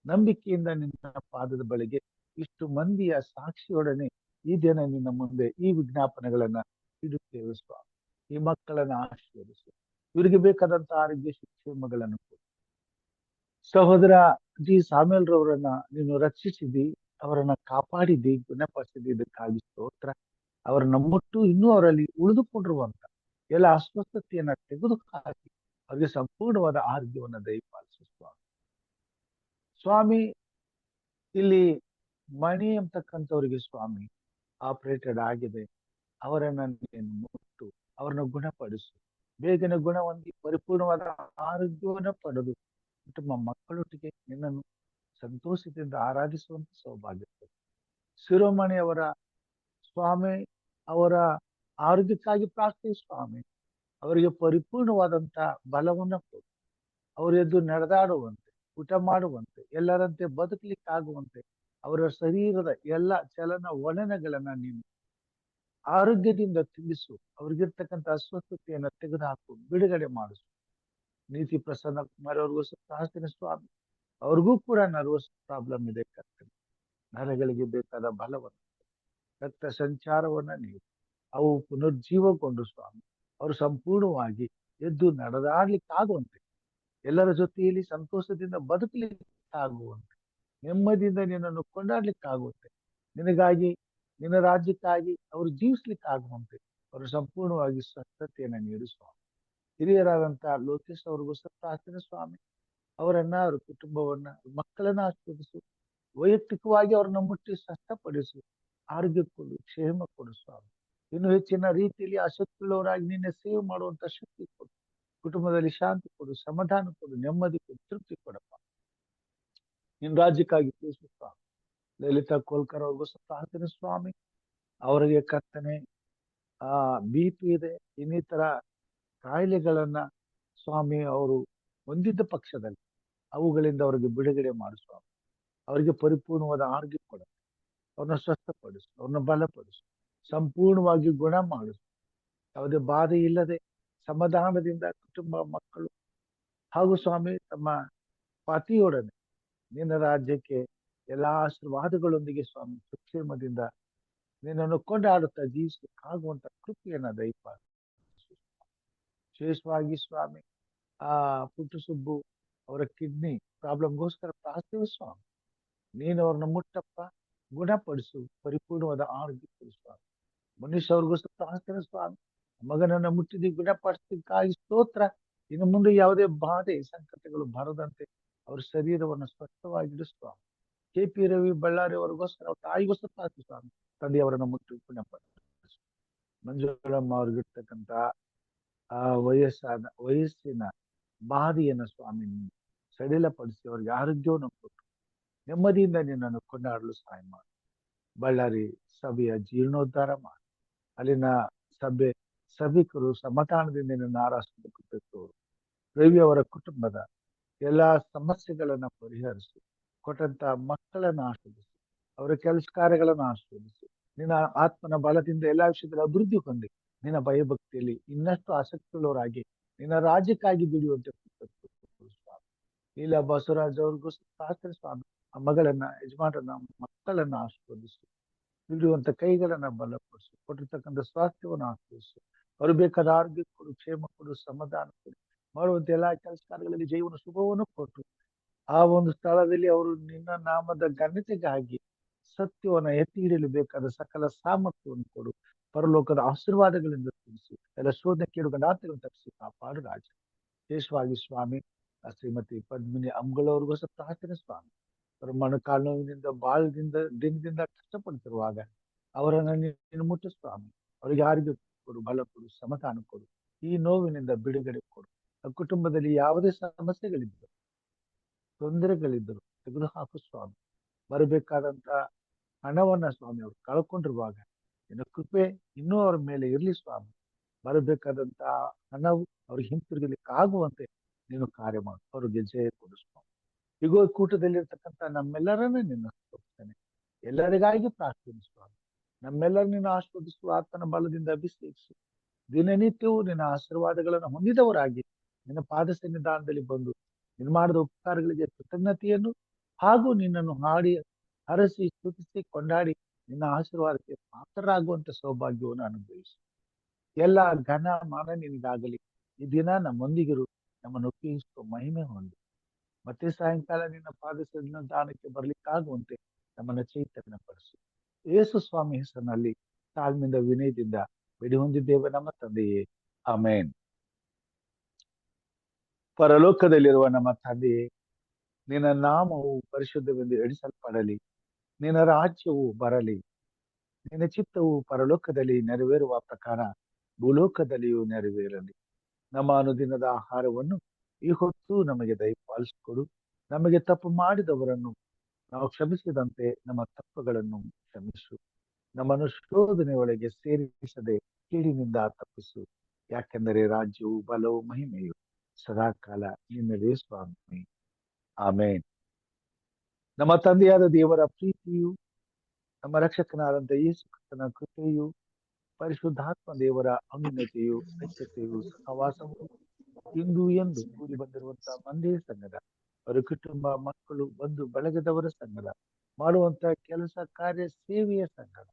ನಂಬಿಕೆಯಿಂದ ನಿನ್ನ ಪಾದದ ಬಳಿಗೆ ಇಷ್ಟು ಮಂದಿಯ ಸಾಕ್ಷಿಯೊಡನೆ ಈ ದಿನ ನಿನ್ನ ಮುಂದೆ ಈ ವಿಜ್ಞಾಪನೆಗಳನ್ನ ಇಡುತ್ತೇವೆ ಸ್ವಾಮಿ. ಈ ಮಕ್ಕಳನ್ನ ಆಶೀರ್ವದಿಸು. ಇವರಿಗೆ ಬೇಕಾದಂತ ಆರೋಗ್ಯ ಶಿಕ್ಷೆಮಗಳನ್ನು ಕೊಡು. ಸಹೋದರ ಜಿ ಸಾಮೇಲ್ ರವರನ್ನ ನೀನು ರಕ್ಷಿಸಿದಿ, ಅವರನ್ನ ಕಾಪಾಡಿದಿ, ಗುಣಪಡಿಸಿದಿ. ಇದಕ್ಕಾಗಿ ಸ್ತೋತ್ರ. ಅವರನ್ನ ಮುಟ್ಟು ಇನ್ನೂ ಅವರಲ್ಲಿ ಉಳಿದುಕೊಂಡಿರುವಂತ ಎಲ್ಲ ಅಸ್ವಸ್ಥತೆಯನ್ನ ತೆಗೆದುಹಾಕಿ ಅವರಿಗೆ ಸಂಪೂರ್ಣವಾದ ಆರೋಗ್ಯವನ್ನ ದಯಪಾಲಿಸು ಸ್ವಾಮಿ. ಸ್ವಾಮಿ, ಇಲ್ಲಿ ಮಣಿ ಅಂತಕ್ಕಂಥವ್ರಿಗೆ ಸ್ವಾಮಿ ಆಪರೇಟೆಡ್ ಆಗಿದೆ. ಅವರನ್ನ ನೀನು ಮುಟ್ಟು ಅವರನ್ನ ಗುಣಪಡಿಸು. ಬೇಗನೆ ಗುಣ ಹೊಂದಿ ಪರಿಪೂರ್ಣವಾದ ಆರೋಗ್ಯವನ್ನು ಪಡೆದು ಕುಟುಂಬ ಮಕ್ಕಳೊಟ್ಟಿಗೆ ನಿನ್ನನ್ನು ಸಂತೋಷದಿಂದ ಆರಾಧಿಸುವಂತ ಸೌಭಾಗ್ಯ. ಶಿರೋಮಣಿ ಅವರ ಸ್ವಾಮಿ, ಅವರ ಆರೋಗ್ಯಕ್ಕಾಗಿ ಪ್ರಾರ್ಥನೆ ಸ್ವಾಮಿ. ಅವರಿಗೆ ಪರಿಪೂರ್ಣವಾದಂತ ಬಲವನ್ನ ಕೊಡು. ಅವರು ಎದ್ದು ನಡೆದಾಡುವಂತೆ, ಊಟ ಮಾಡುವಂತೆ, ಎಲ್ಲರಂತೆ ಬದುಕಲಿಕ್ಕಾಗುವಂತೆ ಅವರ ಶರೀರದ ಎಲ್ಲ ಚಲನ ವಲನಗಳನ್ನ ನೀನು ಆರೋಗ್ಯದಿಂದ ತಿಳಿಸು. ಅವ್ರಿಗಿರ್ತಕ್ಕಂಥ ಅಸ್ವಸ್ಥತೆಯನ್ನ ತೆಗೆದುಹಾಕು, ಬಿಡುಗಡೆ ಮಾಡಿಸು. ನೀತಿ ಪ್ರಸನ್ನ ಕುಮಾರ್ ಅವ್ರಿಗೂ ಪ್ರಾರ್ಥನೆ ಸ್ವಾಮಿ. ಅವ್ರಿಗೂ ಕೂಡ ನರ್ವಸ್ ಪ್ರಾಬ್ಲಮ್ ಇದೆ ಕರ್ತನೆ. ನರಗಳಿಗೆ ಬೇಕಾದ ಬಲವನ್ನು, ರಕ್ತ ಸಂಚಾರವನ್ನ ನೀಡು. ಅವು ಪುನರ್ಜೀವಗೊಂಡು ಸ್ವಾಮಿ ಅವರು ಸಂಪೂರ್ಣವಾಗಿ ಎದ್ದು ನಡೆದಾಡ್ಲಿಕ್ಕಾಗುವಂತೆ, ಎಲ್ಲರ ಜೊತೆಯಲ್ಲಿ ಸಂತೋಷದಿಂದ ಬದುಕಲಿಕ್ಕಾಗುವಂತೆ, ನೆಮ್ಮದಿಯಿಂದ ನಿನ್ನನ್ನು ಕೊಂಡಾಡ್ಲಿಕ್ಕಾಗುವಂತೆ, ನಿನಗಾಗಿ ನಿನ್ನ ರಾಜ್ಯಕ್ಕಾಗಿ ಅವರು ಜೀವಿಸ್ಲಿಕ್ಕಾಗುವಂತೆ ಅವರು ಸಂಪೂರ್ಣವಾಗಿ ಸ್ವಸ್ಥತೆಯನ್ನ ನೀಡು ಸ್ವಾಮಿ. ಹಿರಿಯರಾದಂತಹ ಲೋಕೇಶ್ ಅವ್ರಿಗೂ ಪ್ರಾರ್ಥನೆ ಸ್ವಾಮಿ. ಅವರನ್ನ, ಅವ್ರ ಕುಟುಂಬವನ್ನ, ಮಕ್ಕಳನ್ನ ಆಶೀರ್ವದಿಸು. ವೈಯಕ್ತಿಕವಾಗಿ ಅವ್ರನ್ನ ಮುಟ್ಟಿ ಸ್ವಸ್ಥಪಡಿಸು. ಆರೋಗ್ಯ ಕೊಡು, ಕ್ಷೇಮ ಕೊಡು ಸ್ವಾಮಿ. ಇನ್ನು ಹೆಚ್ಚಿನ ರೀತಿಯಲ್ಲಿ ಆಸಕ್ತಿಯುಳ್ಳವರಾಗಿ ನಿನ್ನೆ ಸೇವೆ ಮಾಡುವಂತ ಶಕ್ತಿ ಕೊಡು. ಕುಟುಂಬದಲ್ಲಿ ಶಾಂತಿ ಕೊಡು, ಸಮಾಧಾನ ಕೊಡು, ನೆಮ್ಮದಿ ಕೊಡು, ತೃಪ್ತಿ ಕೊಡಪ್ಪ. ನಿನ್ನ ರಾಜ್ಯಕ್ಕಾಗಿ ತಿಳಿಸು ಸ್ವಾಮಿ. ಲಲಿತಾ ಕೋಲ್ಕರ್ ಅವ್ರಿಗೂ ಪ್ರಾರ್ಥನೆ ಸ್ವಾಮಿ. ಅವರಿಗೆ ಕರ್ತನೆ BP ಇದೆ, ಇನ್ನಿತರ ಕಾಯಿಲೆಗಳನ್ನ ಸ್ವಾಮಿ ಅವರು ಹೊಂದಿದ್ದ ಪಕ್ಷದಲ್ಲಿ ಅವುಗಳಿಂದ ಅವರಿಗೆ ಬಿಡುಗಡೆ ಮಾಡು ಸ್ವಾಮಿ. ಅವರಿಗೆ ಪರಿಪೂರ್ಣವಾದ ಆರೋಗ್ಯ ಕೊಡ. ಅವ್ರನ್ನ ಸ್ವಸ್ಥಪಡಿಸು, ಅವ್ರನ್ನ ಬಲಪಡಿಸು, ಸಂಪೂರ್ಣವಾಗಿ ಗುಣ ಮಾಡಿಸು. ಯಾವುದೇ ಬಾಧೆ ಇಲ್ಲದೆ ಸಮಾಧಾನದಿಂದ ಕುಟುಂಬ, ಮಕ್ಕಳು ಹಾಗೂ ಸ್ವಾಮಿ ತಮ್ಮ ಪತಿಯೊಡನೆ ನಿನ್ನ ರಾಜ್ಯಕ್ಕೆ ಎಲ್ಲಾ ಆಶೀರ್ವಾದಗಳೊಂದಿಗೆ ಸ್ವಾಮಿ ಸುಕ್ಷೇಮದಿಂದ ನಿನ್ನನ್ನು ಕೊಂಡಾಡುತ್ತಾ ಜೀವಿಸಲಿಕ್ಕಾಗುವಂತ ಕೃಪೆಯನ್ನ ದಯಪಾಲಿಸು. ವಿಶೇಷವಾಗಿ ಸ್ವಾಮಿ ಪುಟ್ಟು ಸುಬ್ಬು ಅವರ ಕಿಡ್ನಿ ಪ್ರಾಬ್ಲಮ್ಗೋಸ್ಕರ ಪ್ರಾರ್ಥನೆ ಸ್ವಾಮಿ. ನೀನು ಅವ್ರನ್ನ ಮುಟ್ಟಪ್ಪ, ಗುಣಪಡಿಸು, ಪರಿಪೂರ್ಣವಾದ ಆರೋಗ್ಯ ಕೊಡು ಸ್ವಾಮಿ. ಮನುಷ್ಯ ಅವ್ರಿಗೋಸ್ಕರ ಪ್ರಾರ್ಥನೆ ಸ್ವಾಮಿ. ಮಗನನ್ನ ಮುಟ್ಟಿದ್ದು ಗುಣಪಡಿಸಲಿಕ್ಕಾಗಿ ಸ್ತೋತ್ರ. ಇನ್ನು ಮುಂದೆ ಯಾವುದೇ ಬಾಧೆ ಸಂಕಟಗಳು ಬರದಂತೆ ಅವ್ರ ಶರೀರವನ್ನು ಸ್ವಸ್ಥವಾಗಿಡು ಸ್ವಾಮಿ. KP ರವಿ ಬಳ್ಳಾರಿ ಅವರಿಗೋಸ್ಕರ, ಅವ್ರ ತಾಯಿಗೋಸ್ಕರ ಪ್ರಾರ್ಥನೆ ಸ್ವಾಮಿ. ತಂದೆ ಅವರನ್ನ ಮುಟ್ಟಿ ಗುಣಪಡಿಸು. ಮಂಜುಳಮ್ಮ ಅವ್ರಿಗಿರ್ತಕ್ಕಂಥ ವಯಸ್ಸಿನ ಬಾಧೆಯನ್ನ ಸ್ವಾಮಿ ಸಡಿಲಪಡಿಸಿ ಅವ್ರಿಗೆ ಆರೋಗ್ಯವನ್ನು ಕೊಟ್ಟು ನೆಮ್ಮದಿಯಿಂದ ನಿನ್ನನ್ನು ಕೊಂಡಾಡಲು ಸಹಾಯ ಮಾಡು. ಬಳ್ಳಾರಿ ಸಭೆಯ ಜೀರ್ಣೋದ್ಧಾರ ಮಾಡಿ ಅಲ್ಲಿನ ಸಭಿಕರು ಸಮಾಧಾನದಿಂದ ನಿನ್ನ ಆರಾಧಿಸಬೇಕು. ರವಿ ಅವರ ಕುಟುಂಬದ ಎಲ್ಲಾ ಸಮಸ್ಯೆಗಳನ್ನ ಪರಿಹರಿಸಿ, ಕೊಟ್ಟಂತ ಮಕ್ಕಳನ್ನ ಆಶೀರ್ವದಿಸಿ, ಅವರ ಕೆಲಸ ಕಾರ್ಯಗಳನ್ನು ಆಶೀರ್ವದಿಸಿ, ನಿನ್ನ ಆತ್ಮನ ಬಲದಿಂದ ಎಲ್ಲಾ ವಿಷಯದಲ್ಲಿ ಅಭಿವೃದ್ಧಿ ಹೊಂದಿ ನಿನ್ನ ಭಯಭಕ್ತಿಯಲ್ಲಿ ಇನ್ನಷ್ಟು ಆಸಕ್ತಿಯುಳ್ಳವರಾಗಿ ನಿನ್ನ ರಾಜ್ಯಕ್ಕಾಗಿ ದುಡಿಯುವಂತೆ ಇಲ್ಲ ಬಸವರಾಜ್ ಅವ್ರಿಗೂ ಶಾಸ್ತ್ರಿ ಸ್ವಾಮಿ ಆ ಮಗಳನ್ನ ಯಜಮಾನರನ್ನ ಮಕ್ಕಳನ್ನ ಆಶೀರ್ವದಿಸು. ದುಡಿಯುವಂತ ಕೈಗಳನ್ನ ಬಲಪಡಿಸು. ಕೊಟ್ಟಿರ್ತಕ್ಕಂಥ ಸ್ವಾಸ್ಥ್ಯವನ್ನು ಆಶೀರ್ವದಿಸು. ಅವರು ಬೇಕಾದ ಆರೋಗ್ಯ ಕೊಡು, ಕ್ಷೇಮ ಕೊಡು, ಸಮಾಧಾನ ಕೊಡು. ಮಾಡುವಂತ ಎಲ್ಲಾ ಕೆಲಸ ಕಾರ್ಯಗಳಲ್ಲಿ ಜೀವನ ಶುಭವನ್ನು ಕೊಟ್ಟು ಆ ಒಂದು ಸ್ಥಳದಲ್ಲಿ ಅವರು ನಿನ್ನ ನಾಮದ ಘನತೆಗಾಗಿ ಸತ್ಯವನ್ನ ಎತ್ತಿ ಹಿಡಿಯಲು ಬೇಕಾದ ಸಕಲ ಸಾಮರ್ಥ್ಯವನ್ನು ಕೊಡು. ಪರಲೋಕದ ಆಶೀರ್ವಾದಗಳಿಂದ ತಿಳಿಸು. ಎಲ್ಲ ಶೋಧನೆ ಕೇಳುಗಂಡಾತಗಳನ್ನು ತಪ್ಪಿಸಿ ಕಾಪಾಡು ರಾಜ. ವಿಶೇಷವಾಗಿ ಸ್ವಾಮಿ ಆ ಶ್ರೀಮತಿ ಪದ್ಮಿನಿ ಅಂಗಳವ್ರಿಗೂ ಸಹ ಪ್ರಾರ್ಥನೆ ಸ್ವಾಮಿ. ಅವರು ಮೊಣಕಾಲು ನೋವಿನಿಂದ ಬಾಳದಿಂದ ದಿನದಿಂದ ಕಷ್ಟಪಡ್ತಿರುವಾಗ ಅವರನ್ನ ನೀನು ಮುಟ್ಟು ಸ್ವಾಮಿ. ಅವರಿಗೆ ಆರೋಗ್ಯ ಕೊಡು, ಬಲ ಕೊಡು, ಸಮಾಧಾನ ಕೊಡು. ಈ ನೋವಿನಿಂದ ಬಿಡುಗಡೆ ಕೊಡು. ಆ ಕುಟುಂಬದಲ್ಲಿ ಯಾವುದೇ ಸಮಸ್ಯೆಗಳಿದ್ದರು, ತೊಂದರೆಗಳಿದ್ದರು ತೆಗೆದು ಹಾಕು ಸ್ವಾಮಿ. ಬರಬೇಕಾದಂತ ಹಣವನ್ನ ಸ್ವಾಮಿ ಅವರು ಕಳ್ಕೊಂಡಿರುವಾಗ ನಿನ್ನ ಕೃಪೆ ಇನ್ನೂ ಅವರ ಮೇಲೆ ಇರ್ಲಿ ಸ್ವಾಮಿ. ಬರಬೇಕಾದಂತ ಹಣವು ಅವ್ರಿಗೆ ಹಿಂತಿರುಗಲಿಕ್ಕೆ ಆಗುವಂತೆ ನೀನು ಕಾರ್ಯ ಮಾಡು. ಅವ್ರಿಗೆ ಜಯ ಕೊಡು ಸ್ವಾಮಿ. ಈಗ ಕೂಟದಲ್ಲಿರ್ತಕ್ಕಂಥ ನಮ್ಮೆಲ್ಲರನ್ನ ನಿನ್ನ ಸ್ತೋತಿಸ್ತೇನೆ. ಎಲ್ಲರಿಗಾಗಿ ಪ್ರಾರ್ಥನೆ ಸ್ವಾಮಿ. ನಮ್ಮೆಲ್ಲರೂ ನಿನ್ನ ಆಶೀರ್ವದಿಸು. ಆತನ ಬಲದಿಂದ ಅಭಿಷೇಕಿಸು. ದಿನನಿತ್ಯವೂ ನಿನ್ನ ಆಶೀರ್ವಾದಗಳನ್ನು ಹೊಂದಿದವರಾಗಿ ನಿನ್ನ ಪಾದ ಸನ್ನಿಧಾನದಲ್ಲಿ ಬಂದು ನೀನು ಮಾಡಿದ ಉಪಕಾರಗಳಿಗೆ ಕೃತಜ್ಞತೆಯನ್ನು ಹಾಗೂ ನಿನ್ನನ್ನು ಹಾಡಿ ಹರಸಿ ಸ್ತುತಿಸಿ ಕೊಂಡಾಡಿ ನಿನ್ನ ಆಶೀರ್ವಾದಕ್ಕೆ ಪಾತ್ರರಾಗುವಂತ ಸೌಭಾಗ್ಯವನ್ನು ಅನುಭವಿಸು. ಎಲ್ಲ ಘನ ಮಾನ ನಿನಗಾಗಲಿ. ಈ ದಿನ ನಮ್ಮೊಂದಿಗಿರು, ನಮ್ಮನ್ನು ಉಪಯೋಗಿಸುವ ಮಹಿಮೆ ಹೊಂದು ಮತ್ತೆ ಸಾಯಂಕಾಲ ನಿನ್ನ ಪಾದ ಸನ್ನಿಧಾನಕ್ಕೆ ಬರ್ಲಿಕ್ಕಾಗುವಂತೆ ನಮ್ಮನ್ನ ಚೈತನ್ಯಪಡಿಸು. ಯೇಸು ಸ್ವಾಮಿ ಹೆಸರಿನಲ್ಲಿ ತಾಳ್ಮೆಯಿಂದ ವಿನಯದಿಂದ ಬೇಡಿ ಹೊಂದಿದ್ದೇವೆ ನಮ್ಮ ತಂದೆಯೇ, ಆಮೇನ್. ಪರಲೋಕದಲ್ಲಿರುವ ನಮ್ಮ ತಂದೆಯೇ, ನಿನ್ನ ನಾಮವು ಪರಿಶುದ್ಧವೆಂದು ಎಣಿಸಲ್ಪಡಲಿ. ನಿನ್ನ ರಾಜ್ಯವು ಬರಲಿ. ನಿನ್ನ ಚಿತ್ತವು ಪರಲೋಕದಲ್ಲಿ ನೆರವೇರುವ ಪ್ರಕಾರ ಭೂಲೋಕದಲ್ಲಿಯೂ ನೆರವೇರಲಿ. ನಮ್ಮ ಅನುದಿನದ ಆಹಾರವನ್ನು ಈ ಹೊತ್ತು ನಮಗೆ ದಯಪಾಲಿಸಿಕೊಡು. ನಮಗೆ ತಪ್ಪು ಮಾಡಿದವರನ್ನು ನಾವು ಕ್ಷಮಿಸಿದಂತೆ ನಮ್ಮ ತಪ್ಪುಗಳನ್ನು ಕ್ಷಮಿಸು. ನಮ್ಮನ್ನು ಶೋಧನೆಯೊಳಗೆ ಸೇರಿಸದೆ ಕೀಡಿನಿಂದ ತಪ್ಪಿಸು. ಯಾಕೆಂದರೆ ರಾಜ್ಯವು ಬಲವು ಮಹಿಮೆಯು ಸದಾಕಾಲ ನಿನ್ನದೇ ಸ್ವಾಮಿ, ಆಮೇನ್. ನಮ್ಮ ತಂದೆಯಾದ ದೇವರ ಪ್ರೀತಿಯು, ನಮ್ಮ ರಕ್ಷಕನಾದಂತ ಯೇಸು ಕ್ರಿಸ್ತನ ಕೃಪೆಯು, ಪರಿಶುದ್ಧಾತ್ಮ ದೇವರ ಅನ್ಯೋನ್ಯತೆಯು, ಐಕ್ಯತೆಯು, ಸಹವಾಸವು ಇಂದು ಎಂದು ಕೂಡಿ ಬಂದಿರುವಂತಹ ಒಂದೇ ಸಂಘದ ಅವರ ಕುಟುಂಬ, ಮಕ್ಕಳು, ಬಂಧು ಬಳಗದವರ ಸಂಘದ, ಮಾಡುವಂತ ಕೆಲಸ ಕಾರ್ಯ ಸೇವೆಯ ಸಂಘದ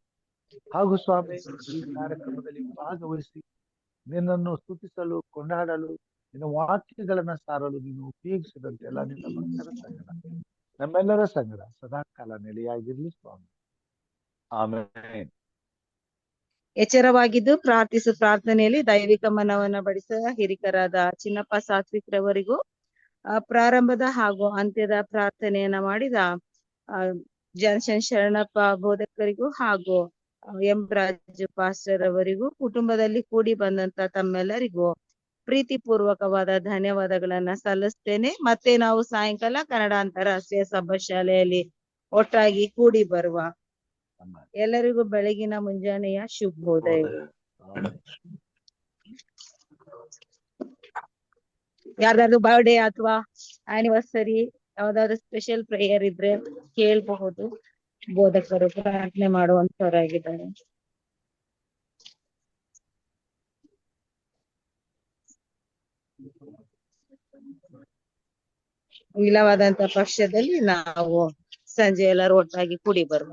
ಹಾಗೂ ಸ್ವಾಮಿ ಈ ಕಾರ್ಯಕ್ರಮದಲ್ಲಿ ಭಾಗವಹಿಸಿ ನಿನ್ನನ್ನು ಸ್ತುತಿಸಲು, ಕೊಂಡಾಡಲು, ನಿನ್ನ ವಾಕ್ಯಗಳನ್ನ ಸಾರಲು ನೀನು ಉಪಯೋಗಿಸಿದಂತೆ ಎಲ್ಲ ನಿನ್ನ ಭಕ್ತರ ಸಂಘದ, ನಮ್ಮೆಲ್ಲರ ಸಂಘದ ಸದಾಕಾಲ ನೆಲೆಯಾಗಿರ್ಲಿ ಸ್ವಾಮಿ, ಆಮೇನ್. ಎಚ್ಚರವಾಗಿದ್ದು ಪ್ರಾರ್ಥಿಸು. ಪ್ರಾರ್ಥನೆಯಲ್ಲಿ ದೈವಿಕ ಮನವನ್ನ ಬಡಿಸುವ ಹಿರಿಕರಾದ ಚಿನ್ನಪ್ಪ ಸಾತ್ವಿಕ್ರವರಿಗೂ ಪ್ರಾರಂಭದ ಹಾಗೂ ಅಂತ್ಯದ ಪ್ರಾರ್ಥನೆಯನ್ನ ಮಾಡಿದ ಜಾನ್ಸನ್ ಶರಣಪ್ಪ ಬೋಧಕರಿಗೂ ಹಾಗೂ ಎಂ ರಾಜು ಪಾಸ್ಟರ್ ಅವರಿಗೂ ಕುಟುಂಬದಲ್ಲಿ ಕೂಡಿ ಬಂದಂತ ತಮ್ಮೆಲ್ಲರಿಗೂ ಪ್ರೀತಿಪೂರ್ವಕವಾದ ಧನ್ಯವಾದಗಳನ್ನ ಸಲ್ಲಿಸ್ತೇನೆ. ಮತ್ತೆ ನಾವು ಸಾಯಂಕಾಲ ಕನ್ನಡ ಅಂತಾರಾಷ್ಟ್ರೀಯ ಸಭಾ ಶಾಲೆಯಲ್ಲಿ ಒಟ್ಟಾಗಿ ಕೂಡಿ ಬರುವ ಎಲ್ಲರಿಗೂ ಬೆಳಗಿನ ಮುಂಜಾನೆಯ ಶುಭೋದಯ. ಯಾರ್ದಾದ್ರು ಬರ್ಡೇ ಅಥವಾ ಆನಿವರ್ಸರಿ ಯಾವ್ದಾದ್ರು ಸ್ಪೆಷಲ್ ಪ್ರೇಯರ್ ಇದ್ರೆ ಕೇಳಬಹುದು. ಬೋಧಕರು ಪ್ರಾರ್ಥನೆ ಮಾಡುವಂತವರಾಗಿದ್ದಾರೆ. ಇಲ್ಲವಾದಂತ ಪಕ್ಷದಲ್ಲಿ ನಾವು ಸಂಜೆ ಎಲ್ಲರೂ ಒಟ್ಟಾಗಿ ಕೂಡಿ ಬರುವ.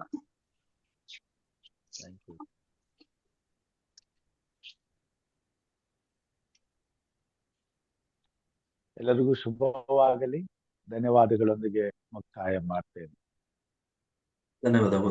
ಎಲ್ಲರಿಗೂ ಶುಭವಾಗಲಿ. ಧನ್ಯವಾದಗಳೊಂದಿಗೆ ಮುಕ್ತಾಯ ಮಾಡ್ತೇನೆ. ಧನ್ಯವಾದ.